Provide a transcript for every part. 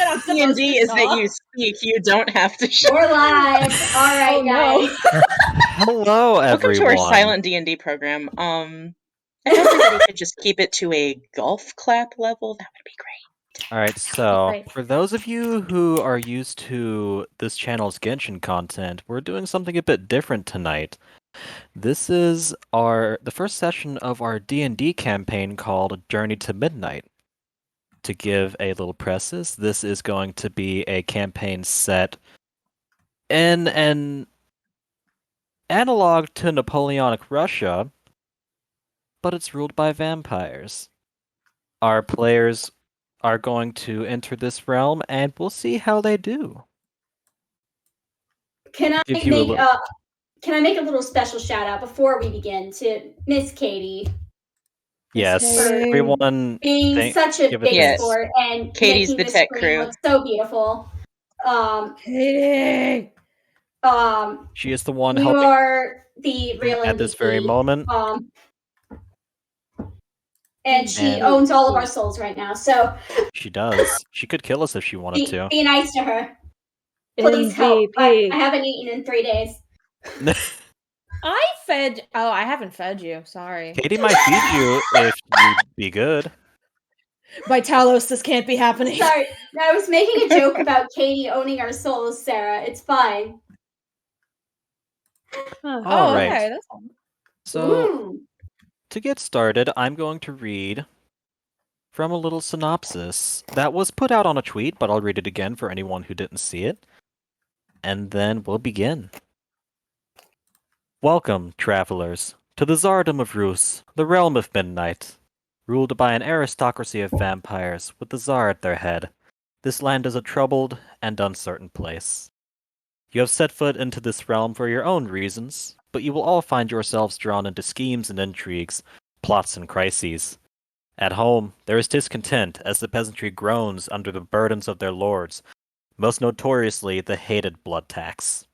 that I'm supposed D&D to is that talk? you speak, you don't have to show. We're live. All right, Oh, no. guys. Hello, everyone. Welcome to our silent D&D program. If everybody could just keep it to a golf clap level, that would be great. All right, so Great. for those of you who are used to this channel's Genshin content, we're doing something a bit different tonight. This is the first session of our D&D campaign called Journey to Midnight. To give a little preface, this is going to be a campaign set in an analog to Napoleonic Russia, but it's ruled by vampires. Our players are going to enter this realm, and we'll see how they do. Can I Give you a make little- a little special shout out before we begin to Miss Katie Yes, Hey. everyone. being such a give a big thanks. sport and Katie's making the the tech screen crew. look so beautiful. Katie! She is the one You helping are the real at this MVP. very moment. And she And- owns all of our souls right now. So She does. She could kill us if she wanted to. be nice to her. Please help. MVP. I haven't eaten in 3 days. I haven't fed you. Sorry. Katie might feed you if you be good. By Talos, this can't be happening. Sorry, I was making a joke about Katie owning our souls, Sarah. It's fine. All right. Okay. That's fine. So, Ooh. to get started, I'm going to read from a little synopsis that was put out on a tweet, but I'll read it again for anyone who didn't see it. And then we'll begin. Welcome, travelers, to the Tsardom of Rus, the realm of midnight. Ruled by an aristocracy of vampires with the Tsar at their head, this land is a troubled and uncertain place. You have set foot into this realm for your own reasons, but you will all find yourselves drawn into schemes and intrigues, plots and crises. At home, there is discontent as the peasantry groans under the burdens of their lords, most notoriously the hated blood tax.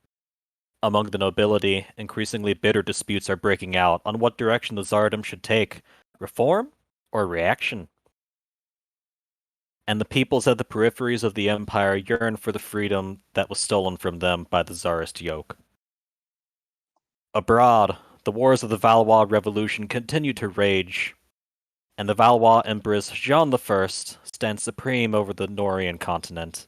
Among the nobility, increasingly bitter disputes are breaking out on what direction the Tsardom should take, reform or reaction. And the peoples at the peripheries of the empire yearn for the freedom that was stolen from them by the tsarist yoke. Abroad, the wars of the Valois Revolution continue to rage, and the Valois Empress Jeanne I stands supreme over the Norian continent.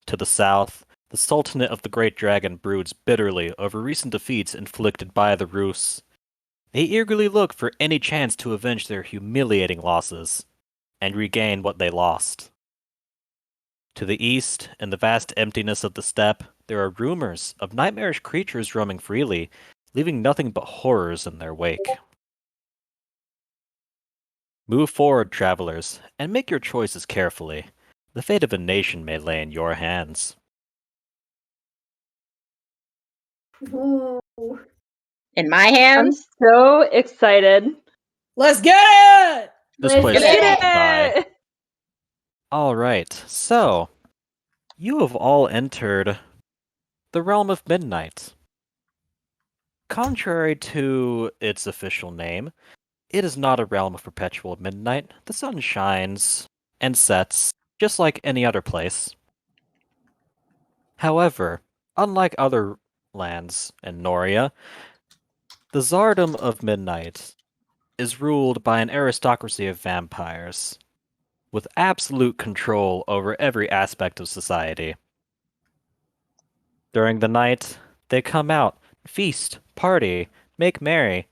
To the south, the Sultanate of the Great Dragon broods bitterly over recent defeats inflicted by the Rus. They eagerly look for any chance to avenge their humiliating losses, and regain what they lost. To the east, in the vast emptiness of the steppe, there are rumors of nightmarish creatures roaming freely, leaving nothing but horrors in their wake. Move forward, travelers, and make your choices carefully. The fate of a nation may lay in your hands. Ooh. In my I'm hands, so excited. Let's get it! This Let's place get is it. by. Alright, so you have all entered the realm of midnight. Contrary to its official name, it is not a realm of perpetual midnight. The sun shines and sets just like any other place. However, unlike other lands in Noria, the Tsardom of Midnight is ruled by an aristocracy of vampires, with absolute control over every aspect of society. During the night, they come out, feast, party, make merry,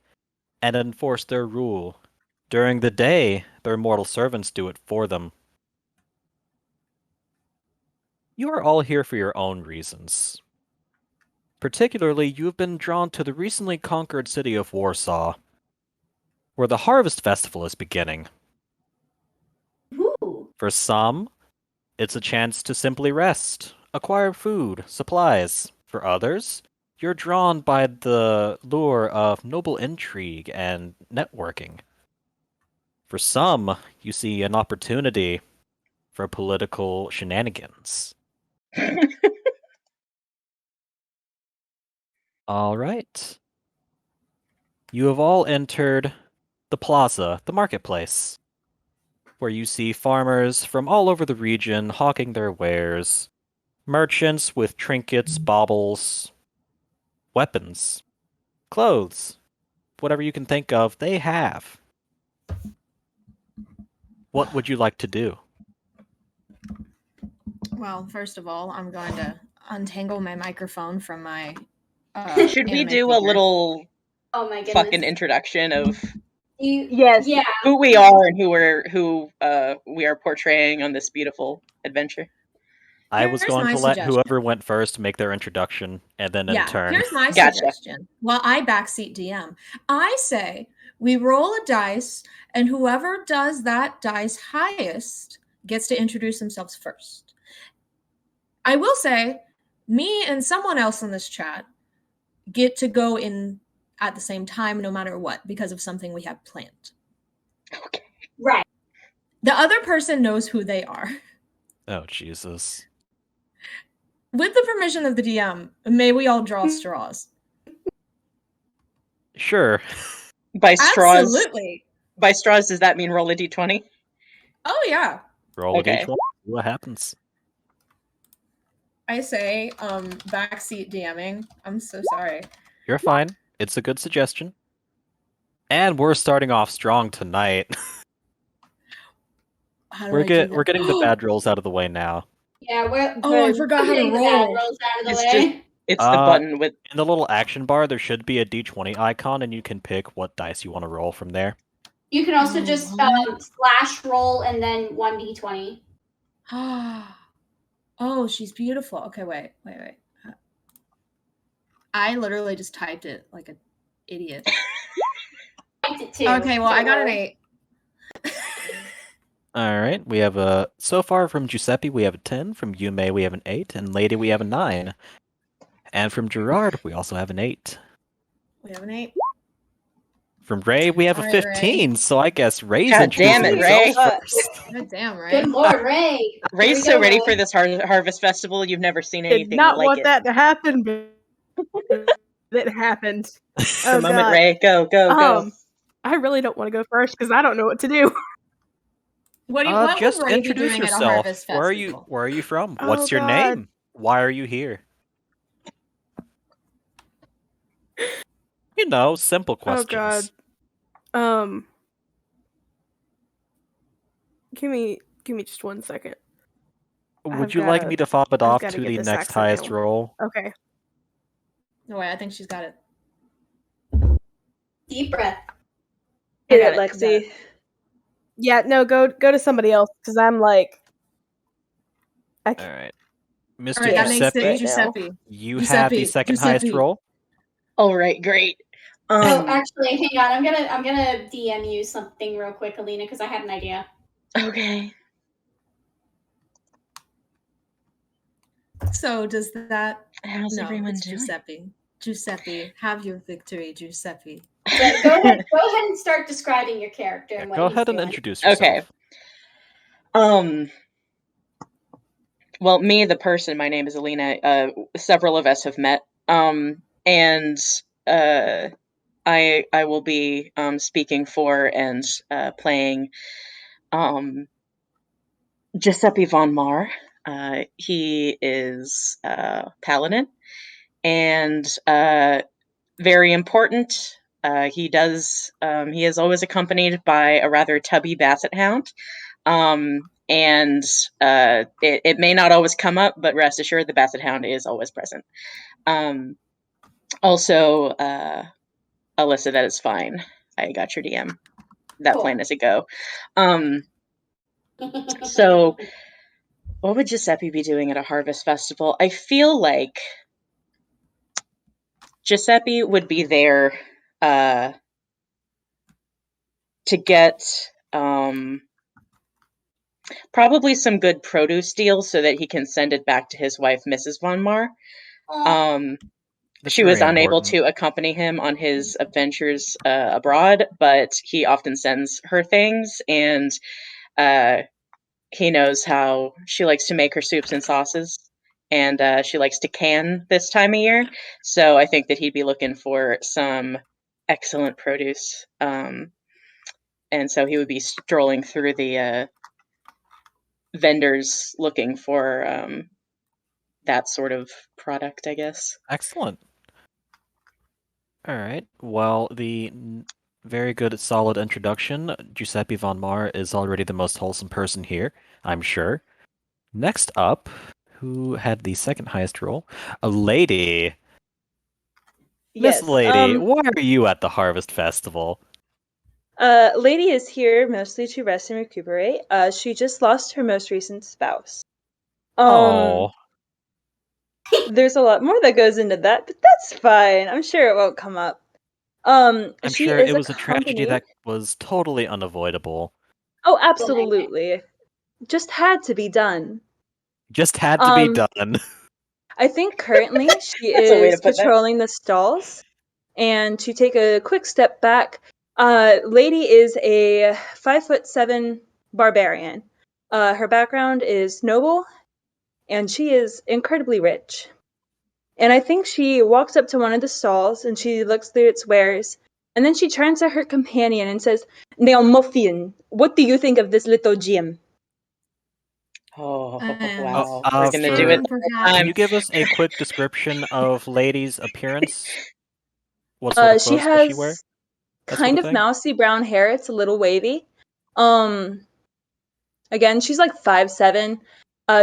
and enforce their rule. During the day, their mortal servants do it for them. You are all here for your own reasons. Particularly, you have been drawn to the recently conquered city of Warsaw, where the Harvest Festival is beginning. Ooh. For some, it's a chance to simply rest, acquire food, supplies. For others, you're drawn by the lure of noble intrigue and networking. For some, you see an opportunity for political shenanigans. All right. You have all entered the plaza, the marketplace. where you see farmers from all over the region hawking their wares, merchants with trinkets, baubles, weapons, clothes, whatever you can think of, they have. What would you like to do? Well, first of all, I'm going to untangle my microphone from my Should we anime do a figure. little Oh my fucking goodness. introduction of Yes. Yeah. who we are and who we are portraying on this beautiful adventure? I was Here's going my to let suggestion. whoever went first make their introduction, and then in turn. Here's my Gotcha. suggestion. Well, I backseat DM. I say we roll a dice, and whoever does that dice highest gets to introduce themselves first. I will say, me and someone else in this chat get to go in at the same time, no matter what, because of something we have planned. Okay. Right. The other person knows who they are. Oh, Jesus. With the permission of the DM, may we all draw straws? Sure. By straws. Absolutely. By straws, does that mean roll a d20? Oh, yeah. Roll Okay. a d20. See what happens. I say, backseat DMing. I'm so sorry. You're fine. It's a good suggestion. And we're starting off strong tonight. How do We're I do that? we're getting the bad rolls out of the way now. Yeah, we're Oh, I good. forgot how to Getting the bad roll. rolls out of the It's way. It's the button with In the little action bar, there should be a d20 icon, and you can pick what dice you want to roll from there. You can also Oh, just what? slash roll and then 1d20. Oh, she's beautiful. Okay, wait. I literally just typed it like an idiot. Typed it too. Okay, well, I got an 8. All right, we have so far from Giuseppe we have a 10, from Yume we have an 8, and Lady we have a 9. And from Gerard we also have an 8. We have an 8. From Ray we have a All right, 15, so I guess Ray's God introducing damn it, Ray. himself first. God damn, right? Good lord, Ray. Ray's Here we so go, ready Ray. for this harvest festival. You've never seen Did anything not like want it. that to happen, but it happened. The Oh, moment, God. Ray. Go. I really don't want to go first because I don't know what to do. What Just would Ray be introduce doing at a yourself. harvest Where festival? are you from? Oh, What's your God. name? Why are you here? You know, simple questions. Oh, God. Give me just 1 second. Would you like me to fob it off gotta to get the this next accent highest down. roll? Okay. No way, I think she's got it. Deep breath. I Get got it, it, Lexi. Yeah, no, go to somebody else because I'm like, All right. Mr. All right, that makes Giuseppe, it right now. Giuseppe. you have the second highest Giuseppe. roll. All right, great. Oh, actually, hang on. I'm gonna DM you something real quick, Alina, because I had an idea. Okay. So does that? How's No, everyone it's doing? Giuseppe. Giuseppe, have your victory, Giuseppe. So go ahead and start describing your character and what Go he's ahead and doing. introduce yourself. Okay. Well, me, the person, my name is Alina. Several of us have met. And I will be speaking for and playing Giuseppe von Mar. He is paladin and very important. He is always accompanied by a rather tubby basset hound. And it may not always come up, but rest assured the basset hound is always present. Also, Alyssa, that is fine. I got your DM. That Cool. plan is a go. So what would Giuseppe be doing at a harvest festival? I feel like Giuseppe would be there to get probably some good produce deals so that he can send it back to his wife, Mrs. Von Mar. Aw. That's She was very unable important. to accompany him on his adventures abroad, but he often sends her things, and he knows how she likes to make her soups and sauces, and she likes to can this time of year. So I think that he'd be looking for some excellent produce. and so he would be strolling through the vendors looking for that sort of product, I guess. Excellent. All right. Well, very good, solid introduction. Giuseppe Von Mar is already the most wholesome person here, I'm sure. Next up, who had the second highest roll? A lady. Miss Yes. Lady, why are you at the Harvest Festival? Lady is here mostly to rest and recuperate. She just lost her most recent spouse. Oh, There's a lot more that goes into that, but that's fine. I'm sure it won't come up. I'm She sure is it was a tragedy accompanied. that was totally unavoidable. Oh, absolutely. Just had to be done. Just had to be done. I think currently she That's a way to is put that. patrolling the stalls. And to take a quick step back, Lady is a 5'7" barbarian. Her background is noble, and she is incredibly rich. And I think she walks up to one of the stalls and she looks through its wares, and then she turns to her companion and says, "Now, Muffin, what do you think of this little gem?" Oh, And wow. We're going to do it Fern, the whole perhaps. Can time. you give us a quick description of Lady's appearance? What sort of She clothes does she wear? has That kind sort of thing? mousy brown hair. It's a little wavy. Again, she's like 5'7".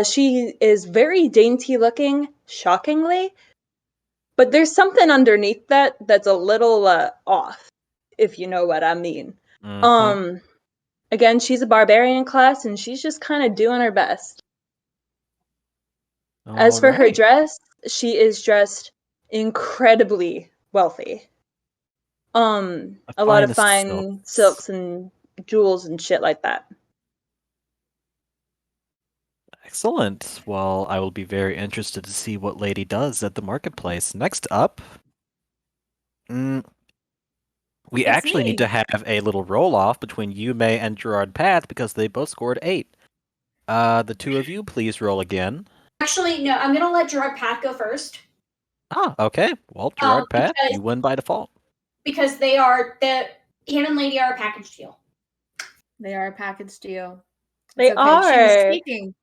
She is very dainty looking, shockingly. But there's something underneath that's a little off, if you know what I mean. Mhm. Again, she's a barbarian class, and she's just kind of doing her best. As for her Alright. dress, she is dressed incredibly wealthy. The A lot of finest fine silks. silks and jewels and shit like that. Excellent. Well, I will be very interested to see what Lady does at the marketplace. Next up, we It's actually need me. to have a little roll-off between Yume and Gerard Path because they both scored 8. The two of you, please roll again. Actually, no, I'm gonna let Gerard Pat go first. Ah, okay. Well, Gerard Path, because- you win by default. Because him and Lady are a package deal. They are a package deal. They It's okay. She was are. speaking.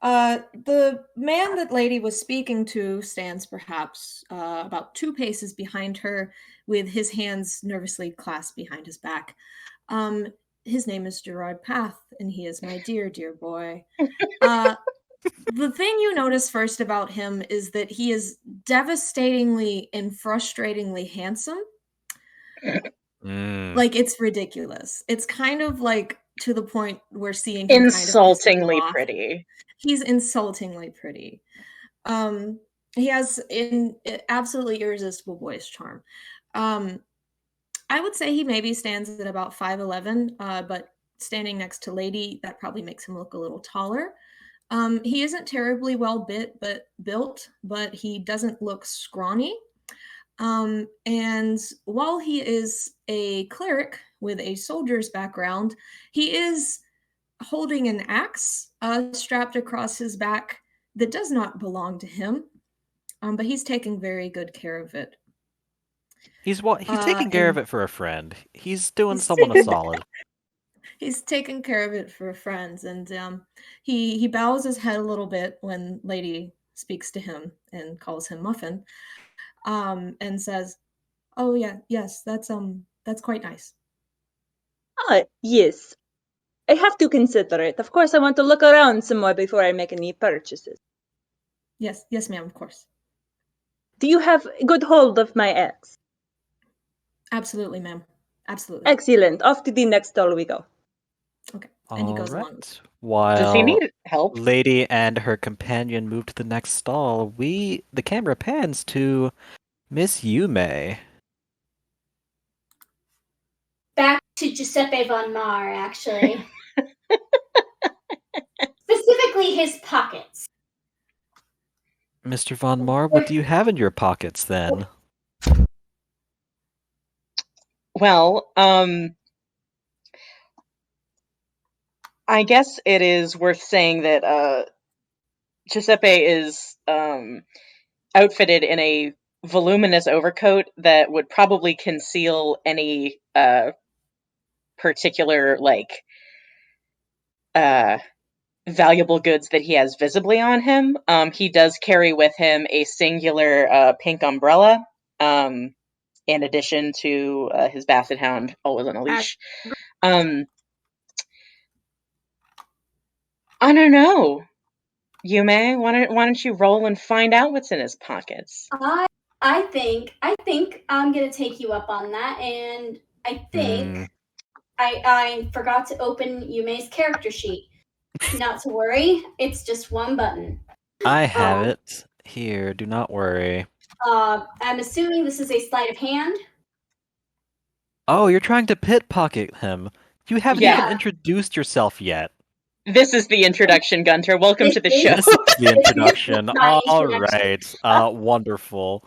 The man that Lady was speaking to stands perhaps about 2 paces behind her, with his hands nervously clasped behind his back. His name is Gerard Path, and he is my dear, dear boy. The thing you notice first about him is that he is devastatingly and frustratingly handsome. Like, it's ridiculous. It's kind of like to the point where seeing him Insultingly kind of pretty. He's insultingly pretty. He has an absolutely irresistible voice charm. I would say he maybe stands at about 5'11", but standing next to Lady, that probably makes him look a little taller. He isn't terribly well built, but he doesn't look scrawny. And while he is a cleric with a soldier's background, he is holding an axe strapped across his back that does not belong to him, but he's taking very good care of it. He's taking care of and it for a friend. He's doing he's someone a taking- solid. He's taking care of it for friends, and he bows his head a little bit when Lady speaks to him and calls him Muffin, and says, "Oh yeah, yes, that's quite nice." Yes. I have to consider it. Of course, I want to look around some more before I make any purchases. Yes, ma'am, of course. Do you have good hold of my axe? Absolutely, ma'am. Absolutely. Excellent. Off to the next stall we go. Okay. And he goes along. Alright. Does he While need help? Lady and her companion move to the next stall, the camera pans to Miss Yume. Back to Giuseppe Von Mar, actually. Specifically his pockets. Mr. Von Mar, what do you have in your pockets then? Well, I guess it is worth saying that Giuseppe is outfitted in a voluminous overcoat that would probably conceal any particular valuable goods that he has visibly on him. He does carry with him a singular pink umbrella, in addition to his basset hound always on a leash. I don't know. Yume, why don't you roll and find out what's in his pockets? I think I'm gonna take you up on that, and I think I forgot to open Yume's character sheet. Not to worry, it's just one button. I have it here. Do not worry. I'm assuming this is a sleight of hand. Oh, you're trying to pickpocket him. You haven't even introduced yourself yet. This is the introduction, Gunter. Welcome to the show. This is the introduction. My All introduction. right. Wonderful.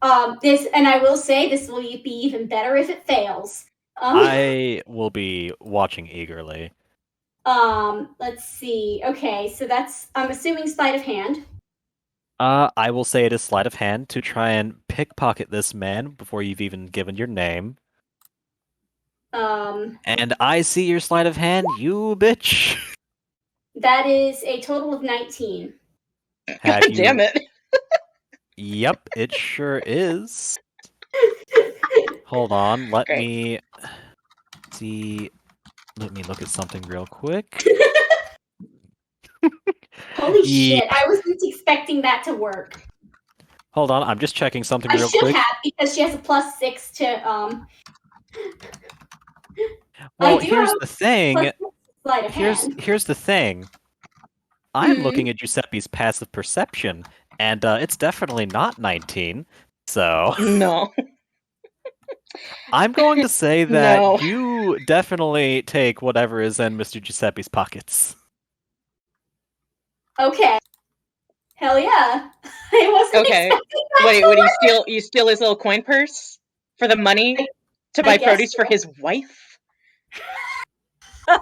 And I will say this will be even better if it fails. I will be watching eagerly. Let's see. Okay, so that's, I'm assuming, sleight of hand. I will say it is sleight of hand to try and pickpocket this man before you've even given your name. And I see your sleight of hand, you bitch. That is a total of 19. God damn it. Yep, it sure is. Hold on, let me see. Let me look at something real quick. Holy shit, I wasn't expecting that to work. Hold on, I'm just checking something real quick. I quick. should have, because she has a +6 to, Well, here's the thing. Here's the thing. I'm looking at Giuseppe's passive perception, and it's definitely not 19. So no. I'm going to say that you definitely take whatever is in Mr. Giuseppe's pockets. Okay. Hell yeah. I wasn't expecting that. Wait, would you steal his little coin purse for the money to buy produce for his wife?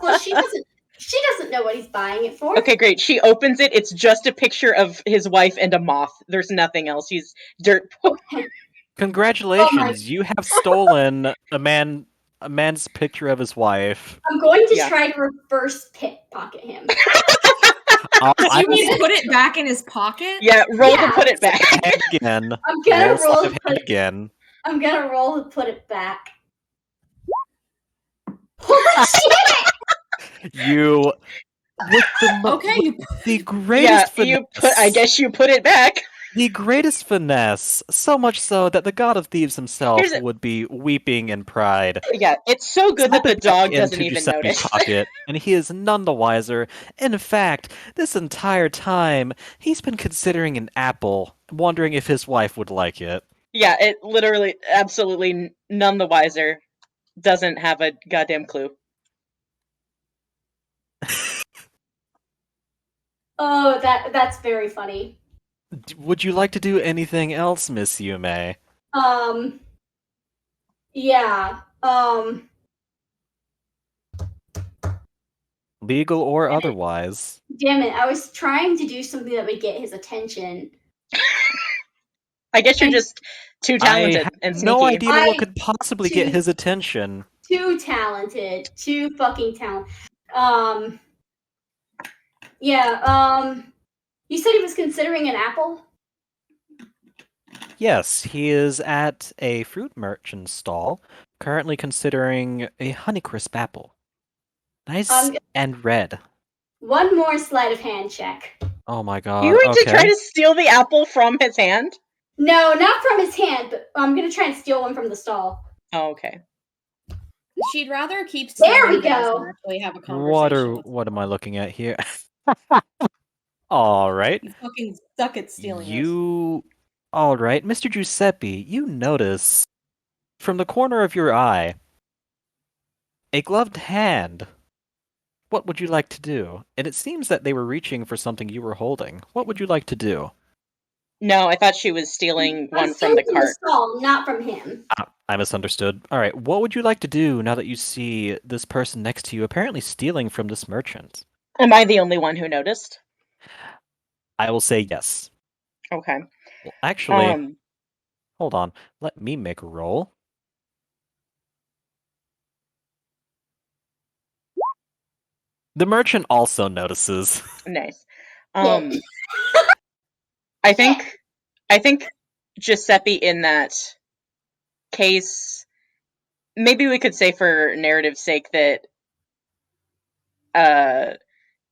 Well, she doesn't know what he's buying it for. Okay, great. She opens it. It's just a picture of his wife and a moth. There's nothing else. He's dirt poor. Congratulations, you have stolen a man's picture of his wife. I'm going to try to reverse pickpocket him. You mean put it back in his pocket? Yeah, roll to put it back. Again. I'm gonna roll to put it again. I'm gonna roll to put it back. Holy shit! You with the greatest finesse. I guess you put it back. The greatest finesse, so much so that the god of thieves himself would be weeping in pride. Yeah, it's so good that the dog doesn't even Giuseppe's notice. Pocket, and he is none the wiser. In fact, this entire time, he's been considering an apple, wondering if his wife would like it. Yeah, it literally, absolutely none the wiser. Doesn't have a goddamn clue. Oh, that's very funny. Would you like to do anything else, Miss Yume? Yeah. Legal or otherwise. Damn it, I was trying to do something that would get his attention. I guess you're just too talented and sneaky. No idea what could possibly get his attention. Too talented. Too fucking talented. Yeah, you said he was considering an apple? Yes, he is at a fruit merchant's stall, currently considering a Honeycrisp apple. Nice and red. One more sleight of hand check. Oh my god. You going to try to steal the apple from his hand? No, not from his hand, but I'm going to try and steal one from the stall. Oh, okay. She'd rather keep there we go. than actually have a conversation. What am I looking at here? All right. You fucking suck at stealing. All right, Mr. Giuseppe, you notice from the corner of your eye a gloved hand. What would you like to do? And it seems that they were reaching for something you were holding. What would you like to do? No, I thought she was stealing one from the cart. The stall, not from him. I misunderstood. All right, what would you like to do now that you see this person next to you apparently stealing from this merchant? Am I the only one who noticed? I will say yes. Okay. Well, actually, hold on. Let me make a roll. The merchant also notices. Nice. I think Giuseppe in that case, maybe we could say for narrative's sake that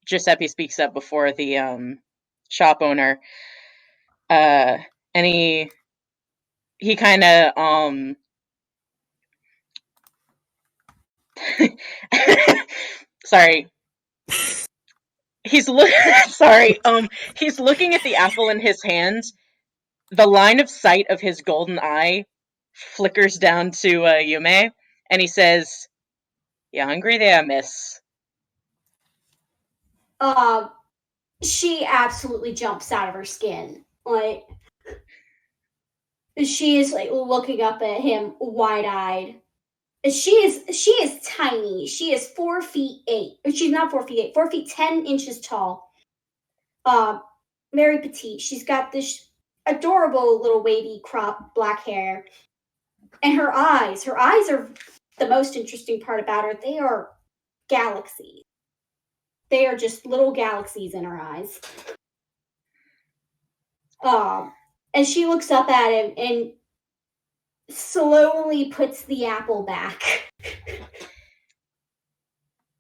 Giuseppe speaks up before the shop owner, and he kind of sorry. He's sorry. He's looking at the apple in his hand. The line of sight of his golden eye flickers down to Yume, and he says, "You hungry there, miss?" She absolutely jumps out of her skin. Like, she is like looking up at him wide-eyed. She is tiny. She is 4'8". She's not 4'8". 4 feet 10 inches tall. Very petite. She's got this adorable little wavy crop black hair, and her eyes are the most interesting part about her. They are galaxies. They are just little galaxies in her eyes. And she looks up at him and slowly puts the apple back.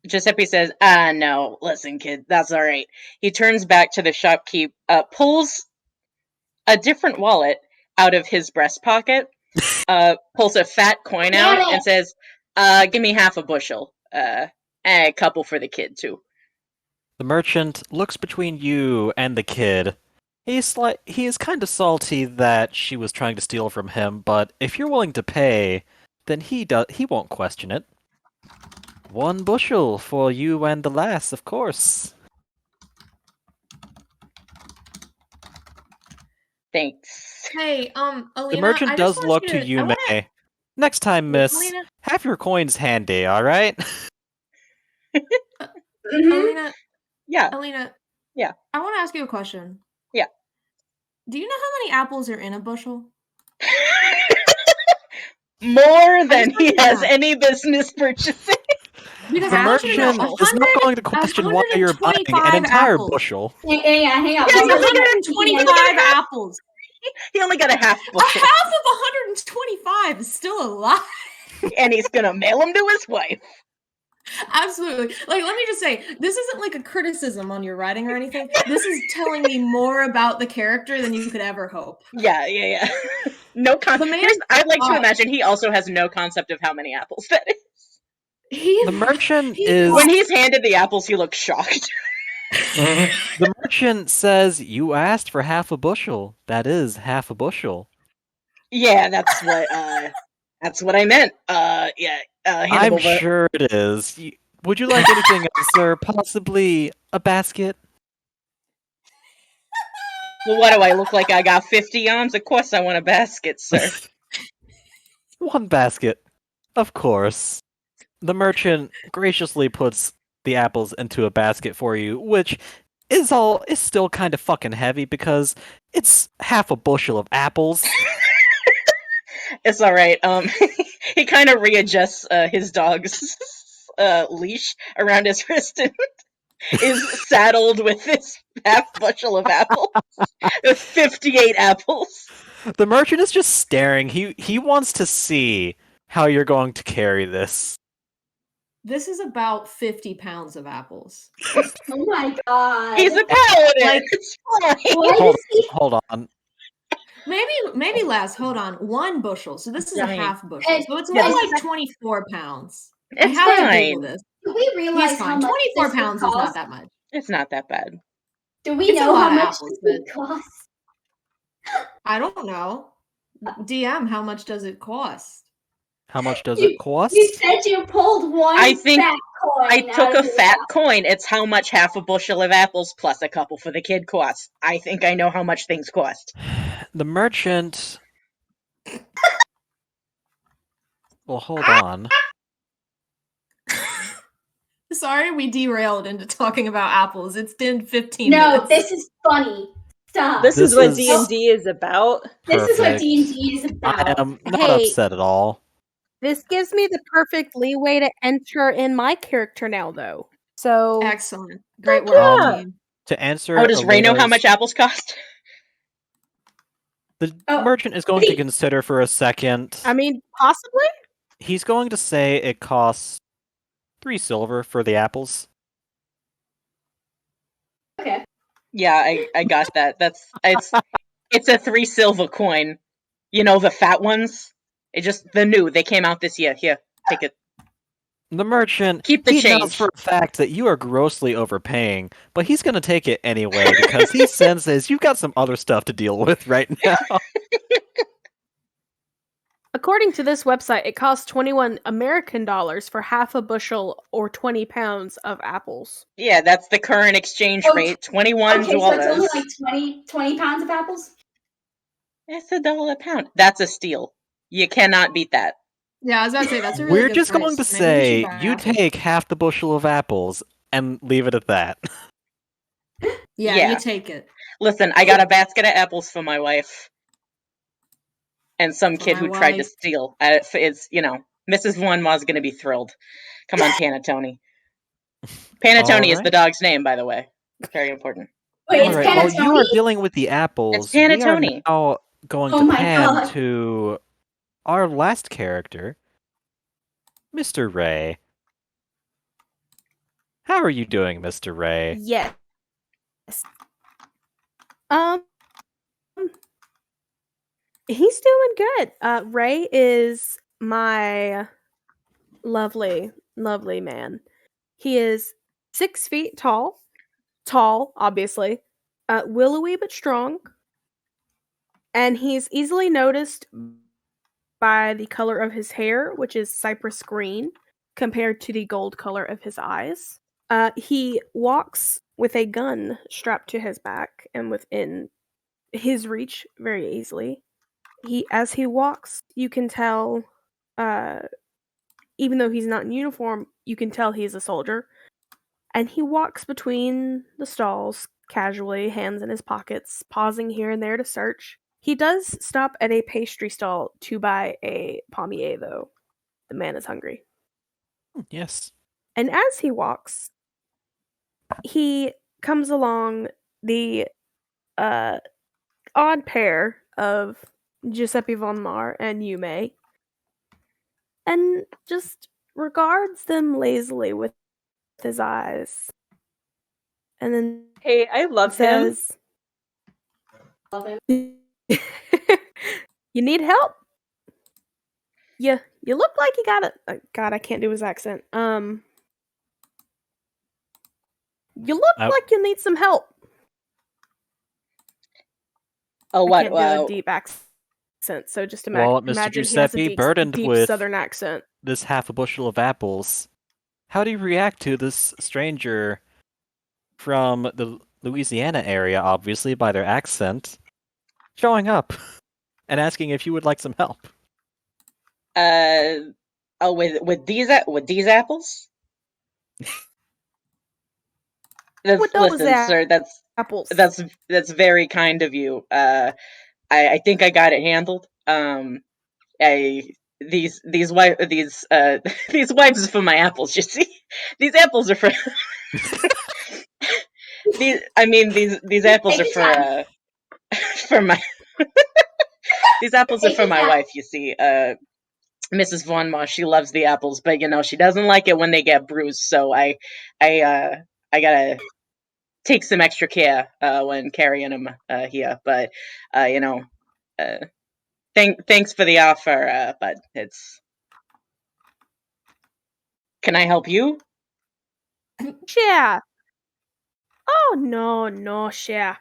Giuseppe says, no, listen, kid, that's all right. He turns back to the shopkeep, pulls a different wallet out of his breast pocket, pulls a fat coin out, and says, give me half a bushel. And a couple for the kid, too. The merchant looks between you and the kid. He is kind of salty that she was trying to steal from him, but if you're willing to pay, then he won't question it. 1 bushel for you and the lass, of course. Thanks. Hey, Alina, The merchant does look to Yume. Next time, miss, Alina? have your coins handy, alright? Alina? Yeah. Alina? Yeah. I want to ask you a question. Yeah. Do you know how many apples are in a bushel? More than he has any business purchasing. Because The merchant is not going to question why you're buying an entire bushel. Hang on. Yes, 125 apples. He only got a half bushel. A half of 125 is still a lot. And he's gonna mail them to his wife. Absolutely. Like, let me just say, this isn't like a criticism on your writing or anything. This is telling me more about the character than you could ever hope. Yeah. No concept. I'd like to imagine he also has no concept of how many apples that is. The merchant is... When he's handed the apples, he looks shocked. The merchant says, you asked for half a bushel. That is half a bushel. Yeah, that's what I meant. I'm sure it is. Would you like anything else, sir? Possibly a basket? Well, what do I look like? I got 50 arms? Of course I want a basket, sir. 1 basket. Of course. The merchant graciously puts the apples into a basket for you, which is still kind of fucking heavy because it's half a bushel of apples. It's all right. He kind of readjusts his dog's leash around his wrist and is saddled with this half bushel of apples. With 58 apples. The merchant is just staring. He wants to see how you're going to carry this. This is about 50 pounds of apples. Oh my god. He's a paladin! Like, it's fine! Hold on. Maybe less. Hold on. 1 bushel. So this is a half bushel. So it's more like 24 pounds. It's I have to fine. Google this. Do we realize how much 24 this pounds would is not cost? that much. It's not that bad. Do we It's a know lot how of much apples, this would cost? I don't know. DM, how much does it cost? How much does it cost? You said you pulled one fat coin. I took a fat coin. It's how much half a bushel of apples plus a couple for the kid costs. I think I know how much things cost. The merchant... Well, hold on. Sorry, we derailed into talking about apples. It's been 15 minutes. No, this is funny. Stop. This is what D&D is about. This is what D&D is about. I am not upset at all. This gives me the perfect leeway to enter in my character now, though. So Excellent. Great Thank work, you. team. To answer Oh, does Ray know how Elena's- much apples cost? The Oh, merchant is going to consider for a second. I mean, possibly. He's going to say it costs 3 silver for the apples. Okay. Yeah, I got that. It's a 3 silver coin. You know, the fat ones? They came out this year. Here, take it. The merchant, Keep the he knows change. for a fact that you are grossly overpaying, but he's going to take it anyway because he senses you've got some other stuff to deal with right now. According to this website, it costs 21 American dollars for half a bushel or 20 pounds of apples. Yeah, that's the current exchange Oh, rate, $21. Okay, so it's only like 20 pounds of apples? It's $1 a pound. That's a steal. You cannot beat that. Yeah, I was about to say that's a really We're good just price. going to Maybe we say should buy you apples. take half the bushel of apples and leave it at that. Yeah, Yeah. you take it. Listen, I got a basket of apples for my wife. And some For kid my who tried to wife. steal. It's, Mrs. Wanma's going to be thrilled. Come on, Panettone. Panettone is Alright. the dog's name, by the way. Very important. Wait, All it's right, Alright, while you are Panettone? dealing with the apples, It's we are Panettone. now going Oh to my pan God. to our last character, Mr. Ray. How are you doing, Mr. Ray? Yes. Um, he's doing good. Ray is my lovely, lovely man. He is 6 feet tall. Tall, obviously. Willowy but strong. And he's easily noticed by the color of his hair, which is cypress green, compared to the gold color of his eyes. He walks with a gun strapped to his back and within his reach very easily. As he walks, you can tell, even though he's not in uniform, you can tell he's a soldier. And he walks between the stalls casually, hands in his pockets, pausing here and there to search. He does stop at a pastry stall to buy a pommier, though. The man is hungry. Yes. And as he walks, he comes along the odd pair of Giuseppe von Mar and Yume and just regards them lazily with his eyes. And then Hey, I love him. says, Love him. "You need help? You look like you got it. God, I can't do his accent. You look like you need some help." Oh, I what? can't do a deep accent, so just Well, Mr. imagine he has a Giuseppe, burdened deep with southern accent. this half a bushel of apples, how do you react to this stranger from the Louisiana area, obviously, by their accent, showing up and asking if you would like some help? With these apples? With those Listen, sir, apples. that's very kind of you. I think I got it handled. These these wipes for my apples. You see, these apples are for these apples are Take your time. for my these apples are Take for your my time. wife. You see, Mrs. Von Moss, she loves the apples, but she doesn't like it when they get bruised. So I gotta take some extra care when carrying them here. But thanks for the offer, but it's. Can I help you? Yeah. Oh, no, yeah.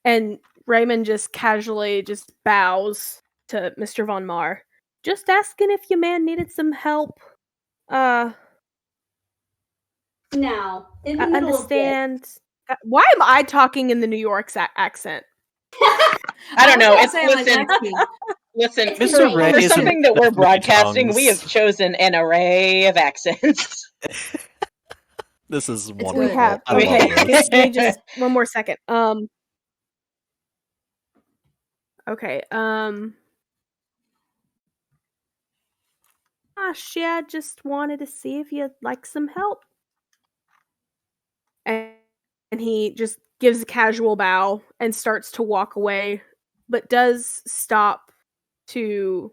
And Raymond just casually just bows to Mr. Von Mar. Just asking if your man needed some help. Now, in the I middle understand. Why am I talking in the New York accent? I don't know. was gonna say, like, Listen, It's for, Mr. Ray for is something that we're of many broadcasting, we have tongues. chosen an array of accents. This is It's wonderful. We have. I love Okay, this. give me just one more second. Okay, gosh, yeah, just wanted to see if you'd like some help. and he just gives a casual bow and starts to walk away, but does stop to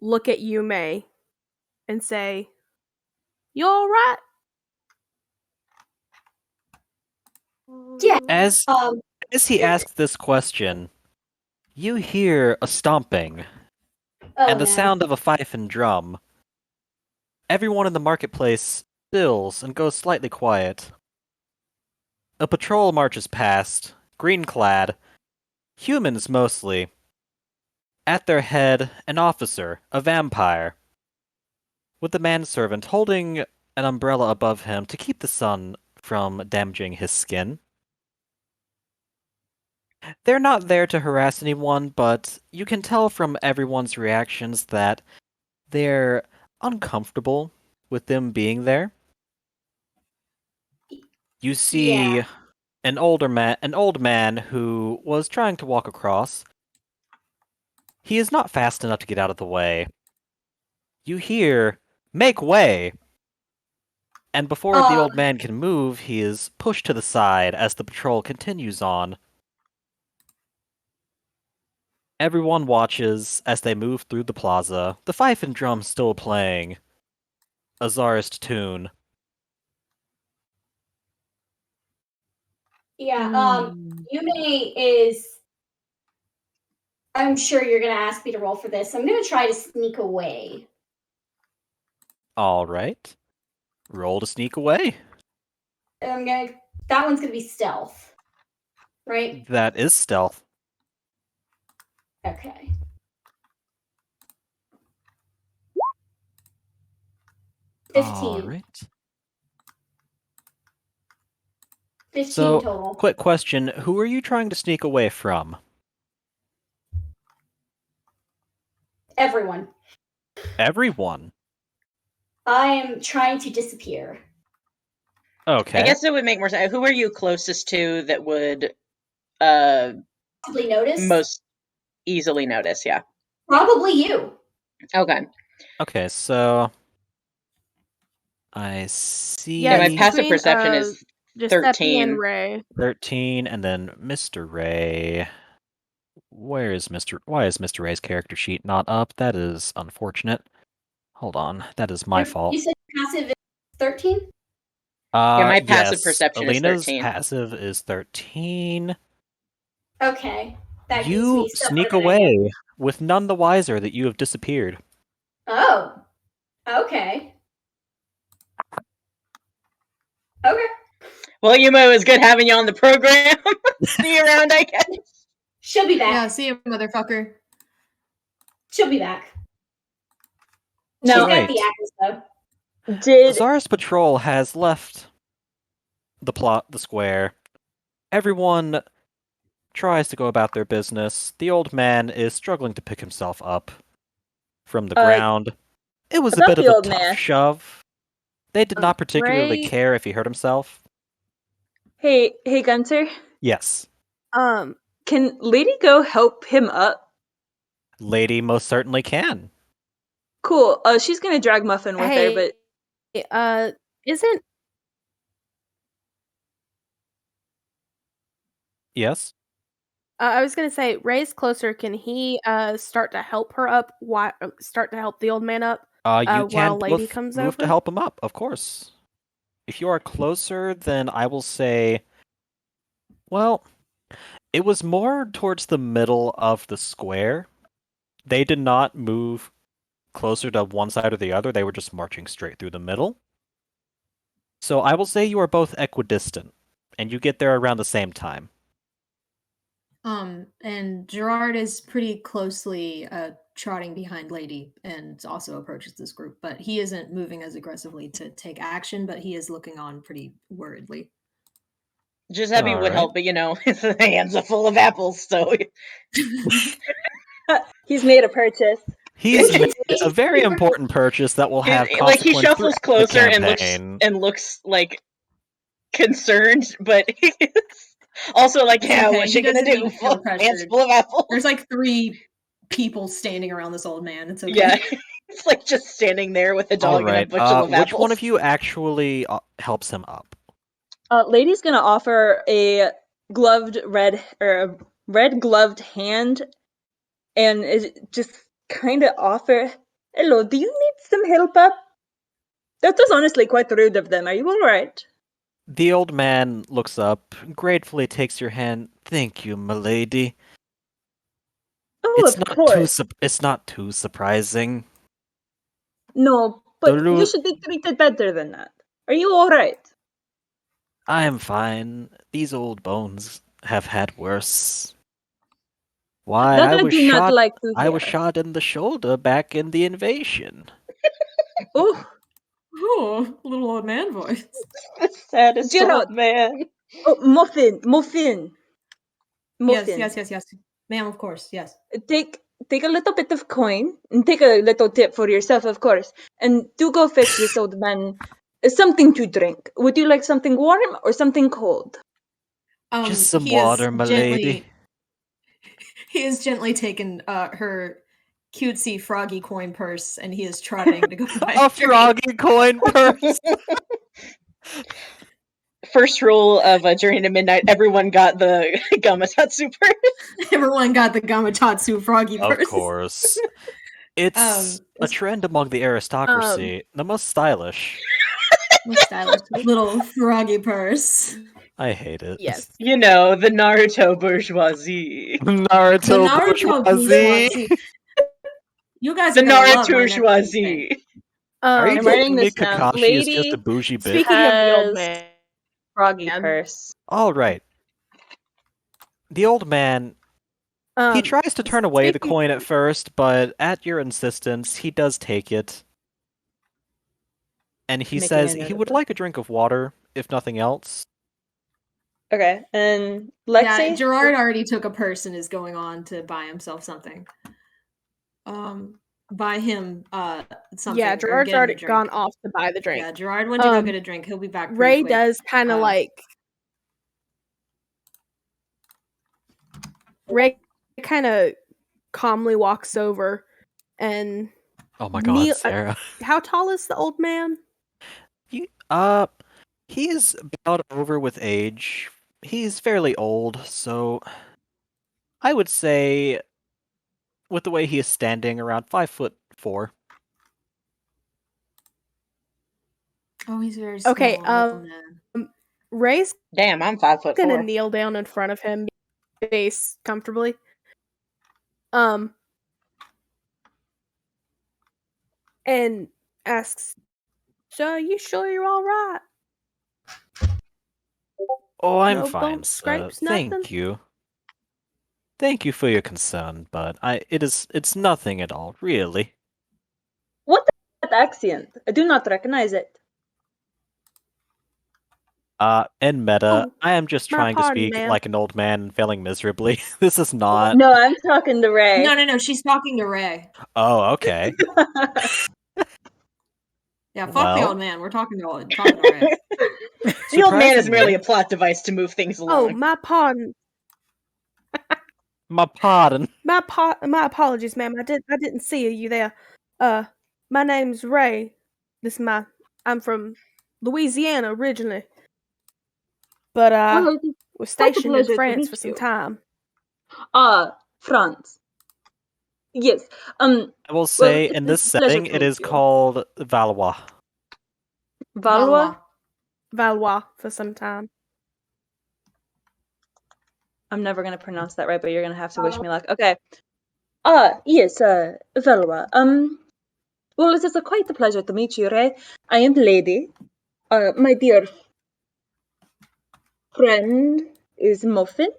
look at Yume and say, "You all right?" Yeah. As he asks this question, you hear a stomping and the sound of a fife and drum. Everyone in the marketplace stills and goes slightly quiet. A patrol marches past, green-clad, humans mostly. At their head, an officer, a vampire, with the manservant holding an umbrella above him to keep the sun from damaging his skin. They're not there to harass anyone, but you can tell from everyone's reactions that they're uncomfortable with them being there. You see an old man who was trying to walk across. He is not fast enough to get out of the way. You hear, "Make way!" And before the old man can move, he is pushed to the side as the patrol continues on. Everyone watches as they move through the plaza, the fife and drum still playing a tsarist tune. Yeah, Yume is... I'm sure you're going to ask me to roll for this. I'm going to try to sneak away. All right. Roll to sneak away. That one's going to be stealth, right? That is stealth. Okay. All right. 15 So, total. quick question. Who are you trying to sneak away from? Everyone. Everyone? I am trying to disappear. Okay. I guess it would make more sense. Who are you closest to that would Possibly notice? most easily notice? Yeah. Probably you. Okay. Okay, so I see. Yeah, my passive perception is Giuseppe 13. and Ray. 13, and then Mr. Ray. Why is Mr. Ray's character sheet not up? That is unfortunate. Hold on, that is my fault. You said passive is 13? Yeah, my passive yes, perception Alina's is 13. passive is 13. Okay. That You gives me sneak away with none the wiser that you have disappeared. Oh. Okay. Okay. Well, Yumo, it was good having you on the program. See you around, I guess. She'll be back. Yeah, see you, motherfucker. She'll be back. No. She's Right. got the access, though. Did Tsarist patrol has left the square. Everyone tries to go about their business. The old man is struggling to pick himself up from the ground. It was a about bit of the a old tough man? shove. They did not particularly Ray- care if he hurt himself. Hey, Gunter, Yes. can Lady go help him up? Lady most certainly can. Cool. She's gonna drag Muffin with her, but isn't Yes. I was gonna say Ray's closer. Can he start to help her up? Start to help the old man up You can while Lady both comes move over? to help him up, of course. If you are closer, then I will say, well, it was more towards the middle of the square. They did not move closer to one side or the other. They were just marching straight through the middle. So I will say you are both equidistant, and you get there around the same time. And Gerard is pretty closely trotting behind Lady and also approaches this group, but he isn't moving as aggressively to take action, but he is looking on pretty worriedly. Giuseppe would help, but his hands are full of apples, so he's made a purchase. He's made a very important purchase that will have consequence he shuffles throughout the closer campaign. looks like concerned, but he's also like, It's yeah, okay. what's He she gonna doesn't do? need to feel Hands pressured. full of apples. There's like 3 people standing around this old man. It's okay. Yeah, it's like just standing there with a dog and a bushel of apples. Which one of you actually helps him up? Lady's gonna offer a red gloved hand, and is just kind of offer, "Hello, do you need some help up?" That was honestly quite rude of them. Are you all right? The old man looks up, gratefully takes your hand. Thank you, milady. Oh, of course. It's not too surprising. No, but you should be treated better than that. Are you all right? I am fine. These old bones have had worse. Why, That I do not like to I was hear. shot in the shoulder back in the invasion. Oh, Ooh, little old man voice. The saddest Gerald. old man. Oh, Muffin. Yes. Ma'am, of course, yes. Take a little bit of coin and take a little tip for yourself, of course. And do go fetch this old man something to drink. Would you like something warm or something cold? Just some He is water, milady. He has gently taken her cutesy froggy coin purse, and he is trotting to go buy A froggy coin purse. First rule of Journey to Midnight, everyone got the Gamatatsu purse. Everyone got the Gamatatsu froggy purse. Of course. It's a trend among the aristocracy. The most stylish. Most stylish little froggy purse. I hate it. Yes. You know, the Naruto bourgeoisie. Naruto bourgeoisie. You guys The are gonna love my next Naruto-bourgeoisie. Are you I'm telling writing me this down. Kakashi is Lady, just a bougie bitch? Speaking of the old man, froggy purse. All right. The old man, he tries to turn away the coin at first, but at your insistence, he does take it. And he says he would like a drink of water, if nothing else. Okay, and Lexi? Yeah, Gerard already took a purse and is going on to buy himself something. Buy him something. Yeah, Gerard's already gone off to buy the drink. Yeah, Gerard went to go get a drink. He'll be back pretty Ray quick. does kind of Ray kind of calmly walks over and oh my god, Sarah. How tall is the old man? He is about over with age. He's fairly old, so I would say with the way he is standing, around 5'4". Oh, he's very small. Okay, Ray's damn, I'm 5'4". Gonna kneel down in front of him, face comfortably. And asks, "So, you sure you're all right?" Oh, I'm no fine, bumps, sir. scrapes, Thank nothing? you. Thank you for your concern, but it's nothing at all, really. What is that accent? I do not recognize it. In meta, I am just trying to speak man. like an old man failing miserably. This is not... No, I'm talking to Ray. No, she's talking to Ray. Oh, okay. Yeah, fuck the old man. We're talking to Ray. The old man is merely a plot device to move things along. Oh, my pardon. My pardon. My apologies, ma'am. I didn't see you there. My name's Ray. I'm from Louisiana originally. But was stationed in France for some time. France. Yes. I will say in this setting it is called Valois. Valois for some time. I'm never gonna pronounce that right, but you're gonna have to wish me luck. Okay. Yes, Valois. Well, it is quite a pleasure to meet you, Ray. I am Lady. My dear friend is Muffin.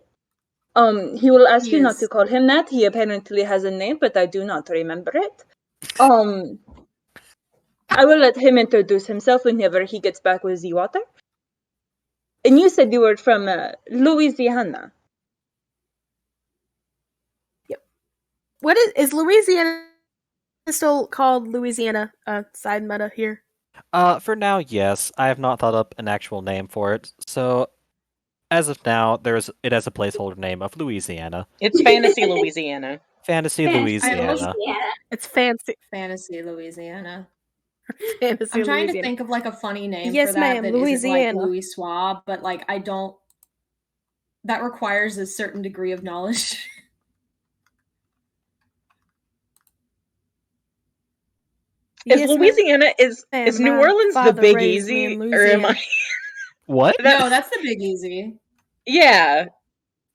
He will ask you not to call him that. He apparently has a name, but I do not remember it. I will let him introduce himself whenever he gets back with the water. And you said you were from Louisiana. Yep. What is Louisiana still called Louisiana? Side meta here. For now, yes. I have not thought up an actual name for it, so as of now, it has a placeholder name of Louisiana. It's Fantasy Louisiana. Fantasy Louisiana. It's fancy. Fantasy Louisiana. Fantasy I'm trying to Louisiana. think of like a funny name Yes, for that ma'am, that isn't like Louisiana. Louis Schwab, but like I don't. That requires a certain degree of knowledge. Is Yes, ma'am. Louisiana is New My Orleans the father Big raised me Easy, in or am I? Louisiana. What? No, that's the Big Easy. Yeah.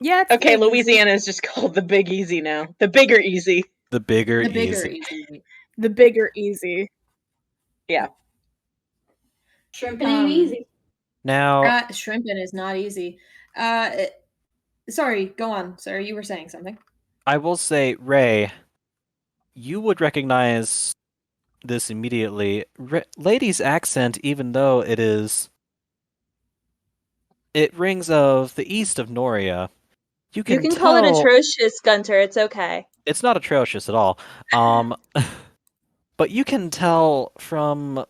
Yeah, it's Okay, Big Easy. Louisiana is just called the Big Easy now. The Bigger Easy. The bigger The bigger easy. easy. The bigger easy. Yeah. Shrimping ain't easy. Now, Shrimping is not easy. Sorry, go on, sir. You were saying something. I will say, Ray, you would recognize this immediately. Lady's accent, even though it rings of the east of Noria. You You can can call it tell atrocious, Gunter. It's okay. it's not atrocious at all. But you can tell from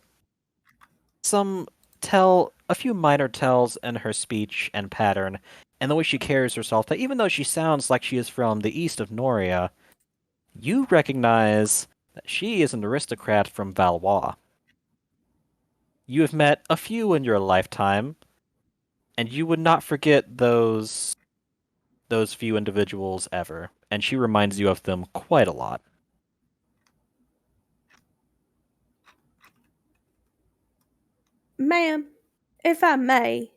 a few minor tells in her speech and pattern, and the way she carries herself, that even though she sounds like she is from the east of Noria, you recognize that she is an aristocrat from Valois. You have met a few in your lifetime, and you would not forget those few individuals ever, and she reminds you of them quite a lot. Ma'am, if I may,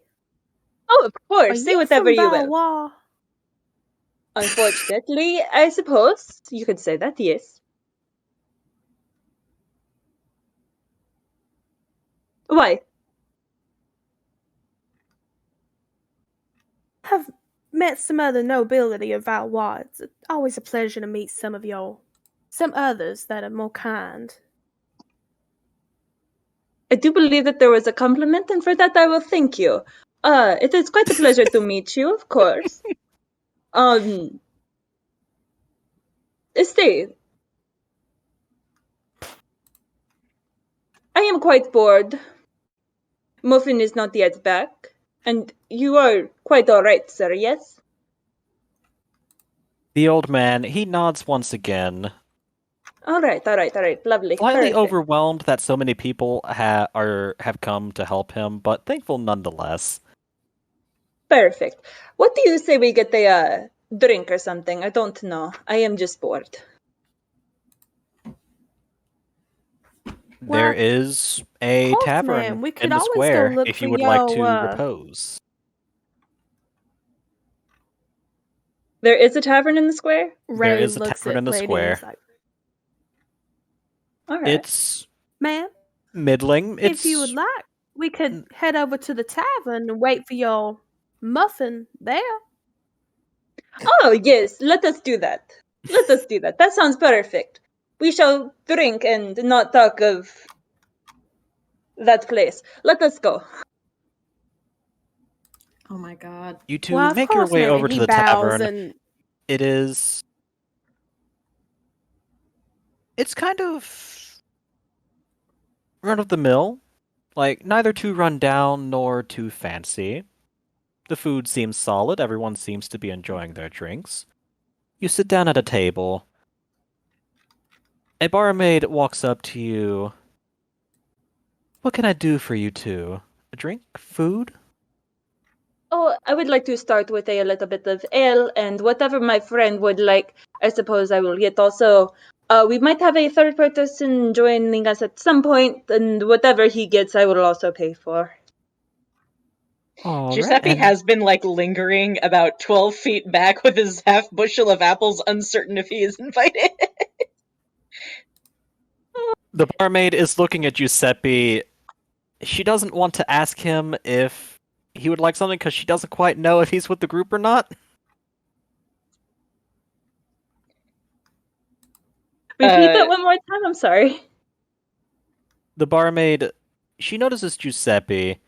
Oh, of are course. Say you whatever from you will. Valois? Unfortunately, I suppose you could say that, yes. Why? I've met some other nobility of Valois. It's always a pleasure to meet some others that are more kind. I do believe that there was a compliment, and for that I will thank you. It is quite a pleasure to meet you, of course. Stay. I am quite bored. Muffin is not yet back, and you are quite all right, sir, yes? The old man, he nods once again, All right, lovely. slightly Perfect. overwhelmed that so many people have come to help him, but thankful nonetheless. Perfect. What do you say we get a drink or something? I don't know. I am just bored. There Well, is a course, tavern ma'am. We in could the always go square look if for you would like to your, repose. There is a tavern in the square? There Ray is a looks tavern in at the Lady and is square. like, All right. It's ma'am, middling. if you would like, we could head over to the tavern and wait for your muffin there. Oh, yes, let us do that. That sounds perfect. We shall drink and not talk of that place. Let us go. Oh my god. You two Well, of make your course, way ma'am. over And to he the bows tavern. and It's kind of run of the mill. Like, neither too run down nor too fancy. The food seems solid, everyone seems to be enjoying their drinks. You sit down at a table. A barmaid walks up to you. What can I do for you two? A drink? Food? Oh, I would like to start with a little bit of ale, and whatever my friend would like, I suppose I will get also. We might have a third person joining us at some point, and whatever he gets, I will also pay for. All right. Giuseppe has been like lingering about 12 feet back with his half bushel of apples, uncertain if he is invited. The barmaid is looking at Giuseppe. She doesn't want to ask him if he would like something because she doesn't quite know if he's with the group or not. Repeat that one more time, I'm sorry. The barmaid, she notices Giuseppe.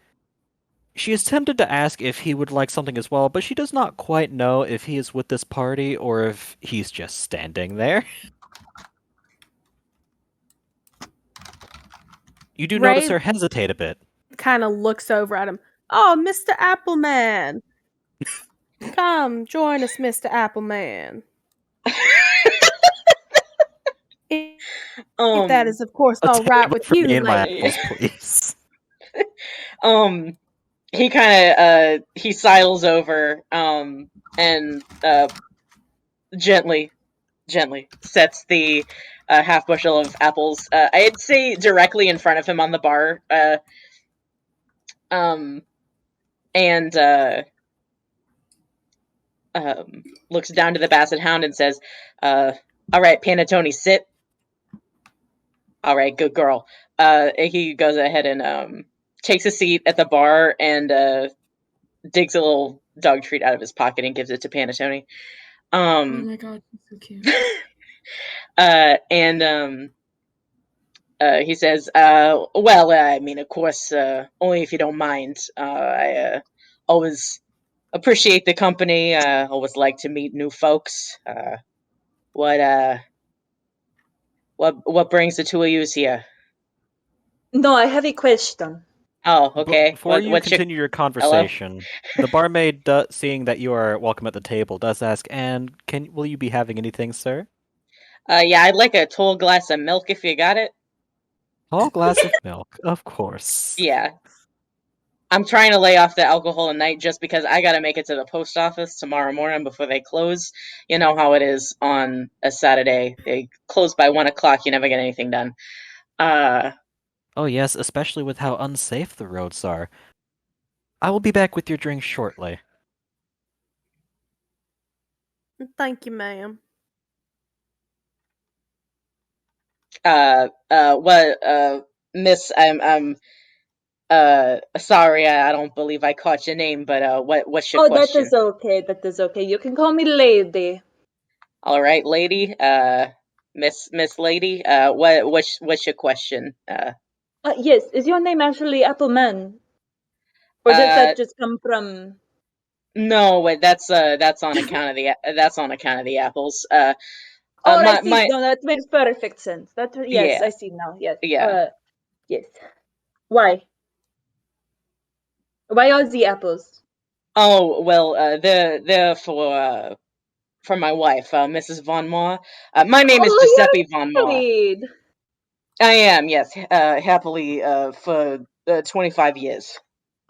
She is tempted to ask if he would like something as well, but she does not quite know if he is with this party or if he's just standing there. You do notice Ray her hesitate a bit. kind of looks over at him. Oh, Mr. Appleman. Come, join us, Mr. Appleman. If that is, of course, A all right table with for you, me and my lady. apples, please. He kind of he sidles over and gently sets the half bushel of apples. I'd say directly in front of him on the bar. And looks down to the basset hound and says, "All right, Panatoni, sit. All right, good girl." He goes ahead and takes a seat at the bar and digs a little dog treat out of his pocket and gives it to Panatoni. Oh my god, she's so cute. And he says, well, I mean, of course, only if you don't mind. I always appreciate the company. Always like to meet new folks. What brings the two of you here? No, I have a question. Oh, okay. Before you what's continue your Hello? conversation, the barmaid, seeing that you are welcome at the table, does ask, "And will you be having anything, sir?" Yeah, I'd like a tall glass of milk if you got it. Tall glass of milk, of course. Yeah. I'm trying to lay off the alcohol tonight just because I gotta make it to the post office tomorrow morning before they close. You know how it is on a Saturday. They close by 1 o'clock, you never get anything done. Oh yes, especially with how unsafe the roads are. I will be back with your drink shortly. Thank you, ma'am. Miss, I'm sorry, I don't believe I caught your name, but what's your Oh, question? that is okay. That is okay. You can call me Lady. All right, lady. Miss Lady. What's your question? Yes, is your name actually Appleman? Or did that just come from... No, wait, that's on account of the apples. Oh, I see. my No, that makes perfect sense. Yes, yeah, I see now. Yes. yeah. Yes. Why? Why are the apples? Oh, well, they're for my wife, Mrs. Von Ma. My name is Oh, Giuseppe you're Von Ma. married. I am, yes, happily for 25 years.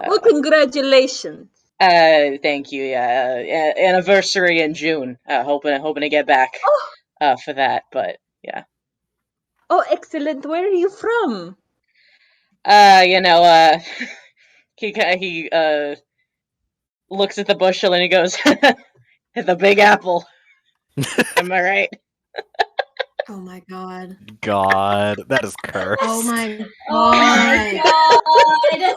Well, congratulations. Thank you. Yeah, anniversary in June. Hoping to get back for that, but yeah. Oh, excellent. Where are you from? You know, he looks at the bushel and he goes, "The Big Apple." Am I right? Oh my god. God, that is cursed. Oh my Oh my god. god.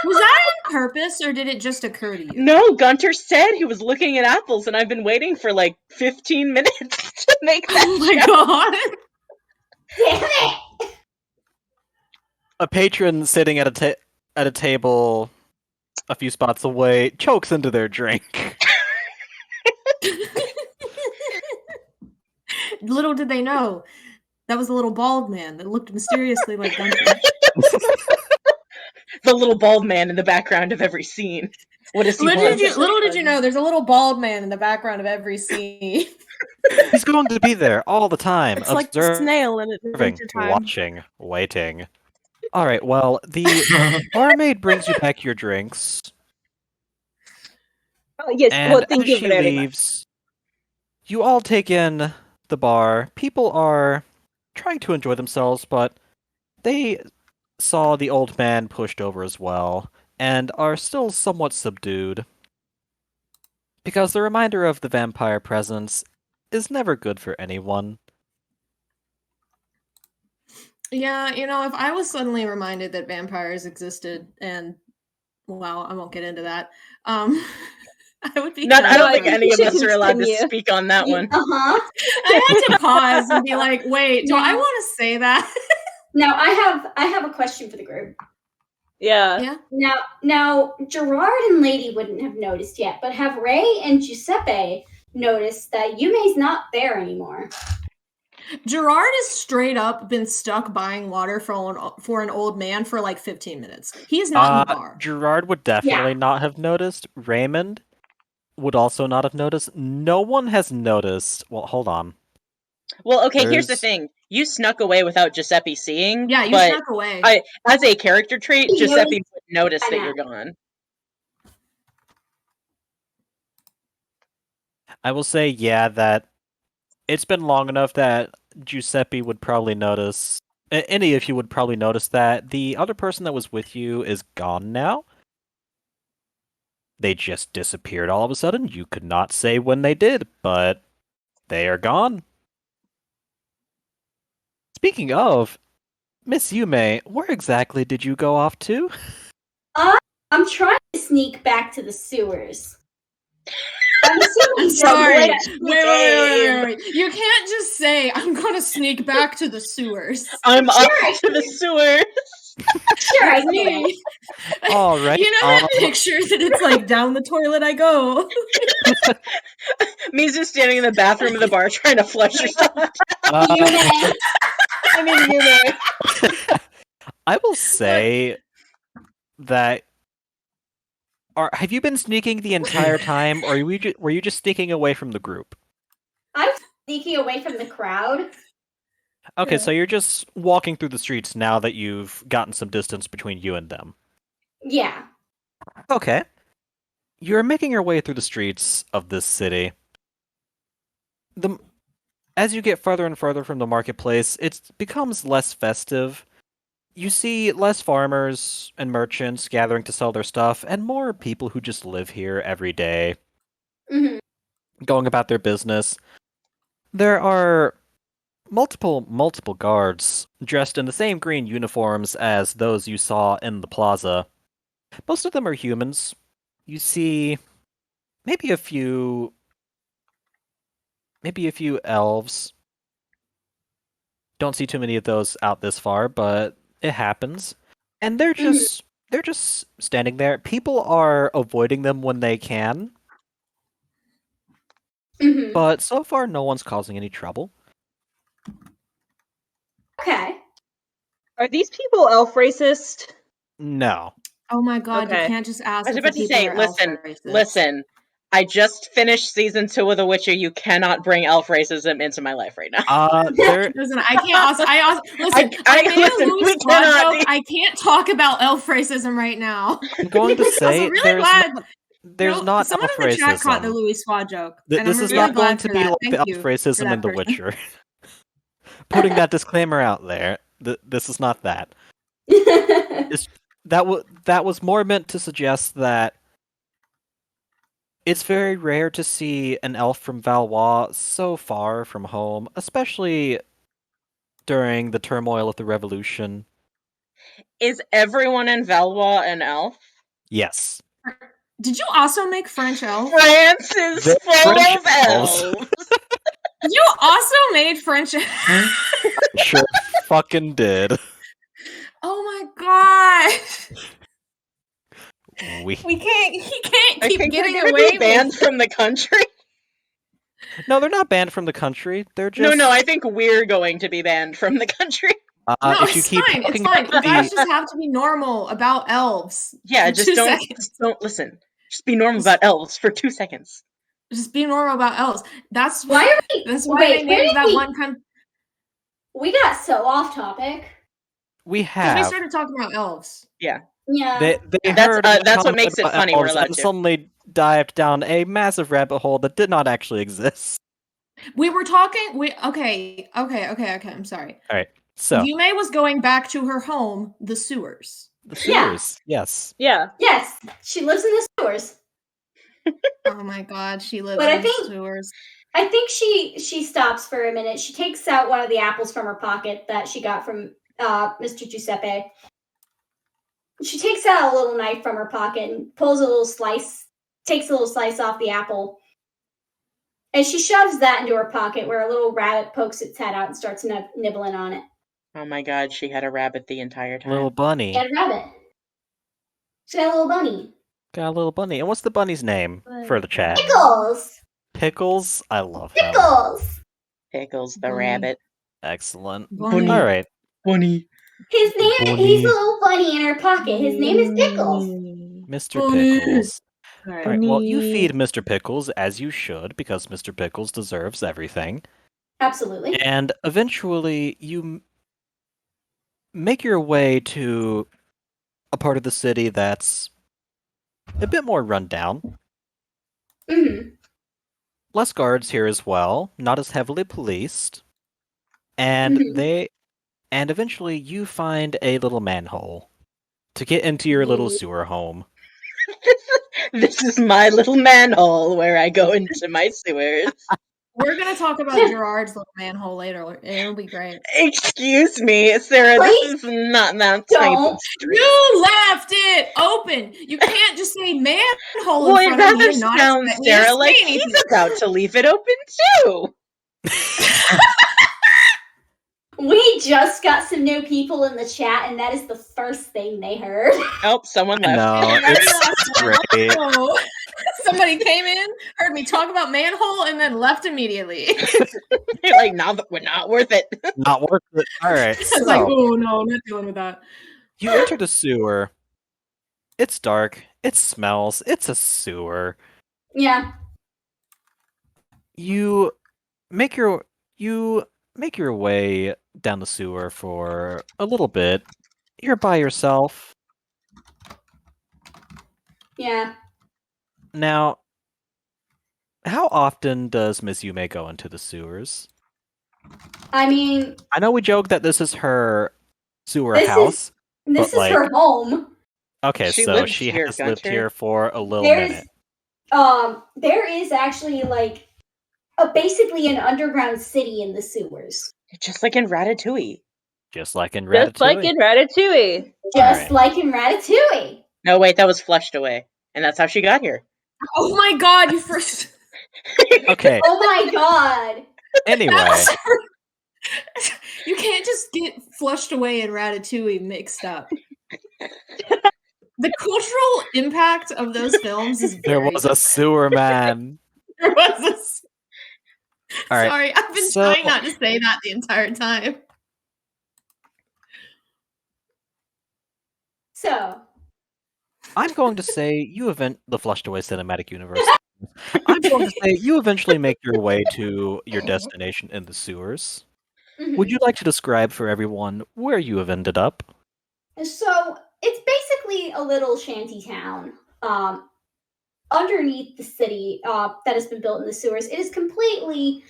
Was that on purpose or did it just occur to you? No, Gunter said he was looking at apples, and I've been waiting for like 15 minutes to make that Oh my joke. god. Damn it. A patron sitting at a table a few spots away chokes into their drink. Little did they know, that was a little bald man that looked mysteriously like Gunter. The little bald man in the background of every scene. What does he want? Little did you know, there's a little bald man in the background of every scene. He's going to be there all the time. It's like the snail in Adventure Time. Watching, waiting. All right, well, the barmaid brings you back your drinks. Oh, yes. And Well, thank as you she very much. leaves, you all take in the bar. People are trying to enjoy themselves, but they saw the old man pushed over as well, and are still somewhat subdued. Because the reminder of the vampire presence is never good for anyone. Yeah, you know, if I was suddenly reminded that vampires existed and, well, I won't get into that, I would be I don't I think think any you of should us are allowed to continue. speak on that one. Uh-huh. I had to pause and be like, wait, do I Yeah. want to say that? Now I have a question for the group. Yeah. Yeah. Now Gerard and Lady wouldn't have noticed yet, but have Ray and Giuseppe noticed that Yume's not there anymore? Gerard has straight up been stuck buying water for an old man for like 15 minutes. He is not in the bar. Gerard would definitely not have noticed. Raymond would also not have noticed. No one has noticed. Well, hold on. Well, okay, here's the There's- thing. You snuck away without Giuseppe seeing. Yeah, you but snuck away. as a character trait, He Giuseppe noticed- would notice I that know. you're gone. I will say, yeah, that it's been long enough that Giuseppe would probably notice. Any of you would probably notice that the other person that was with you is gone now. They just disappeared all of a sudden. You could not say when they did, but they are gone. Speaking of, Miss Yume, where exactly did you go off to? I'm trying to sneak back to the sewers. I'm assuming I'm that- sorry. Glitch Wait. You can't just say, I'm gonna sneak back to the sewers. I'm Sure, up I to the sewer. Sure, I That's can. me. All right. You know that picture that it's like, down the toilet I go. Me's just standing in the bathroom of the bar trying to flush herself. You may. I mean, you know. I will say that. Have you been sneaking the entire time, or were you just sneaking away from the group? I'm sneaking away from the crowd. Okay, Yeah. so you're just walking through the streets now that you've gotten some distance between you and them. Yeah. Okay. You're making your way through the streets of this city. As you get further and further from the marketplace, it becomes less festive. You see less farmers and merchants gathering to sell their stuff, and more people who just live here every day, hmm going about their business. There are multiple guards dressed in the same green uniforms as those you saw in the plaza. Most of them are humans. You see maybe a few elves. Don't see too many of those out this far, but it happens. And they're just standing there. People are avoiding them when they can, hmm but so far no one's causing any trouble. Okay. Are these people elf racist? No. Oh my god, Okay. you can't just ask I was if about the to people say, are elf racist. listen. I just finished season 2 of The Witcher. You cannot bring elf racism into my life right now. There. Listen, I can't also listen, I made listen, a Louis we Squad cannot joke. do- I can't talk about elf racism right now. I'm going to say Also, really glad there's not someone elf in the chat caught the racism. Louis Squad joke. And This I'm is really not going glad to for be that. like Thank the elf you for racism that in The person. Witcher. Putting that disclaimer out there. This is not that. That was more meant to suggest that it's very rare to see an elf from Valois so far from home, especially during the turmoil of the Revolution. Is everyone in Valois an elf? Yes. Did you also make French elf? France is They're full French of elves. elves. You also made French elf? Sure fucking did. Oh my god. We He can't I keep think they're getting gonna away be banned with from the country. No, they're not banned from the country. They're just No, I think we're going to be banned from the country. No, if you it's keep fine. It's talking fine. about You guys the just have to be normal about elves. Yeah, for just 2 don't seconds. listen. Just be normal about elves for 2 seconds. Just be normal about elves. That's Why are we? That's why Wait, they where named did that we- one country. We got so off topic. we Because we have started talking about elves. Yeah. they That's, heard a that's what comment makes it about funny, we're elves allowed and to. suddenly dived down a massive rabbit hole that did not actually exist. We were talking. Okay. I'm sorry. All right, so Yume was going back to her home, the sewers. the Yeah. sewers, yes. Yeah. Yes, she lives in the sewers. Oh my god, she lives But I in the think- sewers. I think she stops for a minute. She takes out one of the apples from her pocket that she got from Mr. Giuseppe. She takes out a little knife from her pocket and pulls a little slice, takes a little slice off the apple. And she shoves that into her pocket where a little rabbit pokes its head out and starts nibbling on it. Oh my god, she had a rabbit the entire time. Little bunny. She had a rabbit. She had a little bunny. Got a little bunny. And what's the bunny's name for the chat? Pickles! Pickles. I love him. Pickles! Pickles the Bunny. rabbit. Excellent. Bunny. All right. Bunny. His name, Bunny. he's a little bunny in her pocket. His name is Pickles. Mr. Bunny. Pickles. All All right. Well, you feed Mr. Pickles as you should, because Mr. Pickles deserves everything. Absolutely. And eventually, you make your way to a part of the city that's a bit more run down. Mm-hmm. Less guards here as well, not as heavily policed. And Mm-hmm. eventually you find a little manhole to get into your little sewer home. This is my little manhole where I go into my sewers. We're gonna talk about Gerard's little manhole later. It'll be great. Excuse me, Sarah, this Please is not that type don't. of street. You left it open. You can't just say manhole Well, in it front of me rather and not sounds, expect me to Sarah, say like anything. he's about to leave it open too. We just got some new people in the chat, and that is the first thing they heard. Oh, someone left. No, it's great. Oh. Somebody came in, heard me talk about manhole, and then left immediately. You're like, no, we're not worth it. Not worth it. Alright, I was like, so oh no, I'm not dealing with that. you enter the sewer. It's dark. It smells. It's a sewer. Yeah. You make your way down the sewer for a little bit. You're by yourself. Yeah. Now, how often does Miss Yume go into the sewers? I mean, I know we joke that this is her sewer This house. this But, is her home. Okay, She so lived she here, has lived Gunter. here for a little There's minute. there is actually like basically an underground city in the sewers. Just like in Ratatouille. Just like in Just like Ratatouille. in Ratatouille. Just Alright. like in Ratatouille. No, wait, that was flushed away. And that's how she got here. Oh my god, you first. Okay, Oh my god. anyway. You can't just get flushed away and Ratatouille mixed up. The cultural impact of those films is There very was a sewer man. There was a... Alright, Sorry, I've been so- trying not to say that the entire time. So, I'm going to say the flushed away cinematic universe. I'm going to say you eventually make your way to your destination in the sewers. mhm. Would you like to describe for everyone where you have ended up? So it's basically a little shanty town underneath the city that has been built in the sewers. It is completely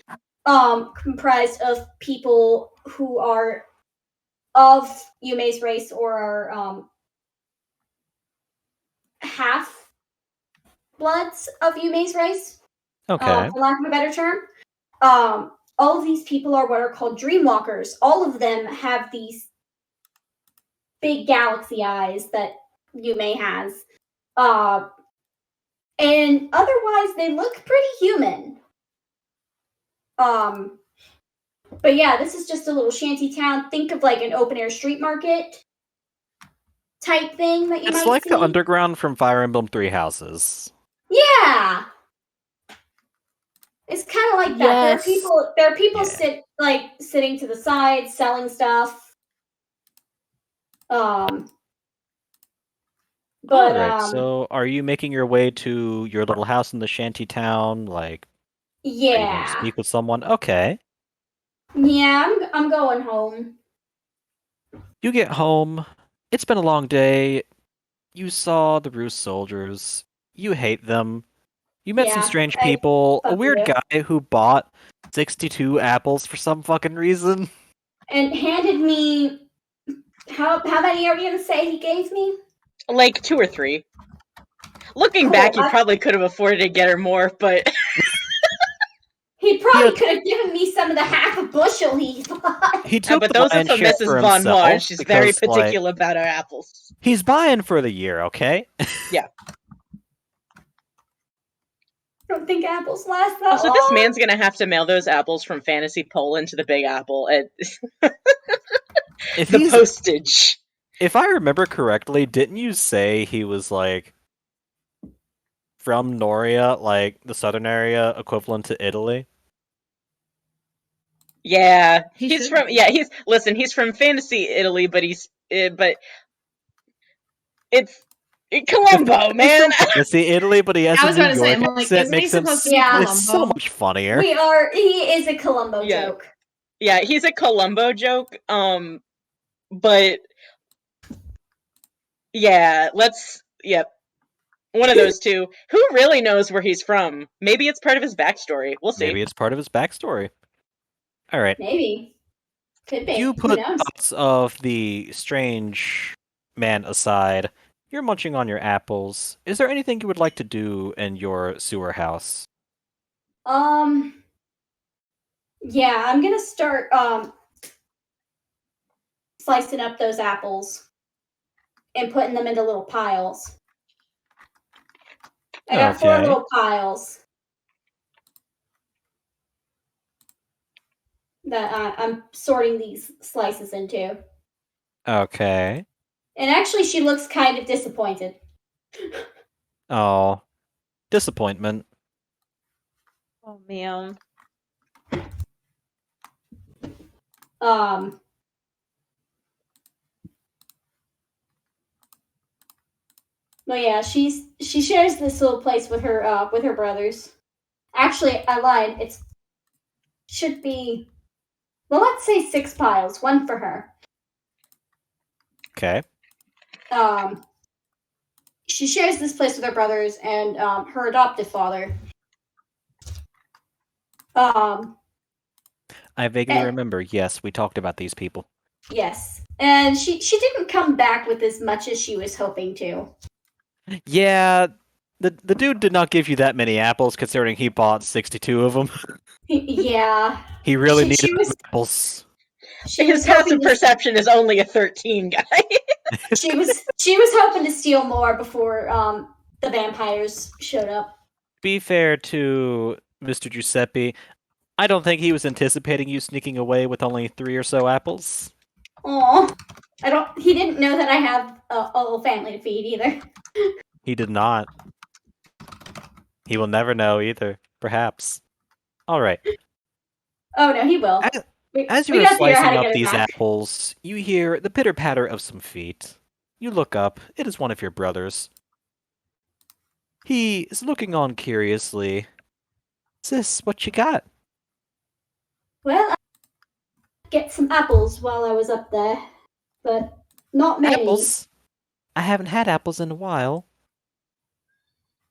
comprised of people who are of Yume's race or are half bloods of Yume's race, Okay. for lack of a better term. All of these people are what are called dreamwalkers. All of them have these big galaxy eyes that Yume has. And otherwise they look pretty human. But yeah, this is just a little shanty town. Think of like an open air street market type thing that you It's might like see. the underground from Fire Emblem Three Houses. Yeah. It's kind of like that. Yes. There are people Yeah. sitting to the side selling stuff. But Alright, so are you making your way to your little house in the shanty town? Like, are you going to yeah. speak with someone? Okay. Yeah, I'm going home. You get home. It's been a long day. You saw the Rus soldiers. You hate them. You met some Yeah, strange I people. A fucking weird do. guy who bought 62 apples for some fucking reason. And handed me how many are you gonna say he gave me? Like 2 or 3. Looking Cool, back, you probably could have afforded to get her more, but He probably Yeah. could have given me some of the half a bushel he bought. He yeah, took but the those are lion's from share Mrs. for Von himself Mars. She's very because, like, particular about her apples. he's buying for the year, okay? I don't think apples last that Also, long. this man's gonna have to mail those apples from Fantasy Poland to the Big Apple at If the he's, postage. if I remember correctly, didn't you say he was like from Noria, like the southern area equivalent to Italy? Yeah, He he's should from. be. Yeah, he's from Fantasy Italy, but but it's Columbo, man. Let's see, Italy, but he has I a was New about to say, York I'm like, accent, isn't he makes him supposed to be it's so Columbo? much funnier. He is a Columbo Yeah. joke. Yeah, he's a Columbo joke. But yeah, yep. One of those two. Who really knows where he's from? Maybe it's part of his backstory. We'll see. Maybe it's part of his backstory. All right. Maybe. Could be. You Who put knows? thoughts of the strange man aside. You're munching on your apples. Is there anything you would like to do in your sewer house? Yeah, I'm gonna start slicing up those apples and putting them into little piles. I got 4 Okay. little piles that I'm sorting these slices into. Okay. And actually, she looks kind of disappointed. Oh, disappointment. Oh man. Well, yeah, she shares this little place with her brothers. Actually, I lied. It should be, well, let's say 6 piles, 1 for her. Okay. She shares this place with her brothers and her adoptive father. I vaguely remember. Yes, we talked about these people. Yes, and she didn't come back with as much as she was hoping to. Yeah, the dude did not give you that many apples, considering he bought 62 of them. Yeah, He really She needed was- apples. His passive perception is only a 13, guy. She was hoping to steal more before the vampires showed up. Be fair to Mr. Giuseppe, I don't think he was anticipating you sneaking away with only 3 or so apples. Aw, he didn't know that I have a whole family to feed either. He did not. He will never know either, perhaps. Alright. Oh no, he will. As you We are gotta figure out how slicing to up get it these back. apples, you hear the pitter-patter of some feet. You look up. It is one of your brothers. He is looking on curiously. Sis, what you got? Well, I get some apples while I was up there, but not many. Apples? I haven't had apples in a while.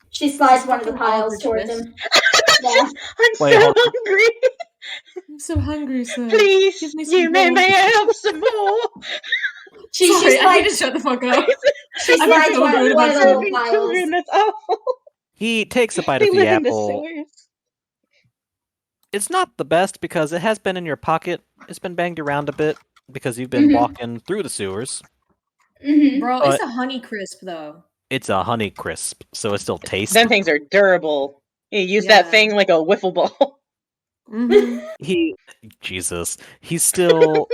She slides Just one of the fucking Oliver piles towards Twist. him. Yeah. I'm Wait, so hold on. hungry. I'm so hungry, sir. Please, Give me some you may more. have some more. She Sorry, I need to slides, shut the fuck up. she I feel slides so one good of about the little Having piles. children, that's awful. He takes a bite They of the live in the apple. sewers. It's not the best because it has been in your pocket. It's been banged around a bit because you've been walking through the sewers. Mm-hmm. Bro, But- it's a Honey Crisp, though. It's a Honey Crisp, so it still tastes. Them things are durable. You use that Yeah. thing like a wiffle ball. Jesus. He still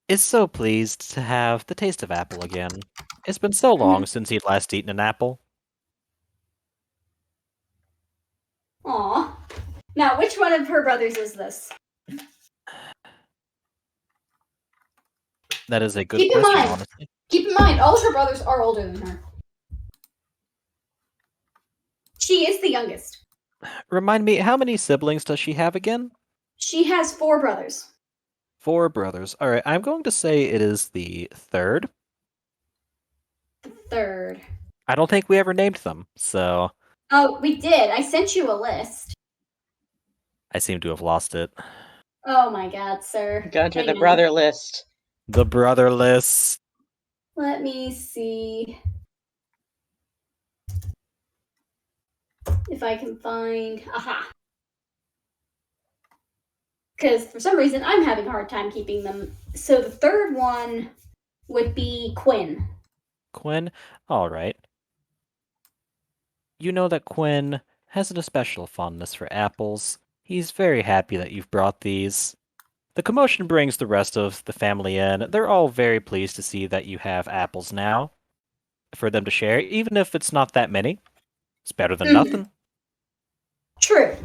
is so pleased to have the taste of apple again. It's been so long since he'd last eaten an apple. Aw. Now, which one of her brothers is this? That is a good Keep in question, mind. honestly. Keep in mind, all of her brothers are older than her. She is the youngest. Remind me, how many siblings does she have again? She has 4 brothers. 4 brothers. Alright, I'm going to say it is the third. The third. I don't think we ever named them, so Oh, we did. I sent you a list. I seem to have lost it. Oh my god, sir. Gone to Hang the on. brother list. The brotherless. Let me see if I can find. Aha. Because for some reason I'm having a hard time keeping them. So the third one would be Quinn. Quinn? Alright. You know that Quinn has an especial fondness for apples. He's very happy that you've brought these. The commotion brings the rest of the family in. They're all very pleased to see that you have apples now for them to share, even if it's not that many. It's better than nothing. True.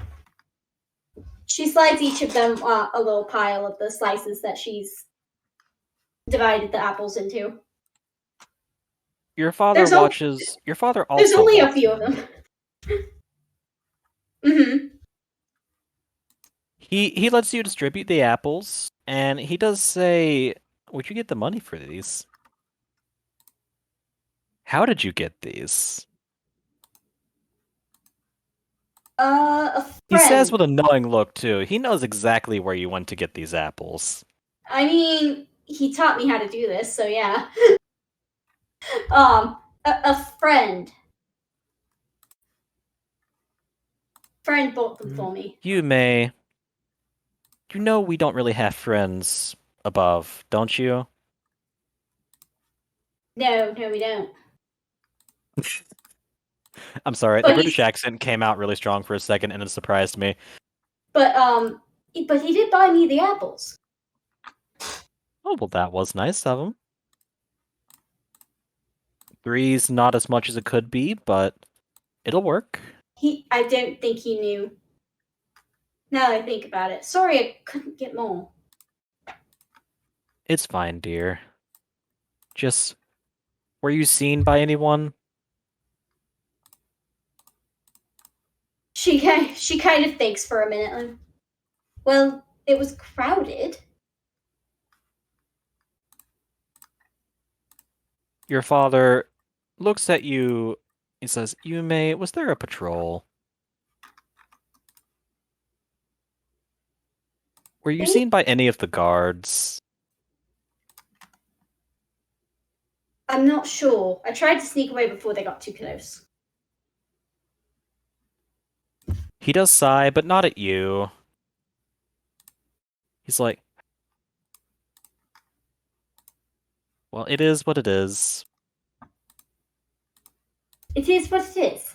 She slides each of them a little pile of the slices that she's divided the apples into. Your father There's al- watches. Your father also. There's only a watches. few of them. Mm-hmm. He lets you distribute the apples, and he does say, "Where'd you get the money for these? How did you get these?" A He says friend. with a knowing look too. He knows exactly where you went to get these apples. I mean, he taught me how to do this, so yeah. A friend. Friend bought them for me. You may. You know we don't really have friends above, don't you? No, we don't. I'm sorry, But the he's- British accent came out really strong for a second, and it surprised me. But he did buy me the apples. Oh, well, that was nice of him. 3's not as much as it could be, but it'll work. I don't think he knew. Now that I think about it. Sorry I couldn't get more. It's fine, dear. Just, were you seen by anyone? She kind of thinks for a minute. Well, it was crowded. Your father looks at you. He says, "Yume, was there a patrol? Were you seen by any of the guards?" I'm not sure. I tried to sneak away before they got too close. He does sigh, but not at you. He's like, "Well, it is what it is." It is what it is.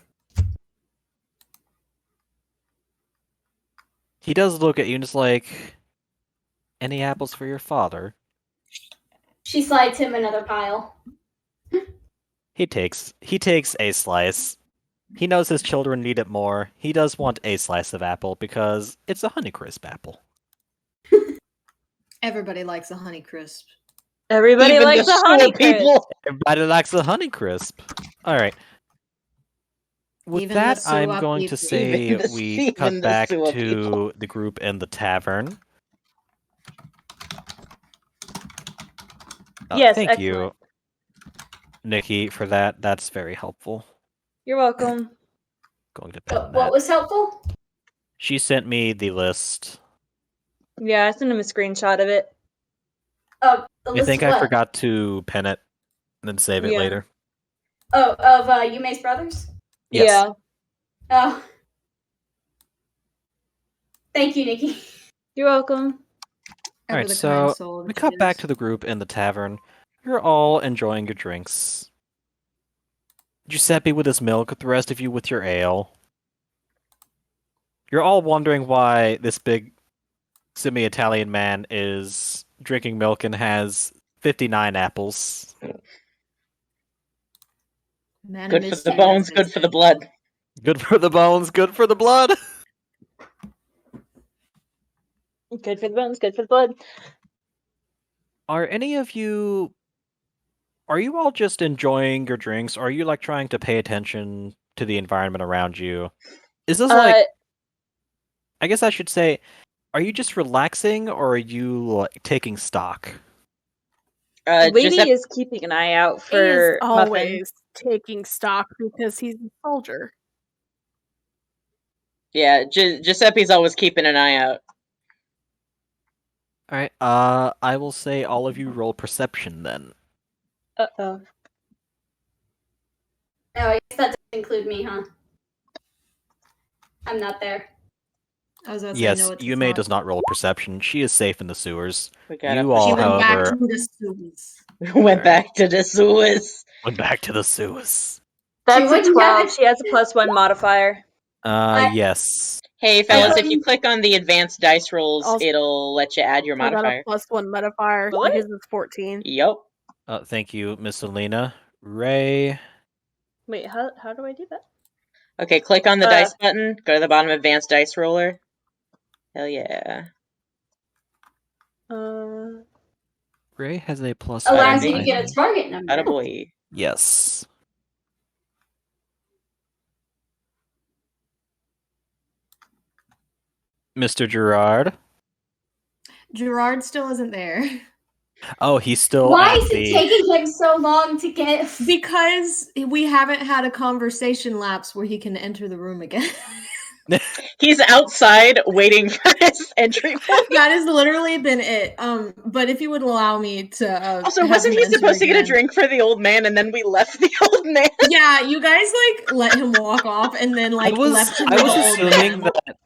He does look at you and is like, "Any apples for your father?" She slides him another pile. He takes a slice. He knows his children need it more. He does want a slice of apple because it's a Honeycrisp apple. Everybody likes a Honeycrisp. Everybody Even likes the a school honey people. Everybody likes a Honeycrisp. All right. With Even that, the I'm Suwa going to people. say Even we cut the back Suwa to people. the group in the tavern. Yes, thank excellent. you, Nikki, for that. That's very helpful. You're welcome. Going to pen What that. was helpful? She sent me the list. Yeah, I sent him a screenshot of it. Oh, the I list think of I what? forgot to pen it and then save it Yeah. later. Oh, of Yume's brothers? Yes. Yeah. Oh. Thank you, Nikki. You're welcome. Ever Alright, the so kind soul we that cut she back is. to the group in the tavern. You're all enjoying your drinks. Giuseppe with his milk, the rest of you with your ale. You're all wondering why this big semi-Italian man is drinking milk and has 59 apples. Man Good of for the mystery, bones, as they good for say. the blood. Good for the bones, good for the blood! Good for the bones, good for the blood. Are any of you... Are you all just enjoying your drinks? Or are you, like, trying to pay attention to the environment around you? Is this, like... I guess I should say, are you just relaxing, or are you, like, taking stock? Lady Giuseppe, is keeping an eye out He is for Muffin. always taking stock because he's a soldier. yeah, Giuseppe's always keeping an eye out. Alright, I will say all of you roll perception then. Uh-oh. Oh, I guess that doesn't include me, huh? I'm not there. I was about to say, Yes, no, it's Yume does not roll perception. She is safe in the sewers. We got You up all, She went back however, to the Suez. We went back to the Suez. went back to the sewers. That's a wouldn't 12. have- She has a +1 modifier. Yes. Hey, fellas, if you couldn't- click on the advanced dice rolls, Also- it'll let you add your I got modifier. a +1 modifier. Really? His is 14. Yep. Thank you, Miss Selena. Ray. Wait, how do I do that? Okay, click on the dice button, go to the bottom of advanced dice roller. Hell yeah. Ray has a plus Allows you you to get a target number. Attaboy. Yes. Mr. Gerard? Gerard still isn't there. Oh, he's still Why at is it the... taking him so long to get? Because we haven't had a conversation lapse where he can enter the room again. He's outside waiting for his entry point. That has literally been it. But if you would allow me to Also, have wasn't him he enter supposed to get a again. drink for the old man and then we left the old man? Yeah, you guys like let him walk off and then like left him I with was the old assuming man. that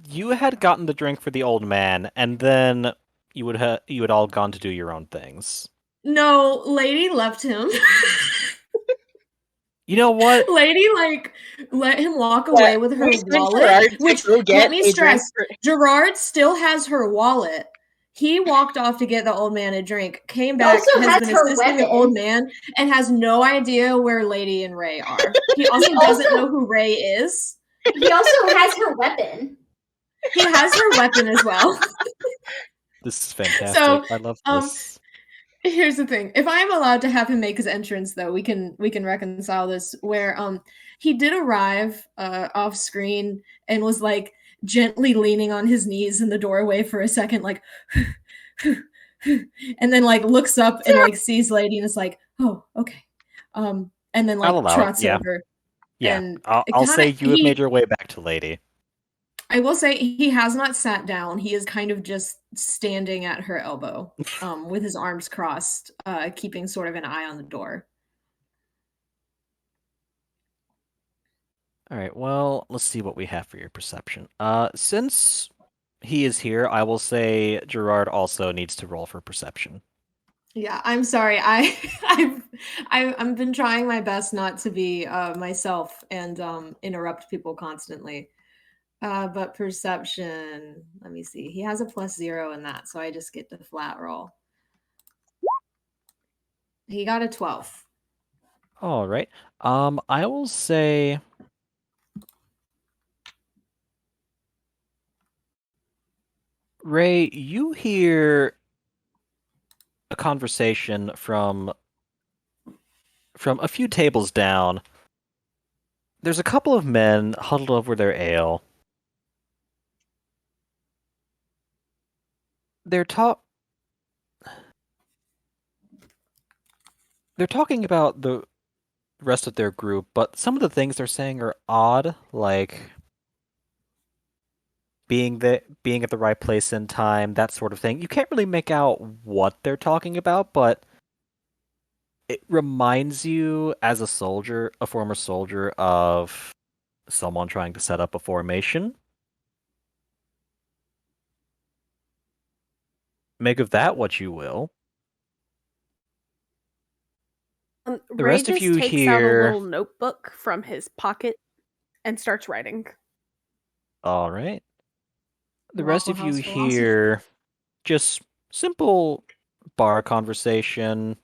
you had gotten the drink for the old man, and then you had all gone to do your own things. No, lady left him. You know what? Lady like let him walk away with her We sent wallet. Gerard to Which go get let me a drink stress, for- Gerard still has her wallet. He walked off to get the old man a drink, came back, also has has been her assisting the weapon. old man, and has no idea where Lady and Ray are. He also doesn't know who Ray is. He also has her weapon. He has her weapon as well. This is fantastic. So, I love this. Here's the thing. If I'm allowed to have him make his entrance, though, we can reconcile this. Where he did arrive off screen and was like gently leaning on his knees in the doorway for a second, like, and then like looks up and like sees Lady and is like, oh, okay, and then like trots over. Yeah, And I'll say you have made your way back to Lady. I will say he has not sat down. He is kind of just standing at her elbow, with his arms crossed, keeping sort of an eye on the door. All right, well, let's see what we have for your perception. Since he is here, I will say Gerard also needs to roll for perception. Yeah, I'm sorry. I've been trying my best not to be myself and interrupt people constantly. But perception, let me see. He has a +0 in that, so I just get the flat roll. He got a 12. All right. I will say Ray, you hear a conversation from a few tables down. There's a couple of men huddled over their ale. They're talking about the rest of their group, but some of the things they're saying are odd, like being at the right place in time, that sort of thing. You can't really make out what they're talking about, but it reminds you, as a former soldier, of someone trying to set up a formation. Make of that what you will. The Ray rest of just you takes out a here... little notebook from his pocket and starts writing. All right. The rest Waffle of you House philosophy. hear just simple bar conversation.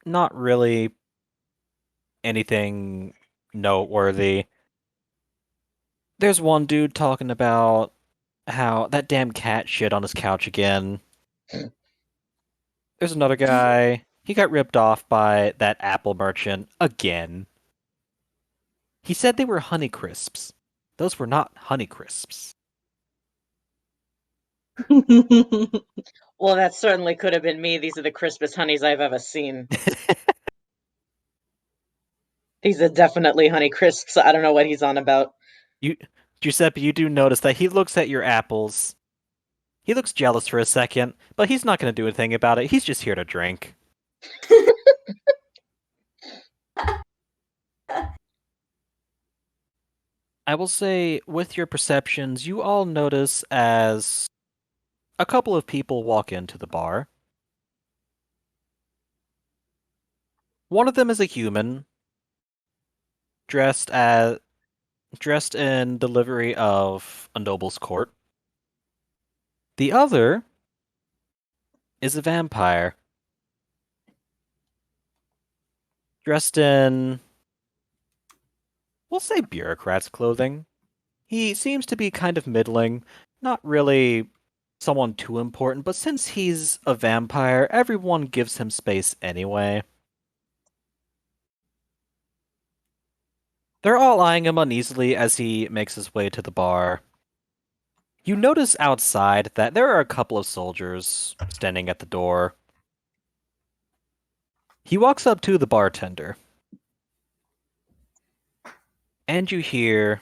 Not really anything noteworthy. There's one dude talking about how that damn cat shit on his couch again. There's another guy. He got ripped off by that Apple merchant again. He said they were Honey Crisps. Those were not Honey Crisps. Well, that certainly could have been me. These are the crispest honeys I've ever seen. These are definitely Honey Crisps. I don't know what he's on about. Giuseppe, you do notice that he looks at your apples. He looks jealous for a second, but he's not going to do anything about it. He's just here to drink. I will say, with your perceptions, you all notice as a couple of people walk into the bar. One of them is a human, dressed in the livery of a noble's court. The other is a vampire, dressed in, we'll say, bureaucrat's clothing. He seems to be kind of middling, not really someone too important, but since he's a vampire, everyone gives him space anyway. They're all eyeing him uneasily as he makes his way to the bar. You notice outside that there are a couple of soldiers standing at the door. He walks up to the bartender. And you hear,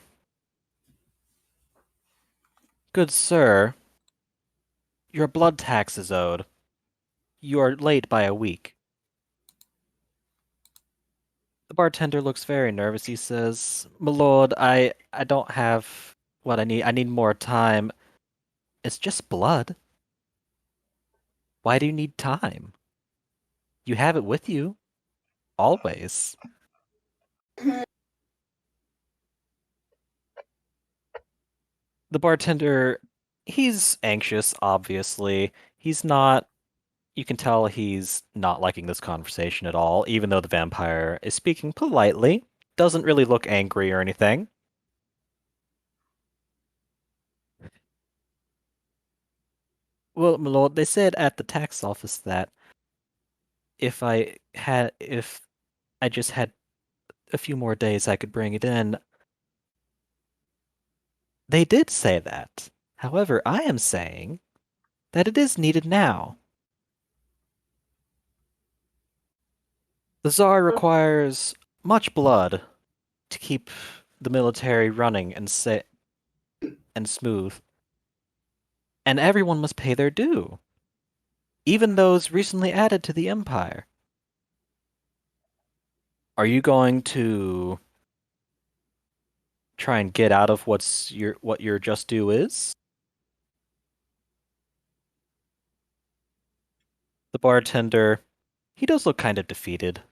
"Good sir, your blood tax is owed. You are late by a week." The bartender looks very nervous. He says, "My lord, I don't have what I need. I need more time." "It's just blood. Why do you need time? You have it with you. Always." The bartender, he's anxious, obviously. He's not... You can tell he's not liking this conversation at all, even though the vampire is speaking politely. Doesn't really look angry or anything. "Well, my lord, they said at the tax office that if I just had a few more days, I could bring it in." "They did say that. However, I am saying that it is needed now. The Tsar requires much blood to keep the military running and smooth. And everyone must pay their due. Even those recently added to the empire. Are you going to try and get out of what your just due is?" The bartender, he does look kind of defeated.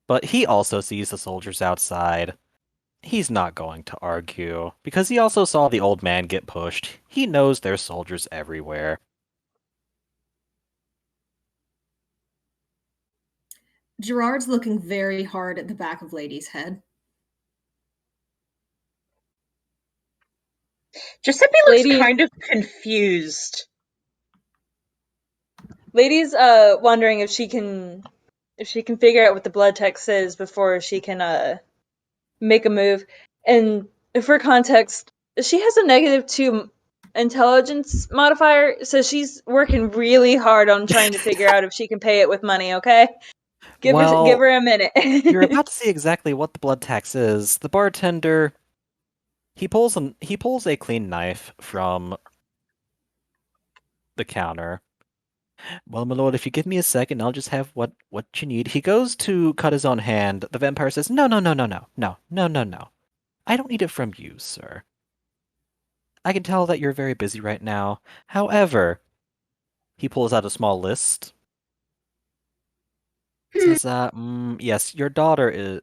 But he also sees the soldiers outside. He's not going to argue, because he also saw the old man get pushed. He knows there's soldiers everywhere. Gerard's looking very hard at the back of Lady's head. Giuseppe looks kind of confused. Lady's wondering if she can figure out what the blood text is before she can make a move. And for context, she has a -2 intelligence modifier, so she's working really hard on trying to figure out if she can pay it with money, okay? Give her a minute. You're about to see exactly what the blood tax is. The bartender, he pulls a clean knife from the counter. "Well, my lord, if you give me a second, I'll just have what you need." He goes to cut his own hand. The vampire says, No. I don't need it from you, sir. I can tell that you're very busy right now. However," he pulls out a small list. Says, "Yes, your daughter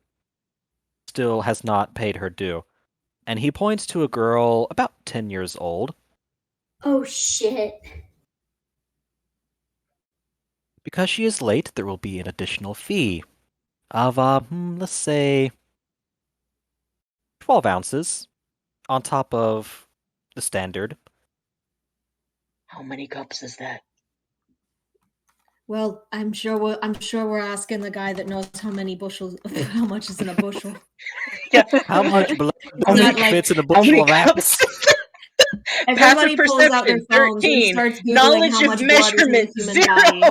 still has not paid her due." And he points to a girl about 10 years old. Oh, shit. "Because she is late, there will be an additional fee of, let's say, 12 ounces on top of the standard." How many cups is that? Well, I'm sure we're asking the guy that knows how many bushels, how much is in a bushel. Yeah. How much blood fits in a how many bushel of apples? Everybody pulls out their perception, phones 13. and starts Googling Knowledge how of much blood is in the measurement, human 0. body.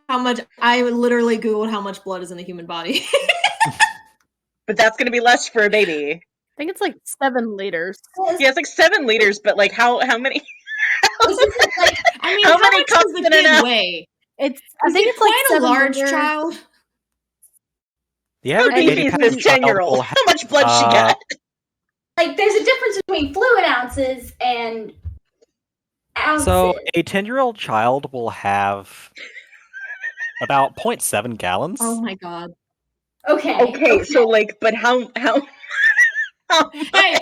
How much? I literally Googled how much blood is in the human body. But that's going to be less for a baby. I think it's like 7 liters. Yeah, it's like 7 liters, but like how many? Like, I mean, How how many much cups does the in kid an weigh? I Is think he it's like quite a 7 large liters. child? The average Okay, 80 he's pound this child 10-year-old. will How much blood she got? Like, there's a difference between fluid ounces and ounces. So a 10-year-old child will have about 0.7 gallons. Oh my god. Okay. So like, but how Hey,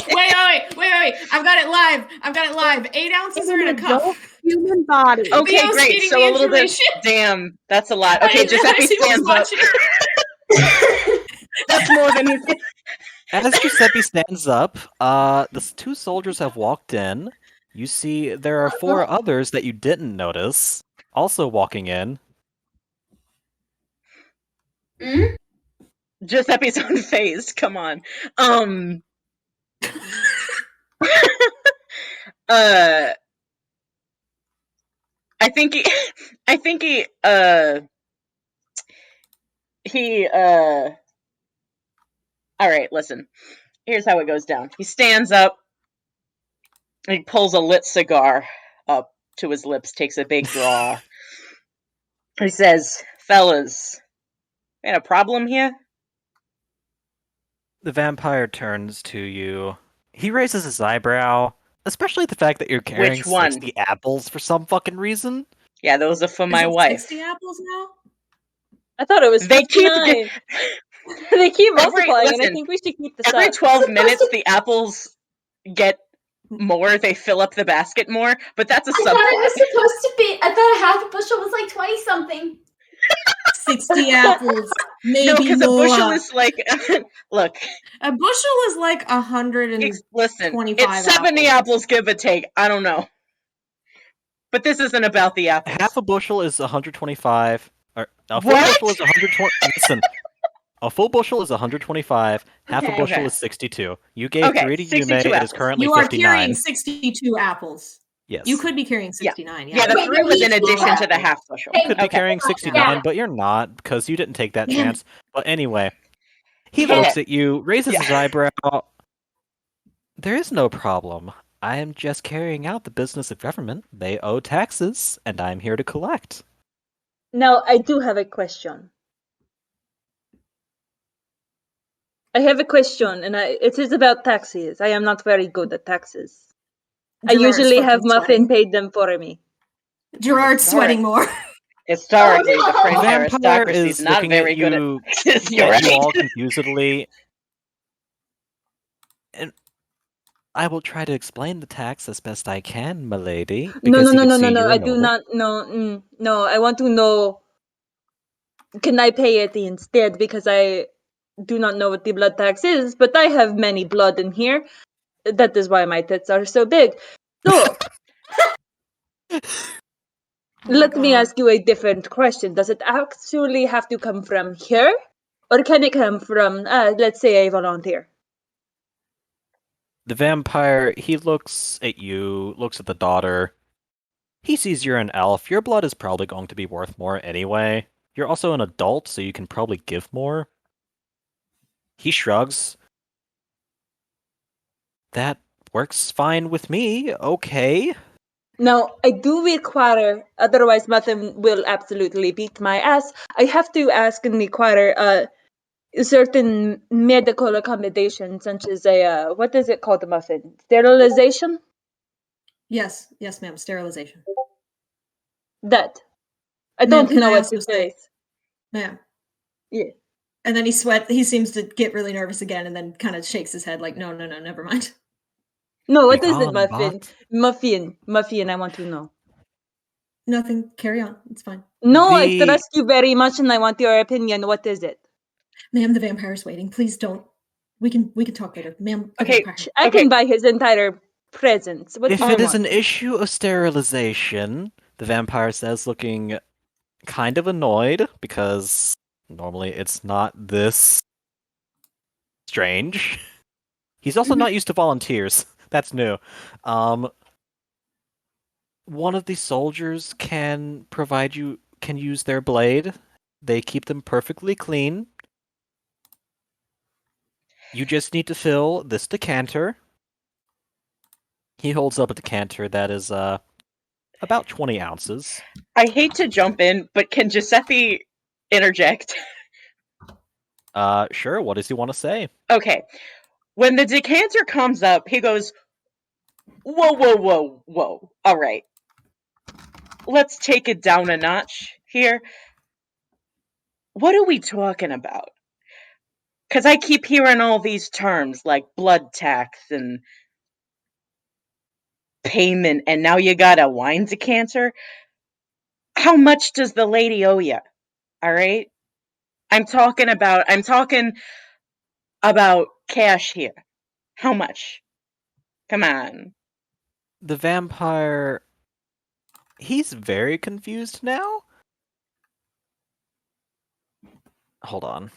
wait. I've got it live. 8 ounces are in a cup. Human body. Okay, Theo's great. feeding So me a little bit. information. Damn, that's a lot. Okay, I didn't realize Giuseppe he was stands up. watching. That's more than he's. As Giuseppe stands up, the 2 soldiers have walked in. You see, there are 4 others that you didn't notice, also walking in. Mm? Giuseppe's own face. Come on. I think he all right, listen. Here's how it goes down. He stands up, he pulls a lit cigar up to his lips, takes a big draw. He says, "Fellas, we had a problem here?" The vampire turns to you. He raises his eyebrow, especially the fact that you're carrying Which one? 60 apples for some fucking reason. Yeah, those are for Is my it wife. 60 apples now? I thought it was They keep 59. They keep multiplying, and I listen, think we should keep this every up. 12 minutes the apples get more, they fill up the basket more, but that's a I thought it was subplot. supposed to be. I thought a half a bushel was like 20 something. 60 apples, maybe No, because a more. bushel is like look, A bushel is like 125 listen, it's 70 apples give or take. I don't know. But this isn't about the apples. Half a bushel is 125. Or a full What? bushel is 120. Listen, a full bushel is 125. Half a Okay. bushel Okay. is 62. You gave Okay, 3 to 62 Yume. It is apples. currently You are 59. carrying 62 apples. Yes. You could be carrying 69. Yeah, the Wait, 3 but was we in keep addition to the apples. half bushel. Hey, You could be Okay. carrying 69, Yeah. but you're not, because you didn't take that Damn it. chance. But anyway, he Yeah. looks at you, raises Yeah. his eyebrow. There is no problem. I am just carrying out the business of government. They owe taxes, and I'm here to collect. Now, I do have a question. I have a question, and it is about taxes. I am not very good at taxes. I Gerard's usually have fucking Muffin sweating. paid them for me. Gerard's sweating more. Historically, Oh, the no. French Vampire aristocracy is is not looking very at good you, at taxes. You're at you right. all confusedly. And I will try to explain the tax as best I can, milady. No, Because you can see no. you're I a do noble. not. No. I want to know. Can I pay it instead? Because I do not know what the blood tax is, but I have many blood in here. That is why my tits are so big. So, Oh my let me God. ask you a different question. Does it actually have to come from here? Or can it come from, let's say, a volunteer? The vampire, he looks at you, looks at the daughter. He sees you're an elf. Your blood is probably going to be worth more anyway. You're also an adult, so you can probably give more. He shrugs. That works fine with me. Okay. Now, I do require, otherwise Muffin will absolutely beat my ass. I have to ask and require certain medical accommodation, such as a, what is it called, Muffin? Sterilization? Yes, ma'am. Sterilization. That. I Ma'am, don't can know I what also to say, say. ma'am? Yeah. And then he seems to get really nervous again and then kind of shakes his head like, no, never mind. No, what is it, Begone, Muffin? bot. Muffin, I want to know. Nothing. Carry on. It's fine. No, I The- trust you very much and I want your opinion. What is it? Ma'am, the vampire's waiting. Please don't. We can talk later. Ma'am, the Okay, vampire. I Okay. can buy his entire presence. What If do you it is want? an issue of sterilization, the vampire says, looking kind of annoyed, because normally it's not this strange. He's also not used to volunteers. That's new. One of the soldiers can use their blade. They keep them perfectly clean. You just need to fill this decanter. He holds up a decanter that is about 20 ounces. I hate to jump in, but can Giuseppe interject? Sure, what does he want to say? Okay. When the decanter comes up, he goes, whoa. All right. Let's take it down a notch here. What are we talking about? Because I keep hearing all these terms like blood tax and payment, and now you got a wine decanter. How much does the lady owe you? All right? I'm talking about cash here. How much? Come on. the vampire, he's very confused now. Hold on.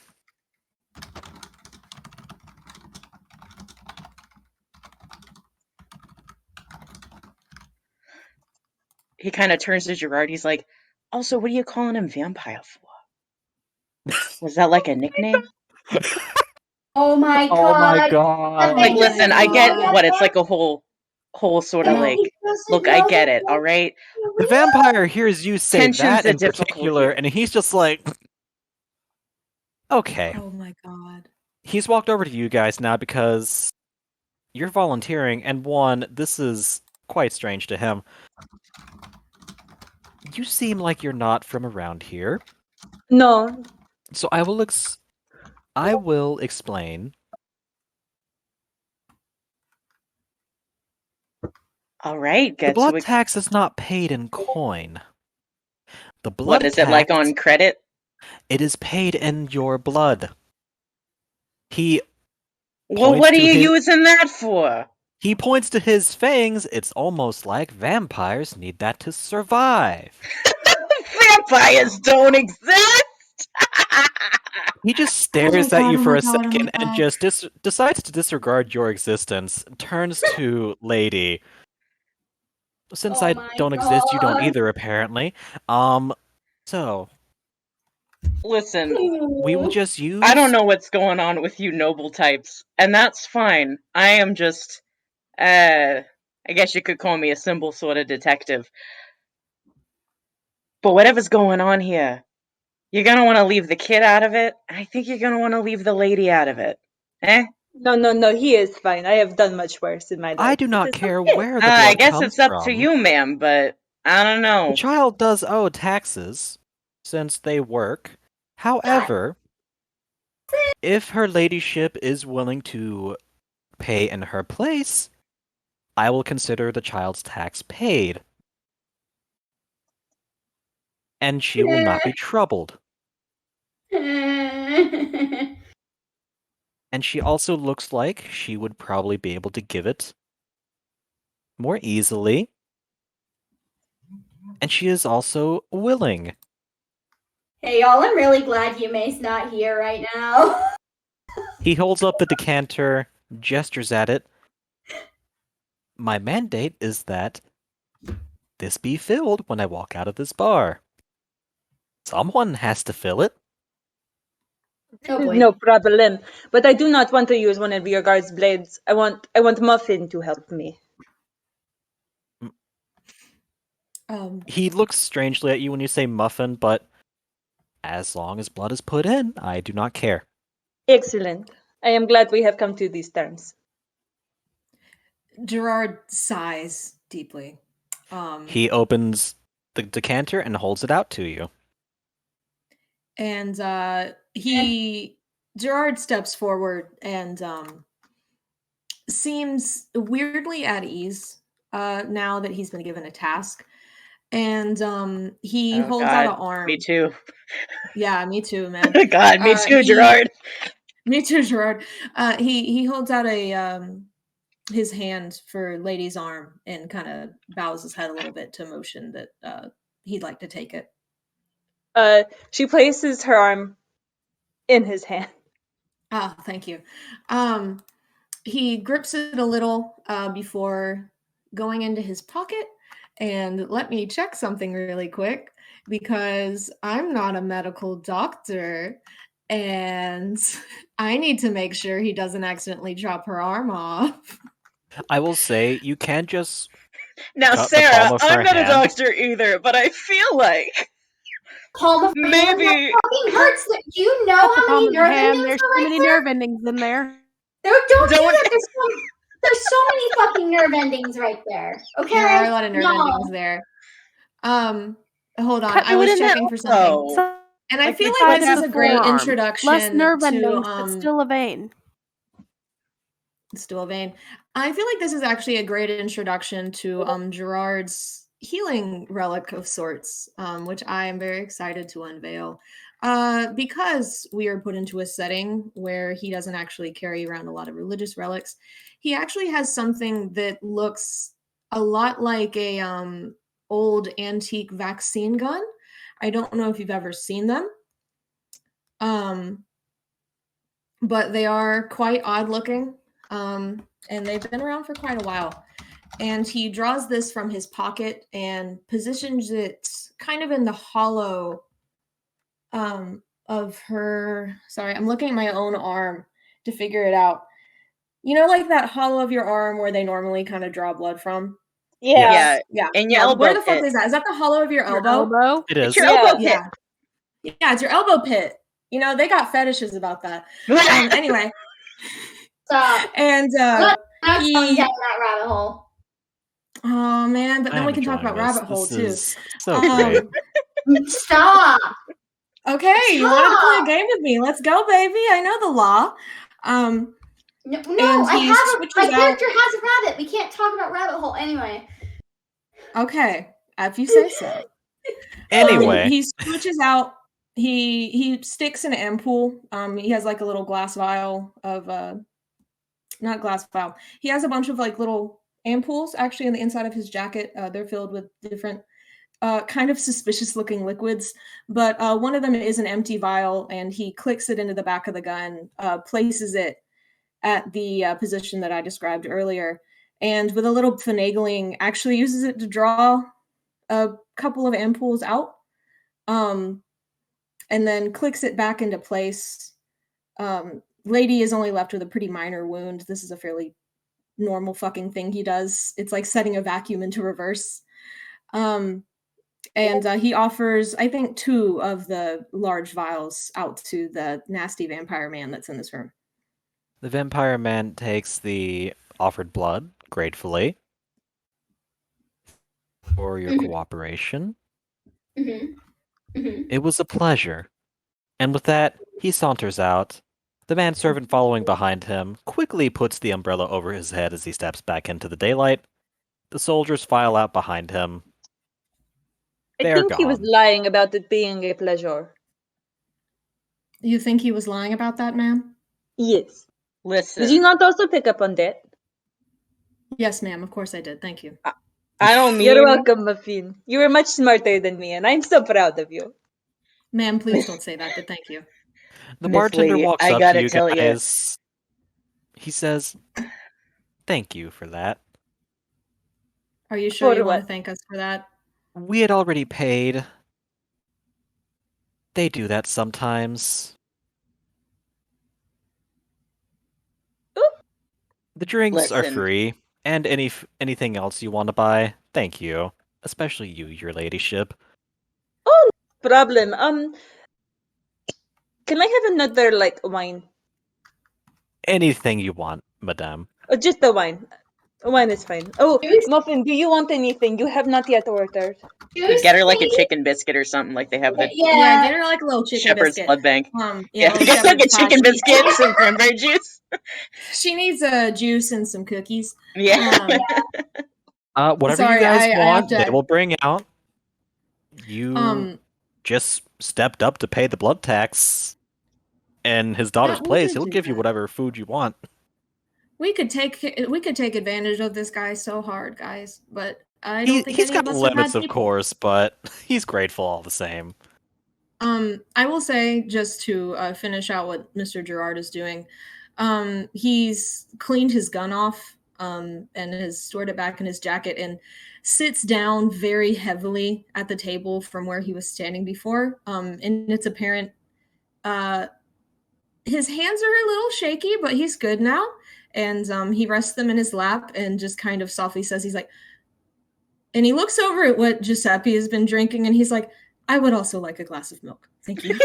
He kind of turns to Gerard. He's like, also, what are you calling him vampire for? Was that like a nickname? Oh my Oh my god. god. Like, my listen, I get God. what it's like a whole sort of No. like, He doesn't look, I know get that it, all right? The vampire hears you say Tension's that the in difficult particular, here. and he's just like, okay. Oh my God. He's walked over to you guys now because you're volunteering, and one, this is quite strange to him. You seem like you're not from around here, No, so I will explain. All right, The get blood to it. tax is not paid in coin. The blood What is it like tax, on credit? it is paid in your blood. He Well, points what are to you his- using that for? He points to his fangs. It's almost like vampires need that to survive. Vampires don't exist! He just stares Oh at my you God, for oh a my God, oh second my and God. just decides to disregard your existence, turns to Lady. Since Oh I my don't exist, you don't God. either, apparently. So Listen, we will just use. I don't know what's going on with you noble types, and that's fine. I am just, I guess you could call me a symbol sort of detective. But whatever's going on here, you're gonna want to leave the kid out of it. I think you're gonna want to leave the lady out of it. Eh? no, he is fine. I have done much worse in my life. I do not It is care okay. where the I blood guess comes it's up from. to you, ma'am, but I don't The know. child does owe taxes, since they work. However, if her ladyship is willing to pay in her place, I will consider the child's tax paid. And she will not be troubled. And she also looks like she would probably be able to give it more easily. And she is also willing. Hey y'all, I'm really glad Yume's not here right now. He holds up the decanter, gestures at it. My mandate is that this be filled when I walk out of this bar. Someone has to fill it. Oh boy. No problem. But I do not want to use one of your guards' blades. I want Muffin to help me. He looks strangely at you when you say muffin, but as long as blood is put in, I do not care. Excellent. I am glad we have come to these terms. Gerard sighs deeply. He opens the decanter and holds it out to you. And Gerard steps forward and seems weirdly at ease now that he's been given a task. And he holds out an arm. Me too. Yeah, me too, man. God, me too, Gerard. Me too, Gerard. He holds out a his hand for Lady's arm and kind of bows his head a little bit to motion that he'd like to take it. She places her arm in his hand. Ah, thank you. He grips it a little before going into his pocket. And let me check something really quick because I'm not a medical doctor and I need to make sure he doesn't accidentally chop her arm off. I will say, you can't just Now, cut the Sarah, palm of her I'm not a hand. doctor either, but I feel like Palm of my hand, maybe. that fucking hurts. Do you know Cut the how palm many of your nerve hand. endings There's are too right many there? nerve endings in there. Don't do Don't- that. There's so many fucking nerve endings right there. Okay. There are a lot of nerve No. endings there. Hold on. Cut I through was it in checking half. for something. Oh, And I Like feel the like side this of is the a great forearm. introduction Less nerve to endings, but still a vein. still a vein. I feel like this is actually a great introduction to Gerard's healing relic of sorts, which I am very excited to unveil. Because we are put into a setting where he doesn't actually carry around a lot of religious relics, he actually has something that looks a lot like a old antique vaccine gun. I don't know if you've ever seen them. But they are quite odd looking. And they've been around for quite a while. And he draws this from his pocket and positions it kind of in the hollow of her. Sorry, I'm looking at my own arm to figure it out. You know, like that hollow of your arm where they normally kind of draw blood from? Yeah. Yeah. And your Yeah, elbow where the fuck pit. is that? Is that the hollow of your Your elbow? elbow? It It's is. your Yeah. elbow pit. Yeah. Yeah, it's your elbow pit. You know, they got fetishes about that. Anyway. Stop. And Not going he. down that rabbit hole. Oh man, but then I'm we can talk enjoying about this. Rabbit Hole This too. is so great. Stop. Okay, you wanted to play a Stop. game with me. Let's go, baby. I know the law. No, And I he have switches my out- character has a rabbit. We can't talk about Rabbit Hole anyway. Okay, if you say so. Anyway, He switches out. He sticks an ampoule. He has like a little glass vial of not glass vial. He has a bunch of like little ampoules actually in the inside of his jacket. They're filled with different kind of suspicious looking liquids, but one of them is an empty vial, and he clicks it into the back of the gun, places it at the position that I described earlier, and with a little finagling, actually uses it to draw a couple of ampoules out, and then clicks it back into place. Lady is only left with a pretty minor wound. This is a fairly normal fucking thing he does. It's like setting a vacuum into reverse. And he offers, I think, 2 of the large vials out to the nasty vampire man that's in this room. the vampire man takes the offered blood gratefully for your cooperation. It was a pleasure. And with that, he saunters out. The manservant following behind him quickly puts the umbrella over his head as he steps back into the daylight. The soldiers file out behind him. I They're think he was gone. lying about it being a pleasure. You think he was lying about that, ma'am? Yes. Listen, Did you not also pick up on that? Yes, ma'am. Of course I did. Thank you. I don't mean. You're welcome, Muffin. You were much smarter than me, and I'm so proud of you. Ma'am, please don't say that, but thank you. The Miss bartender Lady, walks I up gotta to you tell ya. guys. He says, "Thank you for that. Are you sure For you want what? to thank us for that? We had already paid. They do that sometimes. Oop. The drinks are Listen. free, and anything else you want to buy, thank you. Especially you, your ladyship. Oh, no problem. Can I have another, like, wine? Anything you want, madame. Just the wine. Wine is fine. Oh, Juice? Muffin, do you want anything? You have not yet ordered. Juice, Get her like a please? chicken biscuit or something, like they have the Yeah, get her like a little chicken shepherd's biscuit. blood bank. Yeah, little get like a shepherd's pie. chicken biscuit, some cranberry juice. She needs juice and some cookies. Yeah. Whatever Sorry, you guys I have want, to- they will bring out. You just stepped up to pay the blood tax in his daughter's Yeah, we place. could He'll do give you that. whatever food you want. We could take advantage of this guy so hard, guys. But I don't think He's any of got us have limits, had of people. course, but he's grateful all the same. I will say, just to finish out what Mr. Gerard is doing, he's cleaned his gun off and has stored it back in his jacket and sits down very heavily at the table from where he was standing before. And it's apparent his hands are a little shaky, but he's good now. And he rests them in his lap and just kind of softly says, he's like, and he looks over at what Giuseppe has been drinking and he's like, I would also like a glass of milk. Thank you.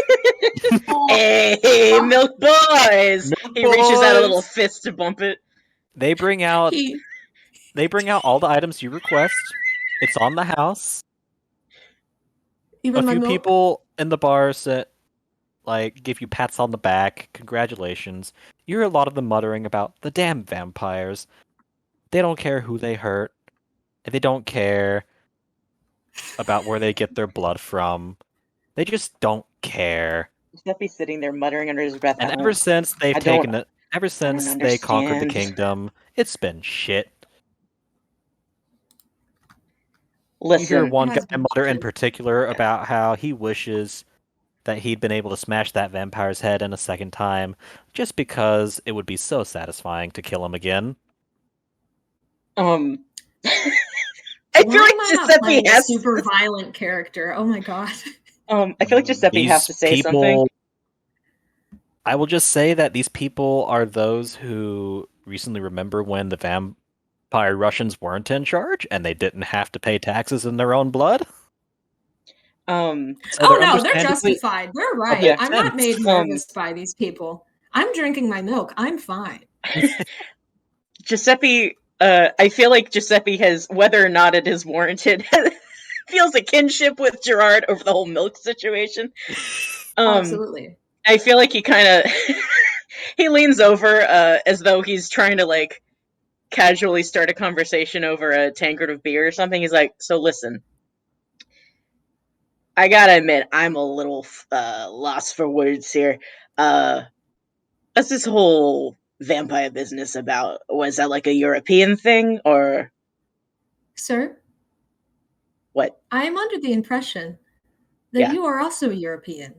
Hey, milk boys! Milk He reaches out a little boys! fist to bump it. They bring out He, all the items you request. It's on the house. even A my few milk. people in the bars that give you pats on the back, congratulations. You hear a lot of them muttering about the damn vampires. They don't care who they hurt. They don't care about where they get their blood from. They just don't care. Giuseppe's sitting there muttering under his breath. And ever since they've I don't- taken it, ever since they conquered the understand. kingdom, it's been shit. You hear Listen, one It has guy been mutter in true. particular about how he wishes that he'd been able to smash that vampire's head in a second time, just because it would be so satisfying to kill him again. I feel Why like am I not Giuseppe playing a has. super violent character? Oh my god. I feel like Giuseppe has to say something. I will just say that these people are those who recently remember when the vampire Russians weren't in charge and they didn't have to pay taxes in their own blood. So Oh no, they're justified. They're right. Yeah. I'm not made nervous by these people. I'm drinking my milk. I'm fine. Giuseppe, I feel like Giuseppe has, whether or not it is warranted, feels a kinship with Gerard over the whole milk situation. Absolutely. I feel like he kind of he leans over as though he's trying to like casually start a conversation over a tankard of beer or something. He's like, "So listen, I gotta admit, I'm a little lost for words here. What's this whole vampire business about? Was that like a European thing or Sir, what?" I am under the impression that Yeah. you are also European.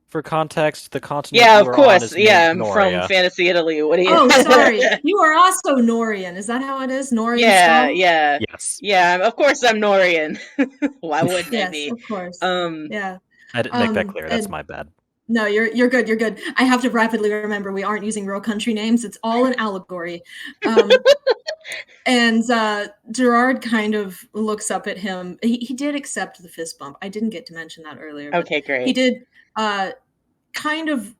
For context, the continent Yeah, you of are on course. is Yeah, named I'm Noria. from Fantasy Italy. What do you? Oh, sorry. You are also Norian. Is that how it is? Norian Yeah, scum? yeah, Yes. yeah. Of course, I'm Norian. Why wouldn't I Yes, be? of course. Yeah. I didn't make that clear. That's my bad. No, you're good. You're good. I have to rapidly remember we aren't using real country names. It's all an allegory. And Gerard kind of looks up at him. He did accept the fist bump. I didn't get to mention that earlier. But Okay, great. he did kind of.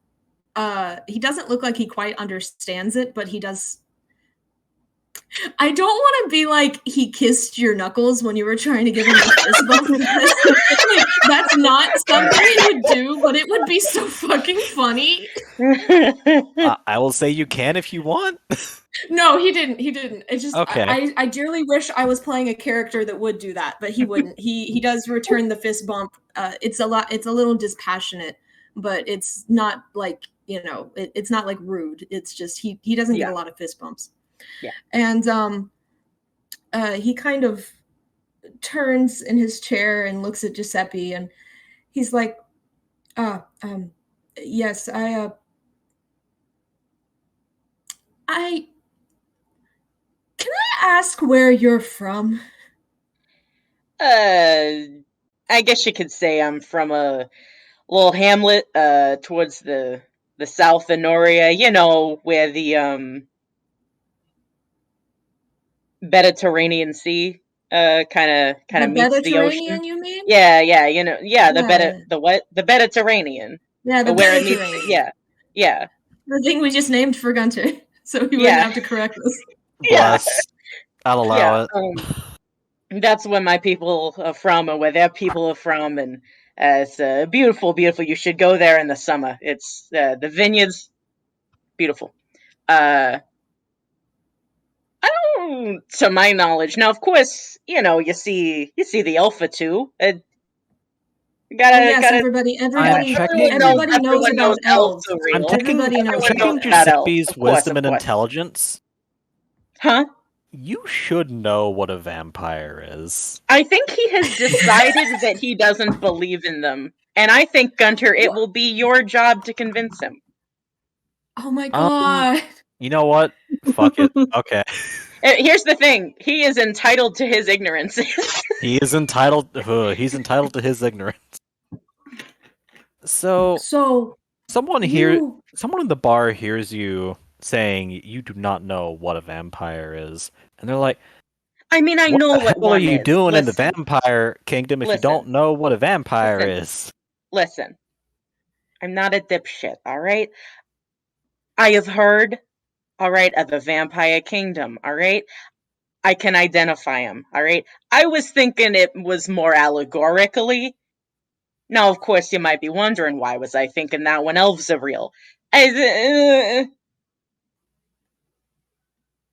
He doesn't look like he quite understands it, but he does. I don't want to be like he kissed your knuckles when you were trying to give him a fist bump. Like, that's not something he would do, but it would be so fucking funny. I will say you can if you want. No, he didn't. He didn't. It's just Okay. I dearly wish I was playing a character that would do that, but he wouldn't. He does return the fist bump. It's a little dispassionate, but it's not like, it's not like rude. It's just he doesn't get a lot of fist bumps. Yeah. And he kind of turns in his chair and looks at Giuseppe, and he's like, yes, can I ask where you're from? I guess you could say I'm from a little hamlet towards the south of Noria, where the Mediterranean Sea kind of meets the ocean. You mean? Yeah, the Mediterranean. Yeah, the where Mediterranean. It meets, yeah. The thing we just named for Gunter, so he wouldn't have to correct us. Bless. I'll allow it. That's where my people are from, and where their people are from, and it's beautiful, beautiful. You should go there in the summer. It's the vineyards, beautiful. I don't, to my knowledge. Now, of course, you see the alpha too. Everybody knows about elves. I'm checking Giuseppe's wisdom and intelligence. Huh? You should know what a vampire is. I think he has decided that he doesn't believe in them. And I think, Gunter, it will be your job to convince him. Oh my god. You know what? Fuck it. Okay. Here's the thing. He is entitled to his ignorance. He is entitled. He's entitled to his ignorance. So someone in the bar hears you saying you do not know what a vampire is, and they're like, I mean, I know what one is. What are you doing in the Listen. vampire kingdom if you don't know what a vampire is? Listen, I'm not a dipshit, alright? I have heard, alright, of the vampire kingdom, alright? I can identify him, alright? I was thinking it was more allegorically. Now, of course, you might be wondering, why was I thinking that when elves are real?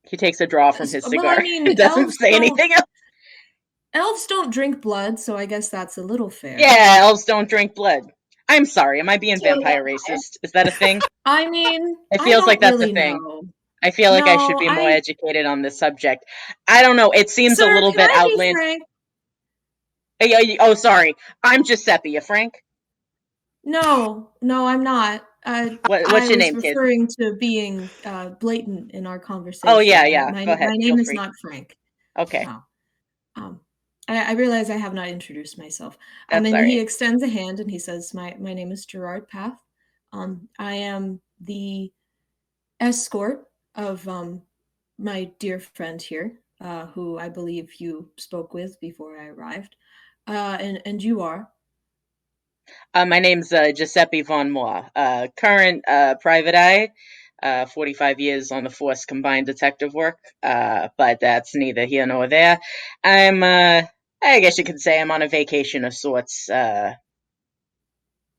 He takes a draw from his cigar. I mean, doesn't say anything else. Elves don't drink blood, so I guess that's a little fair. Yeah, elves don't drink blood. I'm sorry, am I being vampire racist? Is that a thing? I mean, it feels like that's really a thing. know. I feel like I should be more educated on this subject. I don't know. It seems a little bit outlandish. Oh, sorry. I'm Giuseppe. You Frank? No, I'm not. What's I your was name, kid? referring to being blatant in our conversation. Oh, yeah. My Go ahead. name Feel is free. not Frank. Okay. No. I realize I have not introduced myself. That's And all he right. extends a hand and he says, my name is Gerard Path. I am the escort of my dear friend here, who I believe you spoke with before I arrived. And you are? My name's Giuseppe Von Moore. Current private eye. 45 years on the force combined detective work. But that's neither here nor there. I'm, I guess you could say I'm on a vacation of sorts,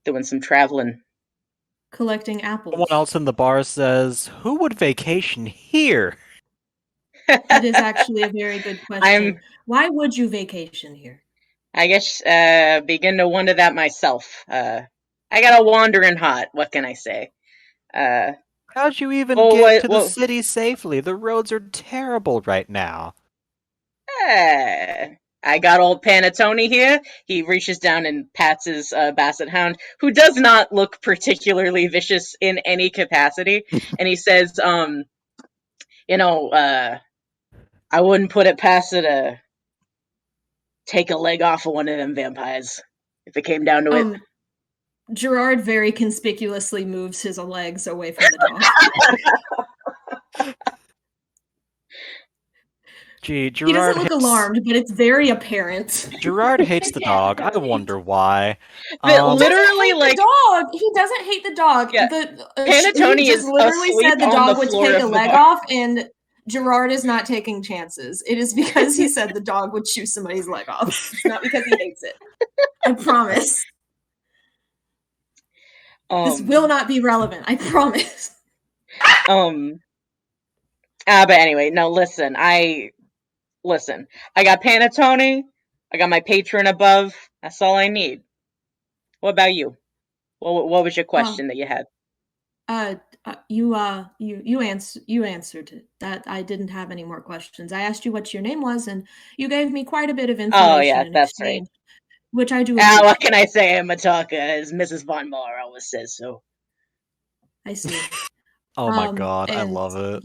doing some traveling. Collecting apples. Someone else in the bar says, "Who would vacation here?" That is actually a very good question. Why would you vacation here? I guess begin to wonder that myself. I got a wandering heart. What can I say? How'd you even Well, get to the well, city safely? The roads are terrible right now. I got old Panettone here. He reaches down and pats his basset hound, who does not look particularly vicious in any capacity, and he says, you know, I wouldn't put it past it to take a leg off of one of them vampires if it came down to it. Gerard very conspicuously moves his legs away from the dog. Gee, He Gerard doesn't look hates, alarmed, but it's very apparent. Gerard hates the dog. I wonder why. Literally, like, the dog. He doesn't hate the dog. Yeah. He Panettone just is literally asleep said the on the dog would floor take of a the leg bar. off, and Gerard is not taking chances. It is because he said the dog would chew somebody's leg off. It's not because he hates it. I promise. This will not be relevant. I promise. But anyway, no, listen. I got Panettone. I got my patron above. That's all I need. What about you? What was your question that you had? You answered it. That I didn't have any more questions. I asked you what your name was, and you gave me quite a bit of information. Oh yeah, in that's exchange, right. Which I do appreciate. What can I say? I'm a talker, as Mrs. Von Moore always says so. I see. Oh my god, I love it.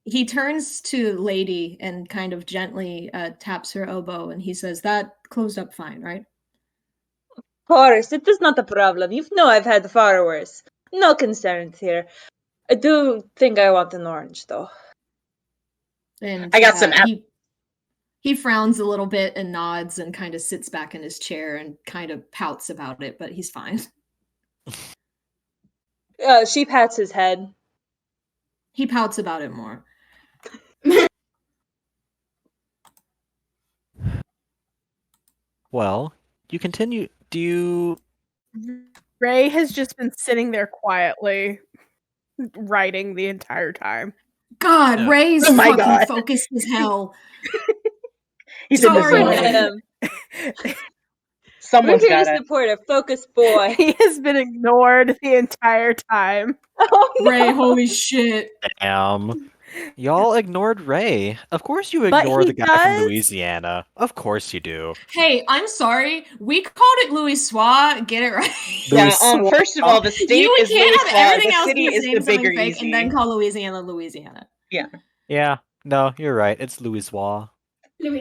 He turns to Lady and kind of gently taps her elbow, and he says, "That closed up fine, right?" Of course, it is not a problem. You know I've had far worse. No concerns here. I do think I want an orange, though. And I got some. He frowns a little bit and nods and kind of sits back in his chair and kind of pouts about it, but he's fine. She pats his head. He pouts about it more. Well, you continue. Do you... Ray has just been sitting there quietly, writing the entire time. God, Yeah. Ray's Oh my fucking God. focused as hell. He's in the zone. Someone's We're here got to it. support a focused boy. He has been ignored the entire time. Oh, no. Ray, holy shit. Damn. Y'all ignored Ray. Of course you But ignore he the guy from does- Louisiana. Of course you do. Hey, I'm sorry. We called it Louis Soir. Get it right. Yeah. Louis- First of all, the state You is can't Louis have Soir. everything The else city in the is same the bigger something fake easy. and then call Louisiana, Louisiana. Yeah, no, you're right. It's Louis Soir.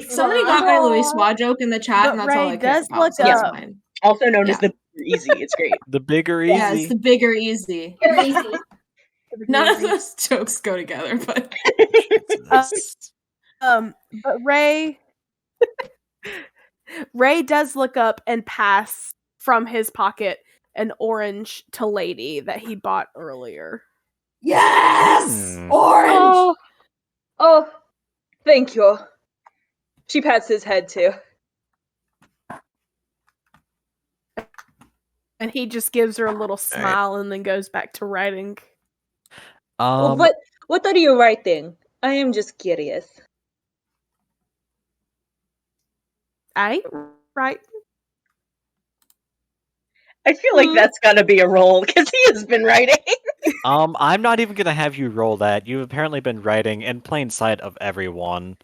Somebody got my Louis Soir joke in the chat, But and that's all Ray I care does about. look So it's up. fine. Also known as Yeah. the bigger easy. It's great. The bigger Yeah, easy. it's the bigger easy. Easy. None of those jokes go together, but But Ray does look up and pass from his pocket an orange to Lady that he bought earlier. yes, Hmm. orange. Oh, thank you. She pats his head too. And he just gives her a little smile and then goes back to writing. Well, what are you writing? I am just curious. I ain't right. I feel like that's gotta be a role because he has been writing. I'm not even gonna have you roll that. You've apparently been writing in plain sight of everyone.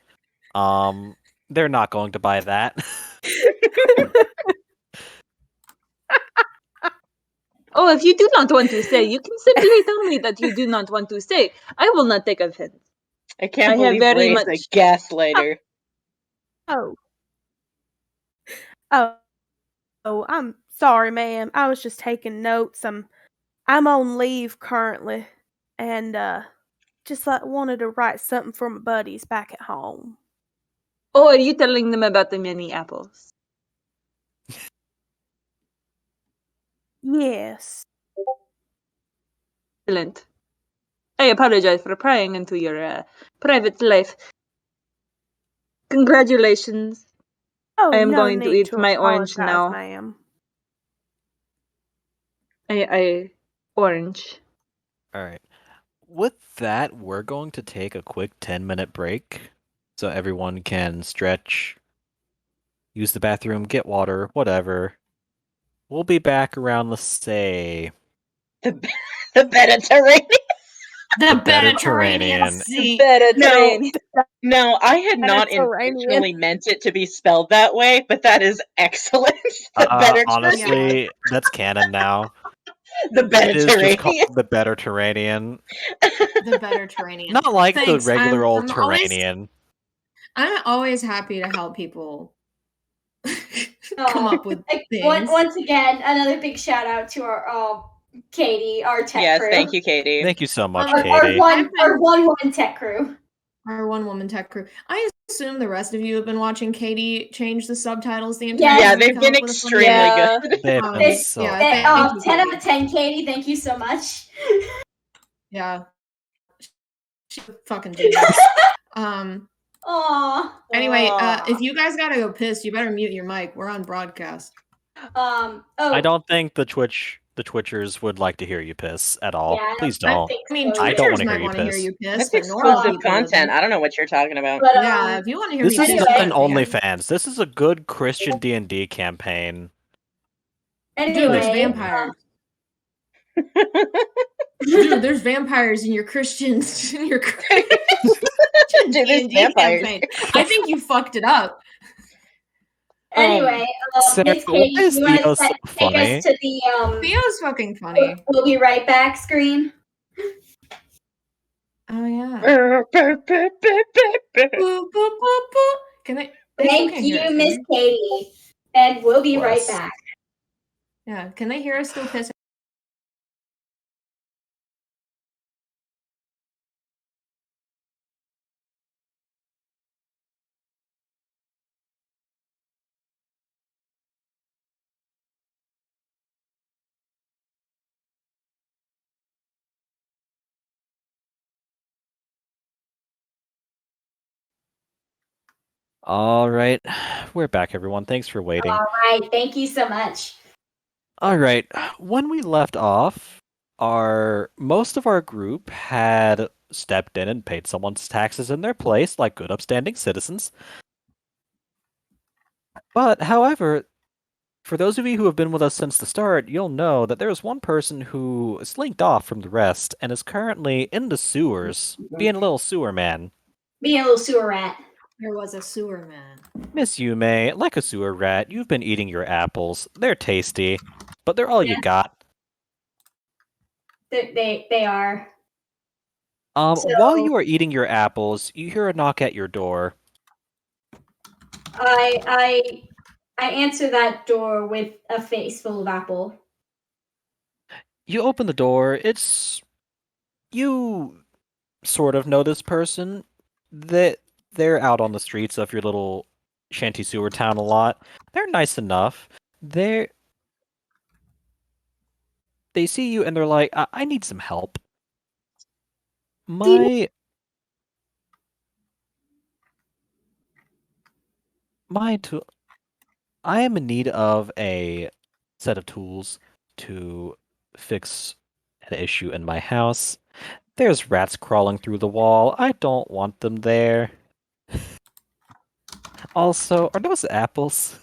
They're not going to buy that. Oh, if you do not want to say, you can simply tell me that you do not want to say. I will not take offense. I can't I have believe very Ray's much- a gaslighter. Oh. Oh, I'm sorry, ma'am. I was just taking notes. I'm on leave currently, and just wanted to write something for my buddies back at home. Oh, are you telling them about the mini apples? Yes. Excellent. I apologize for prying into your private life. Congratulations. Oh, I am no going to need eat to my orange apologize, now. ma'am. Orange. Alright. With that, we're going to take a quick 10-minute break so everyone can stretch, use the bathroom, get water, whatever. We'll be back around, let's say, The Mediterranean. The Mediterranean. Mediterranean Sea. Mediterranean. No, I had not Mediterranean. intentionally meant it to be spelled that way, but that is excellent. The Mediterranean. Honestly, that's canon now. The It is just Mediterranean. called the Mediterranean. The Mediterranean. Not like Thanks. the regular old I'm always- Turanian. I'm always happy to help people come up with things. Once again, another big shout out to our Katie, our tech Yes, crew. thank you, Katie. Thank you so much, Our Katie. one woman tech crew. Our one woman tech crew. I assume the rest of you have been watching Katie change the subtitles the entire Yes. Yeah, time. they've come been up with a funny- extremely Yeah. good. They've Um, been so yeah, good. thank you, 10 out Katie. of 10, Katie. Thank you so much. Yeah. She's a fucking genius. Aww. Anyway, if you guys gotta go piss, you better mute your mic. We're on broadcast. Oh, I don't think the Twitchers would like to hear you piss at all. Yeah, Please I don't. think I mean, so. I don't Twitchers wanna hear might you want to hear piss. you piss, That's but normal exclusive people content. wouldn't. I don't know what you're talking about. But, Yeah, if you want to hear This me is piss, not an anyway, OnlyFans. This is a good Christian D&D campaign. Dude, there's anyway, vampires. Dude, there's vampires in your Christians in your Christian Dude, there's D&D vampires. campaign. I think you fucked it up. anyway, Sarah, Miss why Katie, is you want Theo to so take funny? us to the Theo's fucking funny. we'll be right back screen? Oh yeah. Boop, Boop, boop, boop, boop. Can they still Thank can't hear you, us, Miss can they? Katie, and we'll be right Bless. back. Yeah, can they hear us still pissing? All right. We're back, everyone. Thanks for waiting. All right, thank you so much. All right. When we left off, most of our group had stepped in and paid someone's taxes in their place, like good upstanding citizens. But, however, for those of you who have been with us since the start, you'll know that there's one person who slinked off from the rest and is currently in the sewers, being a little sewer man. Being a little sewer rat. There was a sewer man. Miss Yume, like a sewer rat, you've been eating your apples. They're tasty, but they're all you got. They are. While you are eating your apples, you hear a knock at your door. I answer that door with a face full of apple. You open the door. You sort of know this person. They're out on the streets of your little shanty sewer town a lot. They're nice enough. They see you and they're like, I need some help. My tool. I am in need of a set of tools to fix an issue in my house. There's rats crawling through the wall. I don't want them there. Also, are those apples?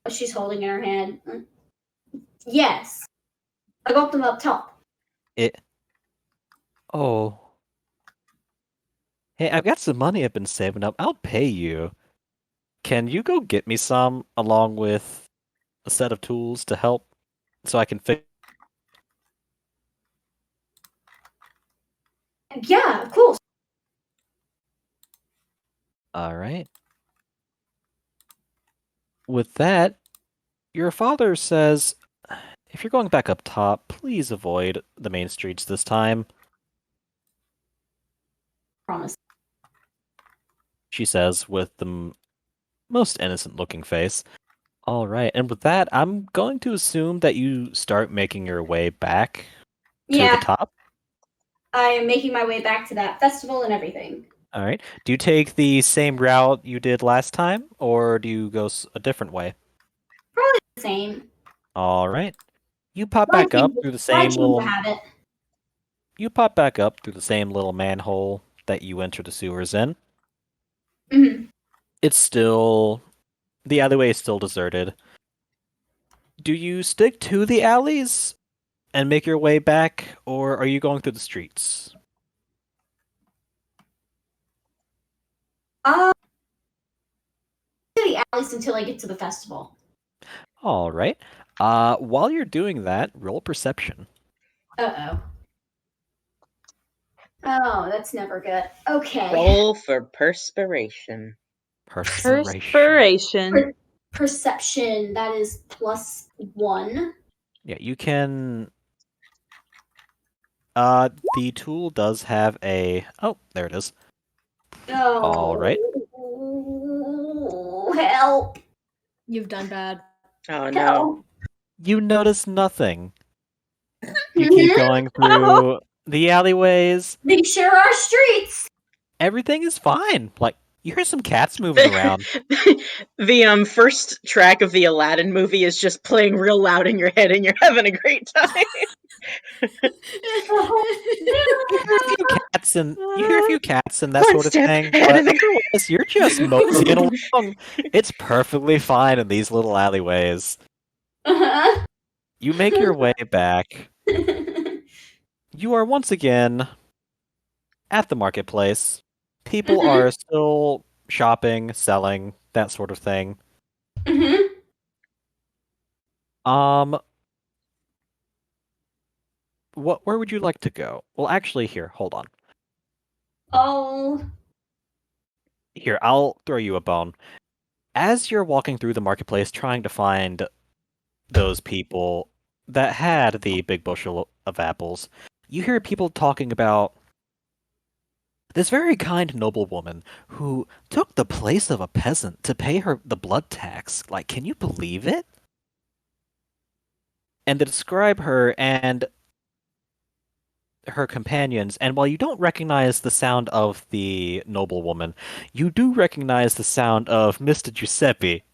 She's holding in her hand. Yes. I got them up top. Oh. Hey, I've got some money I've been saving up. I'll pay you. Can you go get me some along with a set of tools to help so I can fix? Yeah, of course. All right. With that, your father says, if you're going back up top, please avoid the main streets this time. Promise. She says with the most innocent-looking face. All right, and with that, I'm going to assume that you start making your way back to the Yeah, top. I am making my way back to that festival and everything. All right. Do you take the same route you did last time, or do you go a different way? Probably the same. All right. You pop Why back up through the same change the little. habit? You pop back up through the same little manhole that you entered the sewers in. Mhm. It's still. The alleyway is still deserted. Do you stick to the alleys and make your way back, or are you going through the streets? To the alleys until I get to the festival. All right. While you're doing that, roll perception. Uh-oh. Oh, that's never good. Okay. Roll for perspiration. Perspiration. Perception, that is +1. Yeah, you can. The tool does have a. Oh, there it is. Oh. All right. Help. You've done bad. Oh no. Help. You notice nothing. You keep going through the alleyways. They share our streets. Everything is fine. Like, you hear some cats moving around. The first track of the Aladdin movie is just playing real loud in your head, and you're having a great time. You hear a few cats and that One sort of step thing, ahead but of the otherwise, you're just moseying along. It's perfectly fine in these little alleyways. Uh-huh. You make your way back. You are once again at the marketplace. People are still shopping, selling, that sort of thing. Where would you like to go? Well, actually, here, hold on. Oh. Here, I'll throw you a bone. As you're walking through the marketplace trying to find those people that had the big bushel of apples, you hear people talking about this very kind noblewoman who took the place of a peasant to pay her the blood tax. Like, can you believe it? And to describe her and her companions, and while you don't recognize the sound of the noblewoman, you do recognize the sound of Mr. Giuseppe.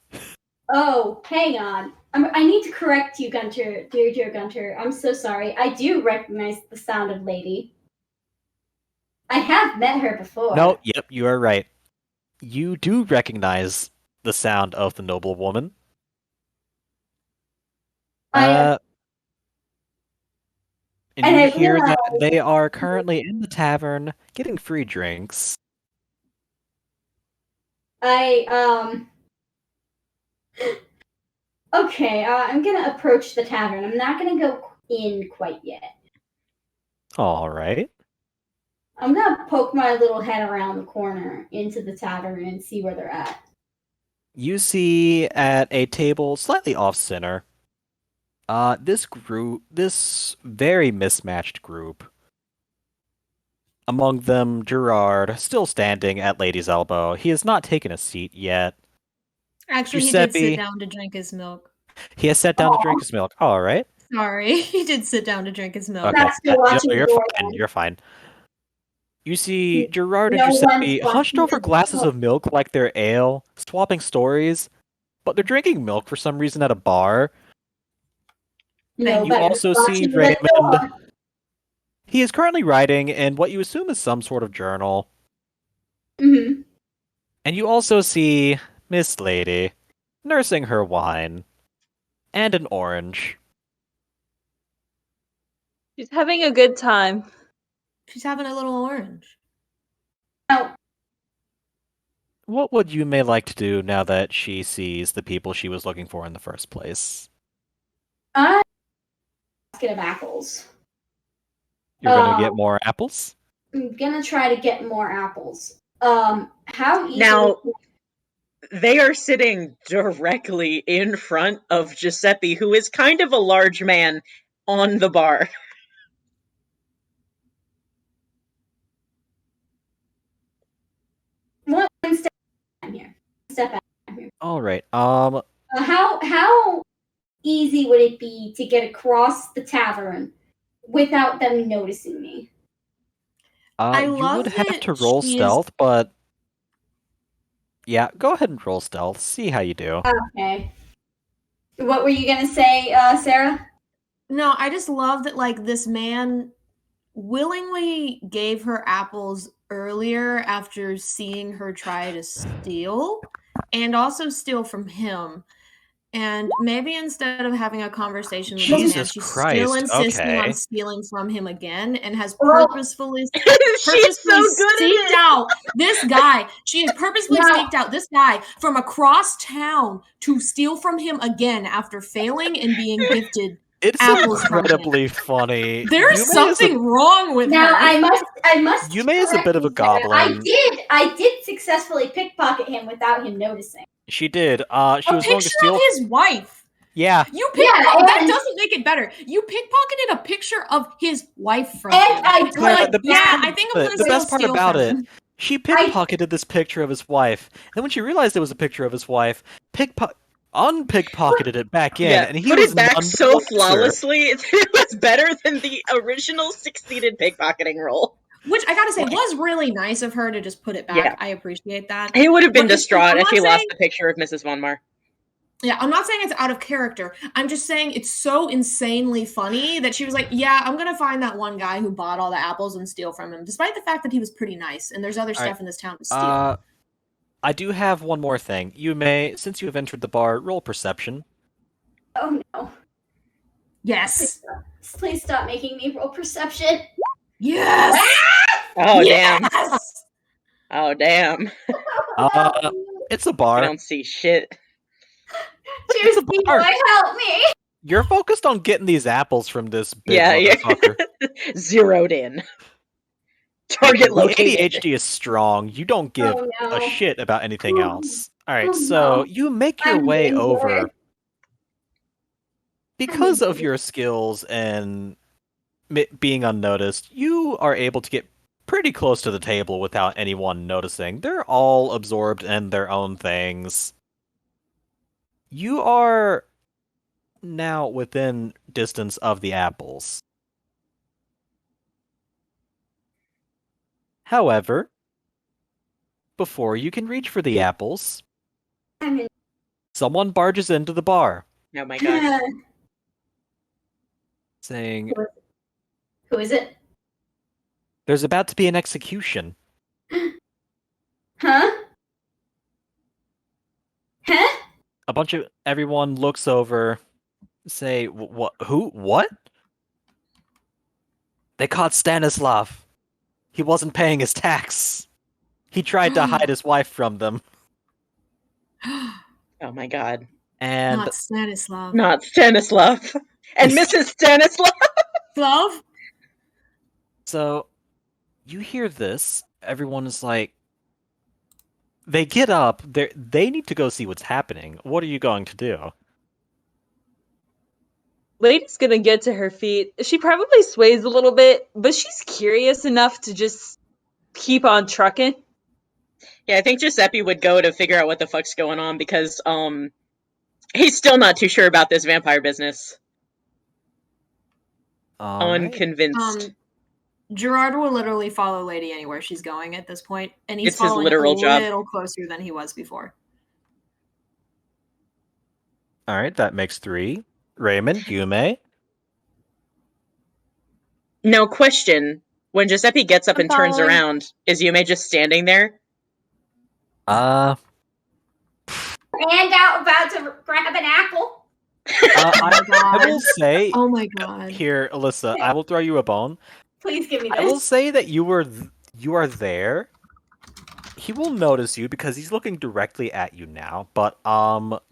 Oh, hang on. I need to correct you, Gunter, dear Gunter. I'm so sorry. I do recognize the sound of Lady. I have met her before. No, yep, you are right. You do recognize the sound of the noblewoman. And you hear that they are currently in the tavern getting free drinks. Okay, I'm gonna approach the tavern. I'm not gonna go in quite yet. All right. I'm gonna poke my little head around the corner into the tavern and see where they're at. You see at a table slightly off center, this very mismatched group. Among them, Gerard, still standing at Lady's elbow. He has not taken a seat yet. Actually, Giuseppe, he did sit down to drink his milk. He has sat down to drink his milk. All right. Sorry, he did sit down to drink his milk. Okay, you're fine. You see Gerard and Giuseppe hunched over glasses of milk like they're ale, swapping stories, but they're drinking milk for some reason at a bar. And you also see Raymond. He is currently writing in what you assume is some sort of journal. Mm-hmm. And you also see Miss Lady nursing her wine and an orange. She's having a good time. She's having a little orange. Now, What would Yume like to do now that she sees the people she was looking for in the first place? Basket of apples. You're gonna get more apples? I'm gonna try to get more apples. How easy? Now, they are sitting directly in front of Giuseppe, who is kind of a large man, on the bar. One step back here. Step back here. All right. How easy would it be to get across the tavern without them noticing me? You love would have that to roll she is- stealth, but yeah, go ahead and roll stealth. See how you do. Okay. What were you gonna say, Sarah? No, I just love that like this man willingly gave her apples earlier after seeing her try to steal and also steal from him. And maybe instead of having a conversation with this man, Jesus she's Christ, still insisting okay. on stealing from him again and has Girl. purposefully She's so good at seeked it! out this guy. She has purposefully No. seeked out this guy from across town to steal from him again after failing and being gifted. It's Apples from him. incredibly funny. There's something wrong with Now her. I must. Yume is a bit of a correct you, Sarah. goblin. I did successfully pickpocket him without him noticing. She did. She A was going to picture steal. of his wife. Yeah. You Yeah, that and- doesn't make it better. You pickpocketed a picture of his wife from And him. I You're did. like, the best yeah, part I think I'm of gonna the best part steal about from it, him. she pickpocketed this picture of his wife. Then when she realized it was a picture of his wife, unpickpocketed it back in, Yeah, and he put was it back none so the wiser. flawlessly. It was better than the original succeeded pickpocketing roll. Which I gotta say was really nice of her to just put it back. Yeah. I appreciate that. He would have been But it's- distraught I'm if not he lost saying- the picture of Mrs. Von Mar. Yeah, I'm not saying it's out of character. I'm just saying it's so insanely funny that she was like, yeah, I'm gonna find that one guy who bought all the apples and steal from him, despite the fact that he was pretty nice and there's other stuff right. in this town to steal. I do have one more thing. You may, since you have entered the bar, roll perception. Oh no! Yes. Please stop making me roll perception. Yes. Oh, Yes! damn. Oh, damn. It's a I bar. don't see shit. Cheers, a bar. boy, help me! You're focused on getting these apples from this big Yeah, motherfucker. Zeroed in. Target The located. ADHD is strong. You don't give Oh, no. a shit about anything else. All right, Oh, so no. you make your I'm way getting over bored. because of your skills and being unnoticed. You are able to get pretty close to the table without anyone noticing. They're all absorbed in their own things. You are now within distance of the apples. However, before you can reach for the apples, I'm in. someone barges into the bar, Oh my god. saying, Who is it? "There's about to be an execution." Huh? Huh? A bunch of everyone looks over, say, "What? Who? What?" They caught Stanislav. He wasn't paying his tax. He tried to hide his wife from them, Oh my god. and Not Stanislav. Not Stanislav. And Mrs. Stanislav. Love? so you hear this. Everyone is like, they get up. They need to go see what's happening. What are you going to do? Lady's gonna get to her feet. She probably sways a little bit, but she's curious enough to just keep on trucking. Yeah, I think Giuseppe would go to figure out what the fuck's going on because he's still not too sure about this vampire business. All right. Unconvinced. Gerard will literally follow Lady anywhere she's going at this point, and he's It's his following literal a job. little closer than he was before. All right, that makes 3. Raymond, Yume. No question. When Giuseppe gets up I'm and turns following. around, is Yume just standing there? And out about to grab an apple. I will say Oh my god. here, Alyssa. I will throw you a bone. Please give me I will this. say that you are there, he will notice you because he's looking directly at you now, but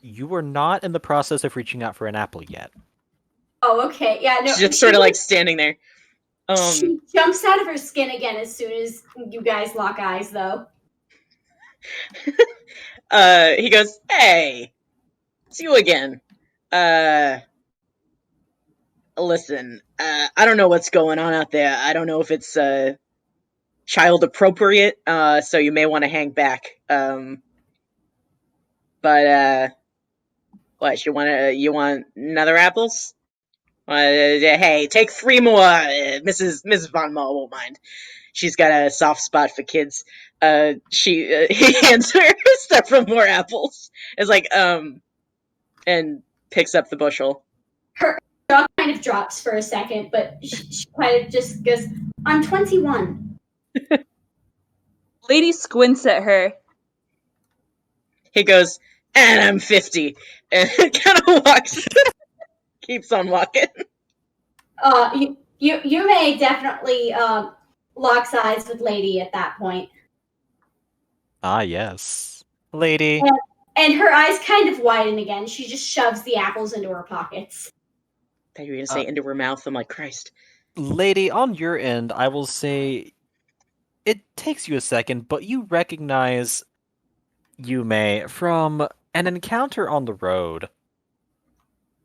you were not in the process of reaching out for an apple yet. Oh, okay. Yeah, no. She's just sort of like standing there. She jumps out of her skin again as soon as you guys lock eyes, though. He goes, "Hey, it's you again. Listen, I don't know what's going on out there. I don't know if it's child appropriate, so you may want to hang back. But what, you want another apples? Hey, take 3 more. Mrs. Von Maul won't mind. She's got a soft spot for kids. He hands her several more apples. It's like, and picks up the bushel. Her jaw kind of drops for a second, but she kind of just goes, "I'm 21. Lady squints at her. He goes, "And I'm 50. And kind of walks, keeps on walking. You may definitely lock eyes with Lady at that point. Ah, yes. Lady. And her eyes kind of widen again. She just shoves the apples into her pockets. I thought you were going to say into her mouth. I'm like, Christ. Lady, on your end, I will say it takes you a second, but you recognize Yume from an encounter on the road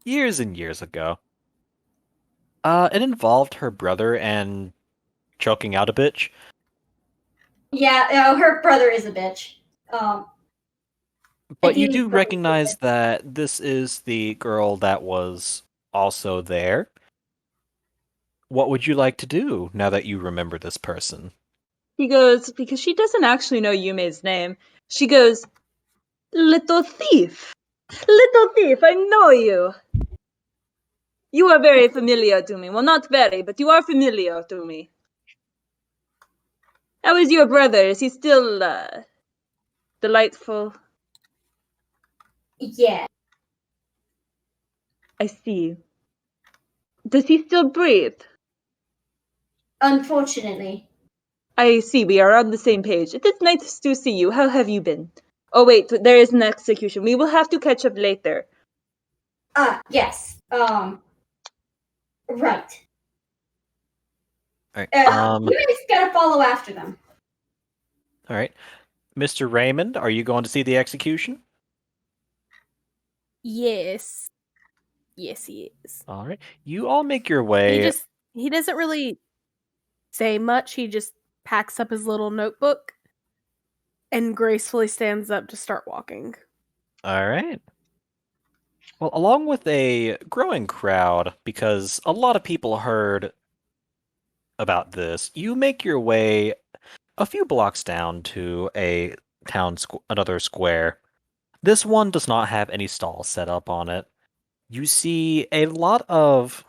years and years ago. It involved her brother and choking out a bitch. Yeah, her brother is a bitch. But you do recognize that this is the girl that was also there. What would you like to do now that you remember this person? He goes, because she doesn't actually know Yume's name. She goes, "Little thief! Little thief, I know you! You are very familiar to me. Well, not very, but you are familiar to me. How is your brother? Is he still, delightful?" Yeah. "I see. Does he still breathe?" Unfortunately. "I see, we are on the same page. It is nice to see you. How have you been?" "Oh wait, there is an execution. We will have to catch up later." Yes. Right. Alright, You guys gotta follow after them. Alright. Mr. Raymond, are you going to see the execution? Yes. Yes, he is. Alright. You all make your way. He doesn't really say much. He just packs up his little notebook and gracefully stands up to start walking. Alright. Well, along with a growing crowd, because a lot of people heard about this, you make your way a few blocks down to a another square. This one does not have any stalls set up on it. You see a lot of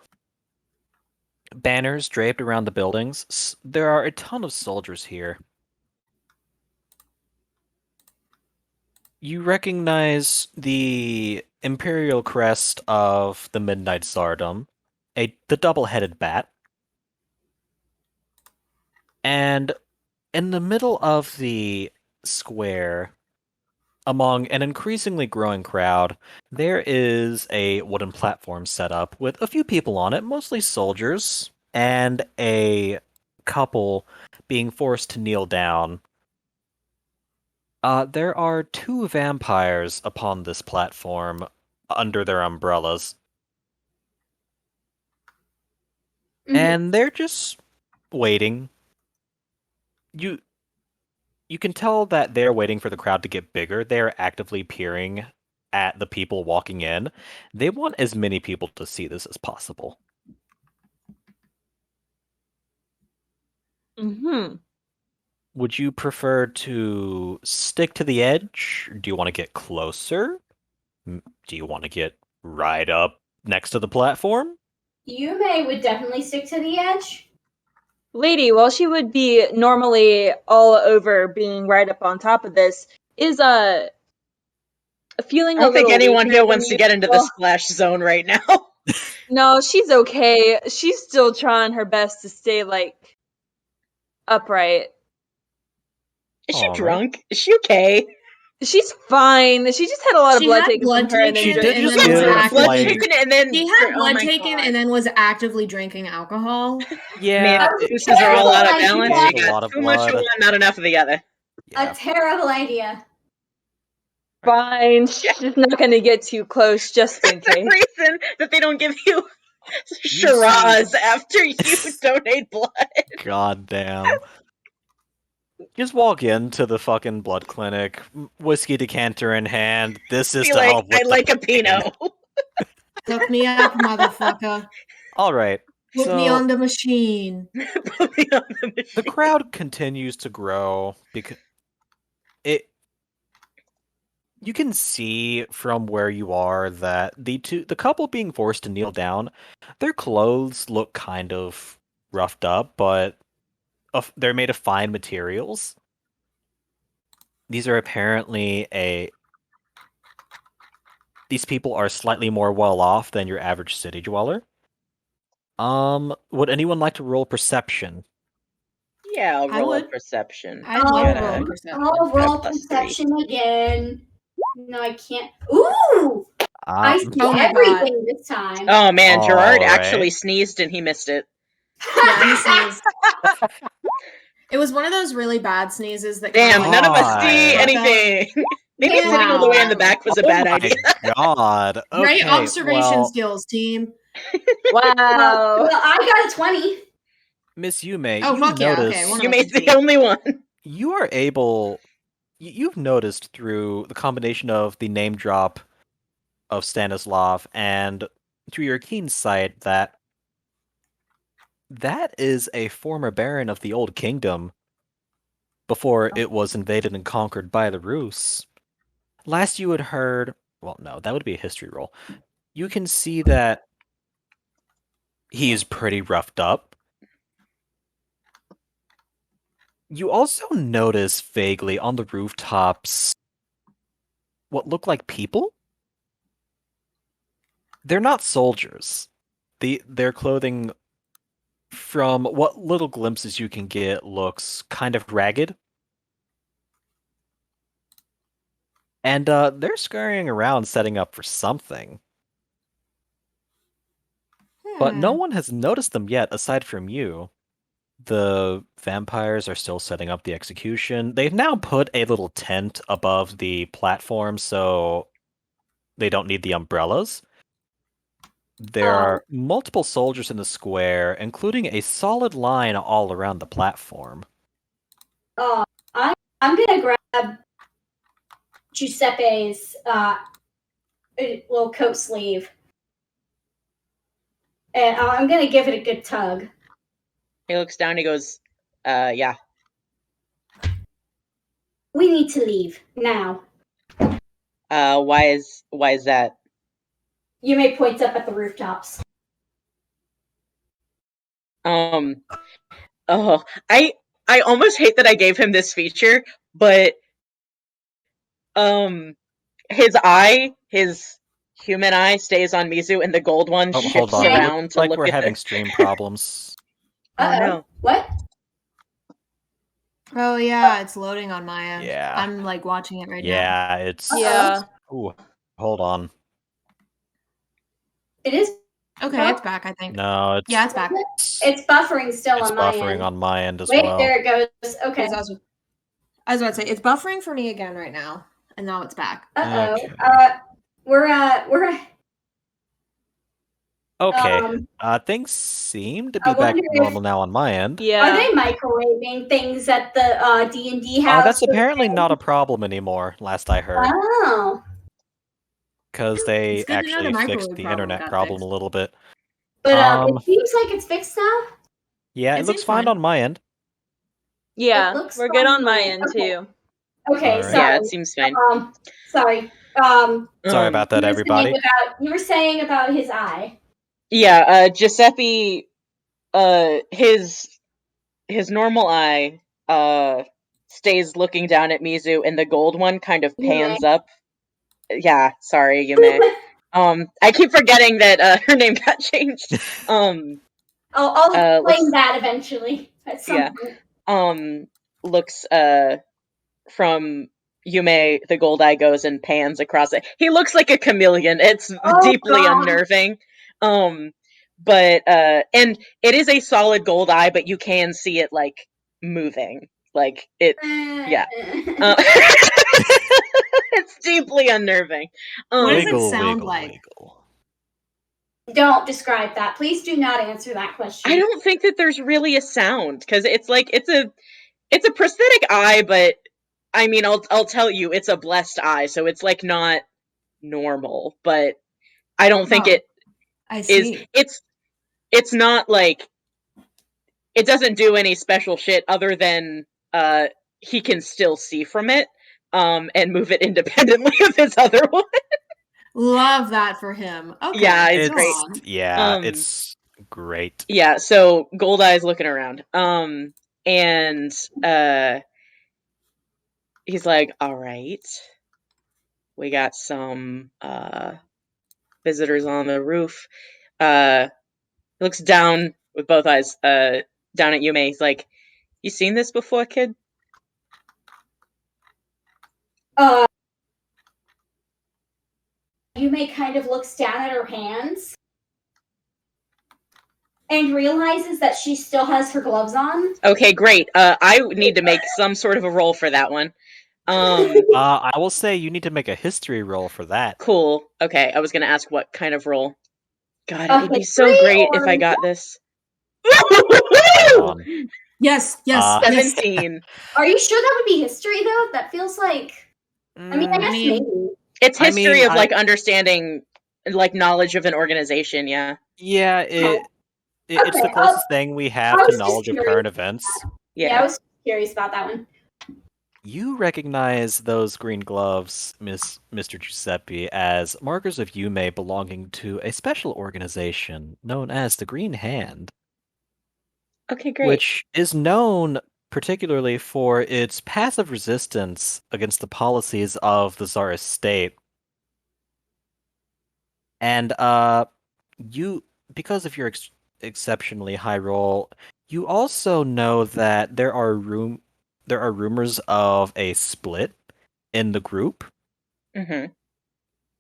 banners draped around the buildings. There are a ton of soldiers here. You recognize the imperial crest of the Midnight Tsardom, the double-headed bat. And in the middle of the square, among an increasingly growing crowd, there is a wooden platform set up with a few people on it, mostly soldiers, and a couple being forced to kneel down. There are 2 vampires upon this platform under their umbrellas. Mm-hmm. And they're just waiting. You can tell that they're waiting for the crowd to get bigger. They're actively peering at the people walking in. They want as many people to see this as possible. Mm-hmm. Would you prefer to stick to the edge? Do you want to get closer? Do you want to get right up next to the platform? Yume would definitely stick to the edge. Lady, while she would be normally all over being right up on top of this, is feeling I don't think anyone here weaker wants than to get into the usual. splash zone right now. No, she's okay. She's still trying her best to stay, like, upright. Is she All right. drunk? Is she okay? She's fine. She just had a lot of She blood had taken blood from her, and then She taken did and just then was give, Blood actively like- taken and then She had oh blood my taken God. and then was actively drinking alcohol. Yeah, Man, it- pieces are all out of Terrible balance. idea. You Gave a lot got of too much of blood. one, not enough of the other. yeah. A terrible idea. fine. She's just not going to get too close, just in That's the case. reason that they don't give you see- Shiraz after you donate blood. God damn. Just walk into the fucking blood clinic, whiskey decanter in hand. This is Be to like, help with I the like a pain. Pinot. Hook me up, motherfucker. All right. Put me So on the machine. Put me on the machine. the crowd continues to grow because you can see from where you are that the couple being forced to kneel down, their clothes look kind of roughed up, but they're made of fine materials. These are apparently these people are slightly more well off than your average city dweller. Would anyone like to roll perception? Yeah, I'll I roll a would. perception. I'd love to Yeah. roll perception. I'll roll +3. perception again. No, I can't. Ooh! I see Oh my everything this time. Oh man, Gerard All actually right. sneezed and he missed it. Yeah, he sneezed. It was one of those really bad sneezes that Damn, kinda, none of us God. see anything. Maybe Yeah. sitting all the way in the back was a bad my idea. God. Okay, Great observation well, skills, team. Wow. Well, I got a 20. Miss Yume, Oh, you fuck yeah, notice okay, one You of us made is the deep. only one. you are able. You've noticed through the combination of the name drop of Stanislav and through your keen sight that is a former baron of the Old Kingdom before it was invaded and conquered by the Rus. Last you had heard, well, no, that would be a history roll. You can see that he's pretty roughed up. You also notice vaguely on the rooftops what look like people. They're not soldiers. Their clothing, from what little glimpses you can get, looks kind of ragged. And they're scurrying around setting up for something. But no one has noticed them yet aside from you. The vampires are still setting up the execution. They've now put a little tent above the platform so they don't need the umbrellas. There are multiple soldiers in the square, including a solid line all around the platform. I'm gonna grab Giuseppe's little coat sleeve, and I'm gonna give it a good tug. He looks down, he goes, yeah. We need to leave now. Why is that? Yume points up at the rooftops. Oh, I almost hate that I gave him this feature, but his human eye stays on Mizu, and the gold one Oh, hold shifts on. around Looks to like look we're at having it. stream problems. Oh no. What? Oh yeah, it's loading on my end. Yeah. I'm like watching it right now. Yeah, it's... Yeah. Ooh, hold on. It is. Okay, it's back, I think. No, it's... Yeah, it's back. It's buffering still It's on my buffering end. on my end as Wait, well. there it goes. Okay. I was about to say, it's buffering for me again right now, and now it's back. Okay. We're Okay. Things seem to be I back wonder to normal now on my end. Yeah. Are they microwaving things at the D&D house? That's apparently not a problem anymore, last I heard. Oh. Because they It's good to know the actually fixed microwave the problem internet got problem fixed. a little bit. But Um, it seems like it's fixed now. Yeah, It it looks seems fine fine. on my end. Yeah. It looks We're good fine on my on end, okay. too. Okay, Alright. sorry. Yeah, it seems fine. Sorry. Sorry about that, everybody. You were saying about his eye. Yeah, Giuseppe, his normal eye, stays looking down at Mizu, and the gold one kind of pans up. Yeah, sorry, Yume. I keep forgetting that her name got changed. I'll explain looks- that eventually at some yeah. point. Looks from Yume, the gold eye goes and pans across it. He looks like a chameleon. It's deeply God. unnerving. But and it is a solid gold eye, but you can see it like moving. Like it yeah. It's deeply unnerving. What does it Wiggle, sound wiggle, like? wiggle. Don't describe that. Please do not answer that question. I don't think that there's really a sound because it's like it's a prosthetic eye, but I mean I'll tell you it's a blessed eye, so it's like not normal, but I don't think it I is see. it's not like it doesn't do any special shit other than he can still see from it and move it independently of his other one. Love that for him. Okay. Yeah, it's go great. on. Yeah, it's great. Yeah, so Goldeye's looking around. And he's like, all right. We got some visitors on the roof. He looks down with both eyes, down at Yume. He's like, you seen this before, kid? Yume kind of looks down at her hands and realizes that she still has her gloves on. Okay, great. I need to make some sort of a roll for that one. I will say you need to make a history roll for that. Cool. Okay, I was gonna ask what kind of roll. God, it would Okay, be so three great if or- I got this. Yes, yes. 17. Are you sure that would be history though? That feels like. I mean, I guess mean- maybe. It's I history mean, of like understanding, like knowledge of an organization. Yeah. Yeah, it's the Okay, closest thing we I have was to just knowledge of curious current about events. Yeah, I was curious about that one. You recognize those green gloves, Mr. Giuseppe, as markers of Yume belonging to a special organization known as the Green Hand, Okay, great. which is known particularly for its passive resistance against the policies of the Tsarist state. And you, because of your exceptionally high roll, you also know that there are rumors of a split in the group. Mm-hmm.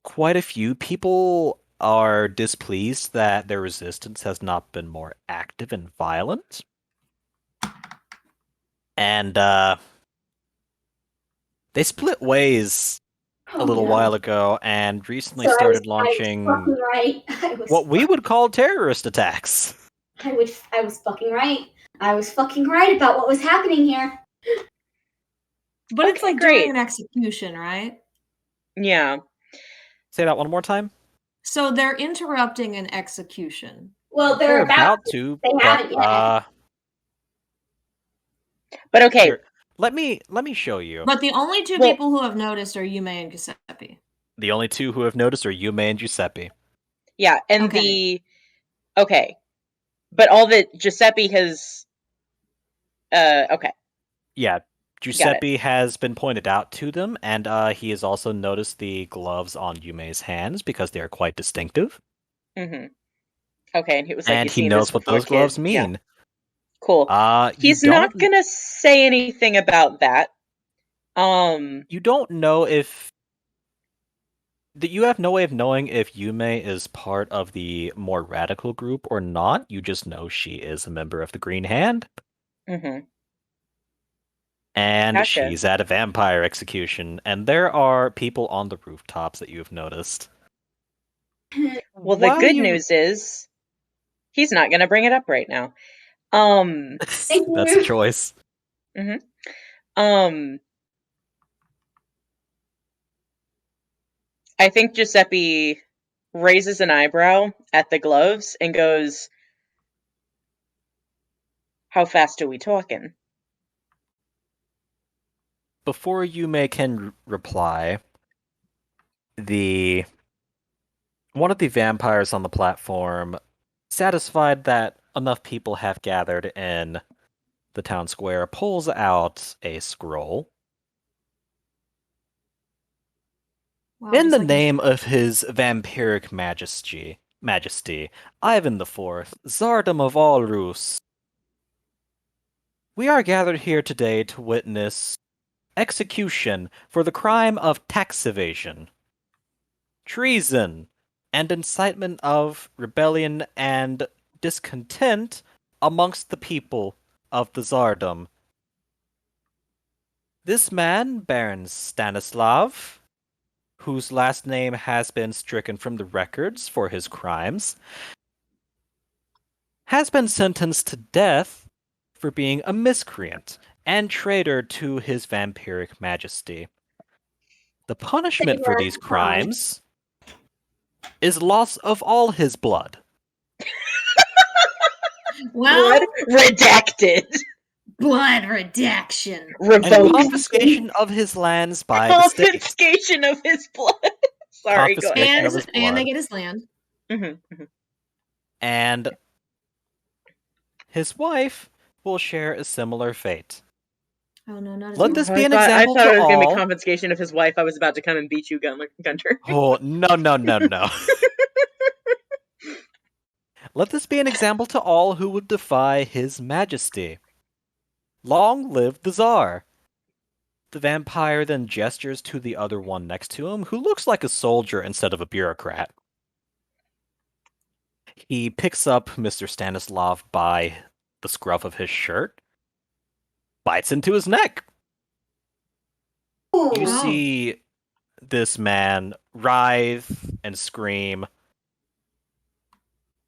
Quite a few people are displeased that their resistance has not been more active and violent. And they split ways a little while ago and recently So started I launching was fucking right. what we would call terrorist attacks. I was fucking right. I was fucking right about what was happening here. But it's Okay, like great. during an execution, right? Yeah. Say that one more time. So they're interrupting an execution. Well, they're about to, They haven't yet. But okay. Here, let me show you. But the only two people who have noticed are Yume and Giuseppe. The only two who have noticed are Yume and Giuseppe. Yeah, and okay. But all that Giuseppe has okay. Yeah, Giuseppe has been pointed out to them, and he has also noticed the gloves on Yume's hands because they are quite distinctive. Mm-hmm. Okay, and he was like, and "You he seen knows this what before, those gloves kid?" mean. Yeah. Cool. He's not gonna say anything about that. You don't know if you have no way of knowing if Yume is part of the more radical group or not. You just know she is a member of the Green Hand. Mm-hmm. And Gotcha. she's at a vampire execution, and there are people on the rooftops that you've noticed. Well, the good news is he's not going to bring it up right now. That's a choice. Mm-hmm. I think Giuseppe raises an eyebrow at the gloves and goes, "How fast are we talking?" Before Yume can reply, one of the vampires on the platform, satisfied that enough people have gathered in the town square, pulls out a scroll. Wow, In the like name of his vampiric majesty, Ivan IV, Tsardom of Rus, we are gathered here today to witness execution for the crime of tax evasion, treason, and incitement of rebellion and discontent amongst the people of the Tsardom. This man, Baron Stanislav, whose last name has been stricken from the records for his crimes, has been sentenced to death for being a miscreant and traitor to his vampiric majesty. The punishment for these crimes is loss of all his blood. Well, Blood redacted. blood redaction. And Revoked. confiscation of his lands by the state. Confiscation of his blood. Sorry, go Confiscation ahead. of his And they blood. get his land. And his wife will share a similar fate. Oh no, not his Let wife. this be an I example thought it to was going to be all. confiscation of his wife. I was about to come and beat you, Gunter. Oh, no. Let this be an example to all who would defy his majesty. Long live the Tsar! The vampire then gestures to the other one next to him, who looks like a soldier instead of a bureaucrat. He picks up Mr. Stanislav by the scruff of his shirt, bites into his neck. You Oh. see this man writhe and scream,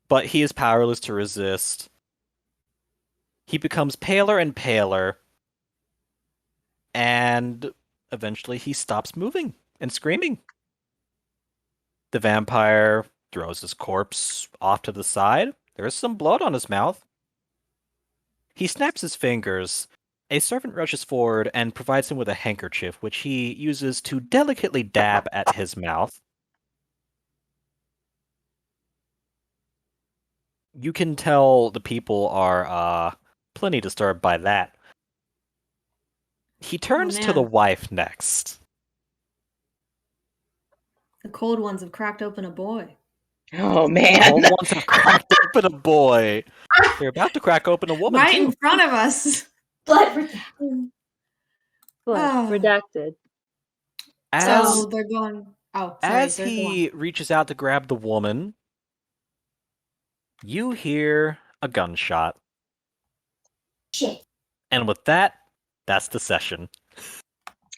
but he is powerless to resist. He becomes paler and paler, and eventually he stops moving and screaming. The vampire throws his corpse off to the side. There is some blood on his mouth. He snaps his fingers. A servant rushes forward and provides him with a handkerchief, which he uses to delicately dab at his mouth. You can tell the people are plenty disturbed by that. He turns to the man. wife next. The cold ones have cracked open a boy. Oh, The man. old ones have cracked open a boy. They're about to crack open a woman, Right too. in front of us. Blood redacted. Oh. Redacted. So they're going. Oh, sorry. As he reaches out to grab the woman, you hear a gunshot. Shit. And with that, that's the session.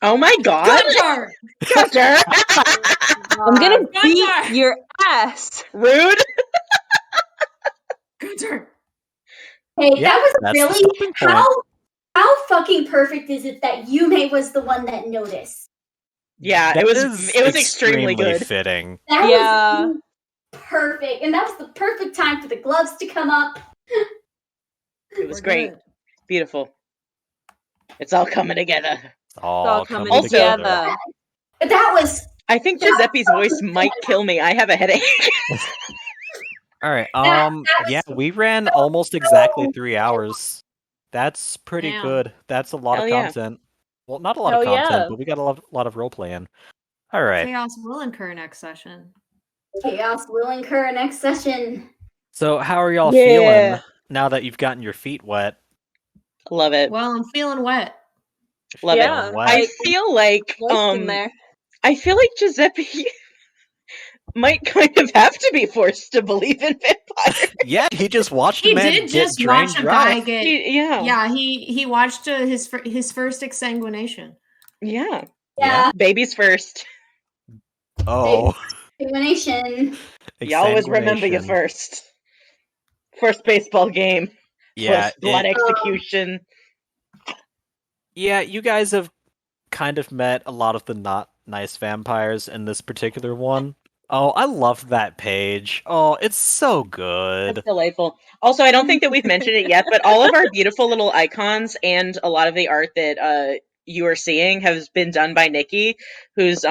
Oh, my God. Gunter! Gunter. I'm gonna Gunter! beat your ass. Rude. Gunter! Hey, Yeah, that was that's the really stopping point. how fucking perfect is it that Yume was the one that noticed? Yeah, That it was is extremely good. fitting. That Yeah. was perfect, and that was the perfect time for the gloves to come up. It was We're great. good. Beautiful. It's all coming together. It's all all coming coming together. together. That was I think Giuseppe's voice might kill me. I have a headache. All right. that was Yeah, we ran almost exactly 3 hours. That's pretty Damn. good. That's a lot Hell of yeah. content. Well, not a lot of Hell content, yeah. but we got a lot of role playing. All right. Chaos will incur next session. chaos will incur next session. So, how are y'all Yeah. feeling now that you've gotten your feet wet? Love it. Well, I'm feeling wet. Love Yeah. it. Wet. I feel like Moist in there. I feel like Giuseppe might kind of have to be forced to believe in vampires. Yeah, he just watched He a man did get just drained watch a dry. guy get. Yeah. Yeah, he watched his first exsanguination. Yeah. Yeah, Babies first. Oh, illumination. You always remember you exsanguination. first. First baseball game. Yeah, First blood execution. yeah. You guys have kind of met a lot of the not nice vampires in this particular one. Oh, I love that page. Oh, it's so good. That's delightful. Also, I don't think that we've mentioned it yet, but all of our beautiful little icons and a lot of the art that you are seeing has been done by Nikki, who's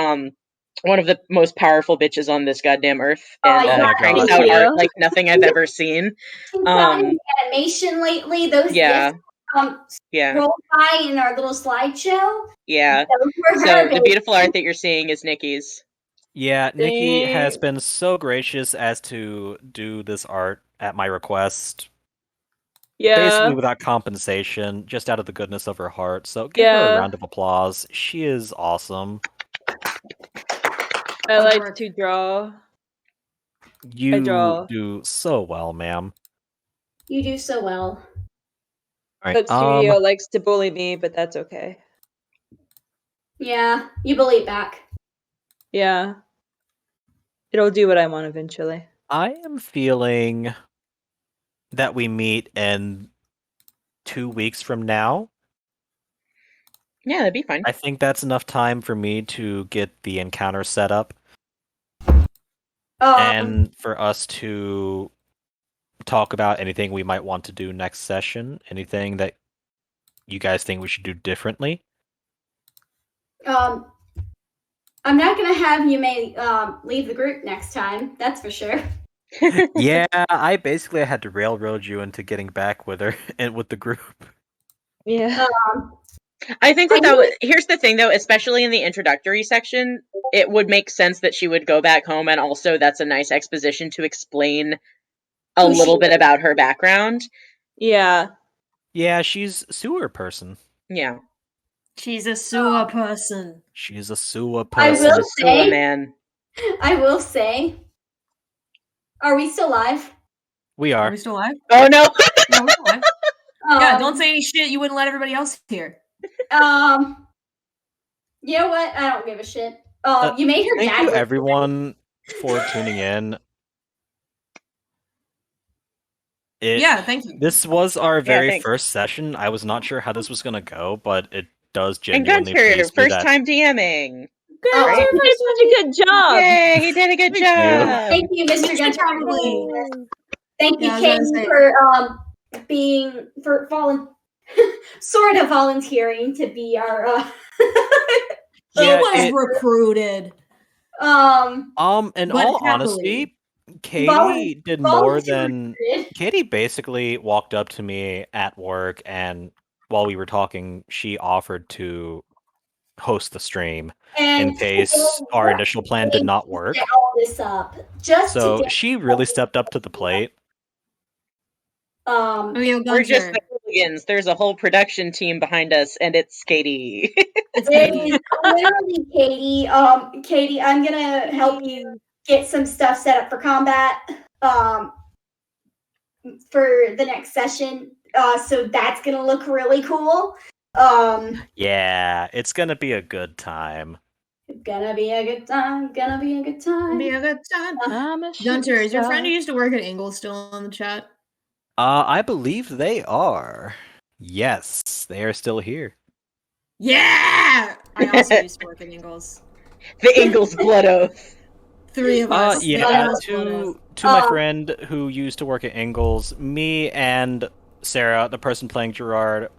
one of the most powerful bitches on this goddamn earth, and Oh my cranks God. out Thank art you. like nothing I've ever seen. She's gotten into animation lately. Those Yeah. gifts Yeah, rolled by in our little slideshow. yeah. Those were So her the babies. beautiful art that you're seeing is Nikki's. Yeah, Nikki has Thanks. been so gracious as to do this art at my request. Yeah. Basically without compensation, just out of the goodness of her heart. So give her a Yeah. round of applause. She is awesome. I Good like work. to draw. You draw. do so well, ma'am. You do so well. All right. But studio likes to bully me, but that's okay. Yeah, you bully it back. Yeah. It'll do what I want eventually. I am feeling that we meet in 2 weeks from now. Yeah, that'd be fine. I think that's enough time for me to get the encounter set up and for us to talk about anything we might want to do next session. Anything that you guys think we should do differently. I'm not gonna have you leave the group next time. That's for sure. Yeah, I basically had to railroad you into getting back with her and with the group. Yeah. I think that here's the thing though, especially in the introductory section, it would make sense that she would go back home, and also that's a nice exposition to explain a little bit about her background. Yeah. Yeah, she's a sewer person. Yeah. She's a sewer person. She's a sewer I person. will say, man. I will say, are we still live? We Are are. we still live? Oh no! Yeah, we're still live. Yeah, don't say any shit you wouldn't let everybody else hear. You know what? I don't give a shit. You made her Thank dad. you, everyone, for tuning in. Yeah, thank you. This was our very thanks. first session. I was not sure how this was going to go, but it does And genuinely Gunter, please me first that... time DMing. Gunter did such a good job. Yay, he did a good job. Thank you, Mr. Gunter. Probably. Thank you, Yeah, I was gonna Katie, for sort of volunteering to be our. He Yeah, was recruited. in but all happily. honesty, Katie did more than... recruited. Katie basically walked up to me at work, and while we were talking, she offered to host the stream And in case our initial plan did not work. Set all this up just So to she really stepped up to the plate. We're just the hooligans. There's a whole production team behind us, and it's Katie. It's Katie. It's literally Katie. Katie, I'm gonna help you get some stuff set up for combat. For the next session. So that's gonna look really cool. Yeah, it's gonna be a good time. Gonna be a good time. Gonna be a good time. Be a good time. I'm a Gunter, is your shooting friend who star. used to work at Ingles still on the chat? I believe they are. Yes, they are still here. Yeah! I also used to work at Ingles. The Ingalls Blood Oath. 3 of us. Yeah, to my friend who used to work at Ingalls, me and Sarah, the person playing Gerard,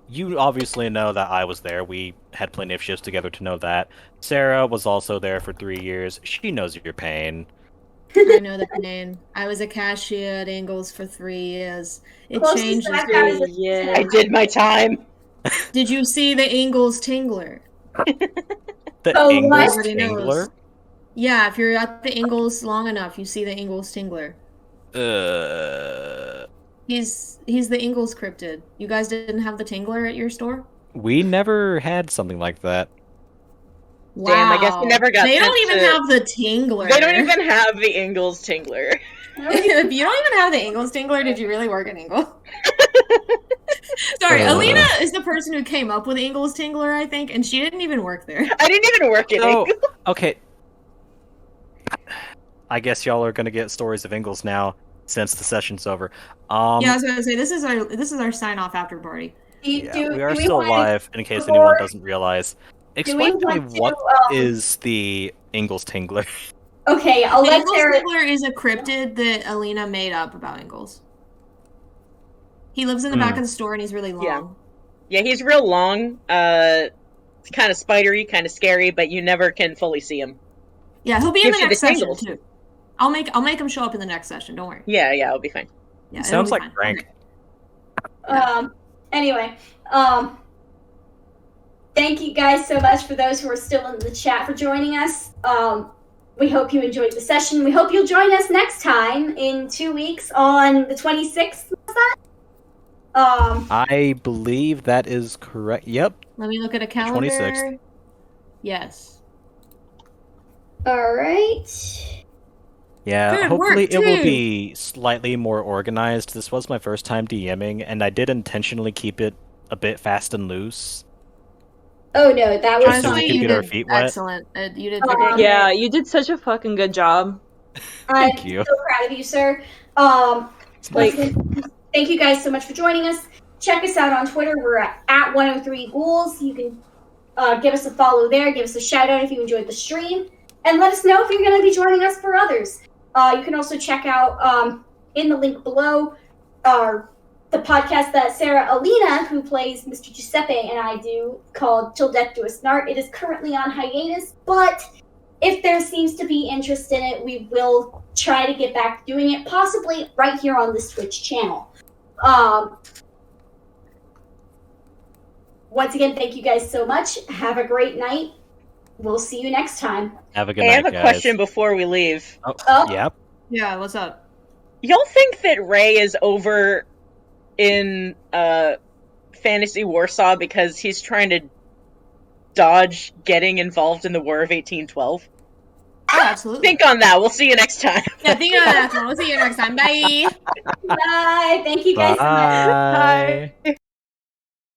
you obviously know that I was there. We had plenty of shifts together to know that. Sarah was also there for 3 years. She knows your pain. I know the pain. I was a cashier at Ingles for 3 years. It Closest changed. I've got is Yeah. I did my time. Did you see the Ingles Tingler? The Oh, Ingalls what? Everybody knows. Tingler? Yeah, if you're at the Ingles long enough, you see the Ingles Tingler. He's the Ingles cryptid. You guys didn't have the Tingler at your store? We never had something like that. Wow. Damn, I guess we never got They don't sent even to- have the Tingler. They don't even have the Ingalls Tingler. If you don't even have the Ingles Tingler, did you really work at Ingles? Sorry, Alina is the person who came up with Ingles Tingler, I think, and she didn't even work there. I didn't even work at So, Ingalls. okay. I guess y'all are gonna get stories of Ingalls now, since the session's over. Yeah, I was gonna say this is our sign off after party. We are still live, in case anyone doesn't realize. Explain to me what is the Ingalls Tingler. Okay, I'll The let Ingles Sarah. Tingler is a cryptid that Alina made up about Ingles. He lives in the back of the store and he's really long. Yeah, he's real long. Kind of spidery, kind of scary, but you never can fully see him. Yeah, he'll be in Gives the you next the session tingles. too. I'll make him show up in the next session. Don't worry. Yeah, it'll be fine. Yeah, it'll Sounds be like fine. Frank. Anyway, thank you guys so much for those who are still in the chat for joining us. We hope you enjoyed the session. We hope you'll join us next time in 2 weeks on the 26th. Was that? I believe that is correct. Yep. Let me look at a calendar. 26th. Yes. All right. Yeah, Good hopefully work, it will team. be slightly more organized. This was my first time DMing, and I did intentionally keep it a bit fast and loose. Oh no, that was Just so we Honestly, could you get our did feet wet. excellent. You did very Yeah, you did such a fucking good job. Thank I'm you. so proud of you, sir. Like- Thank you guys so much for joining us. Check us out on Twitter. We're at 103 Ghouls. You can give us a follow there. Give us a shout out if you enjoyed the stream. And let us know if you're going to be joining us for others. You can also check out, in the link below, the podcast that Sarah Alina, who plays Mr. Giuseppe, and I do, called Till Death Do Us Part. It is currently on hiatus, but if there seems to be interest in it, we will try to get back to doing it, possibly right here on this Twitch channel. Once again, thank you guys so much. Have a great night. We'll see you next time. Have a good Hey, night, I have a guys. question before we leave. Oh. Yep. Yeah, what's up? Y'all think that Ray is over in Fantasy Warsaw because he's trying to dodge getting involved in the War of 1812? Oh, absolutely. Think on that. We'll see you next time. Yeah, think on that. We'll see you next time. Bye. Bye. Thank you guys so much. Bye.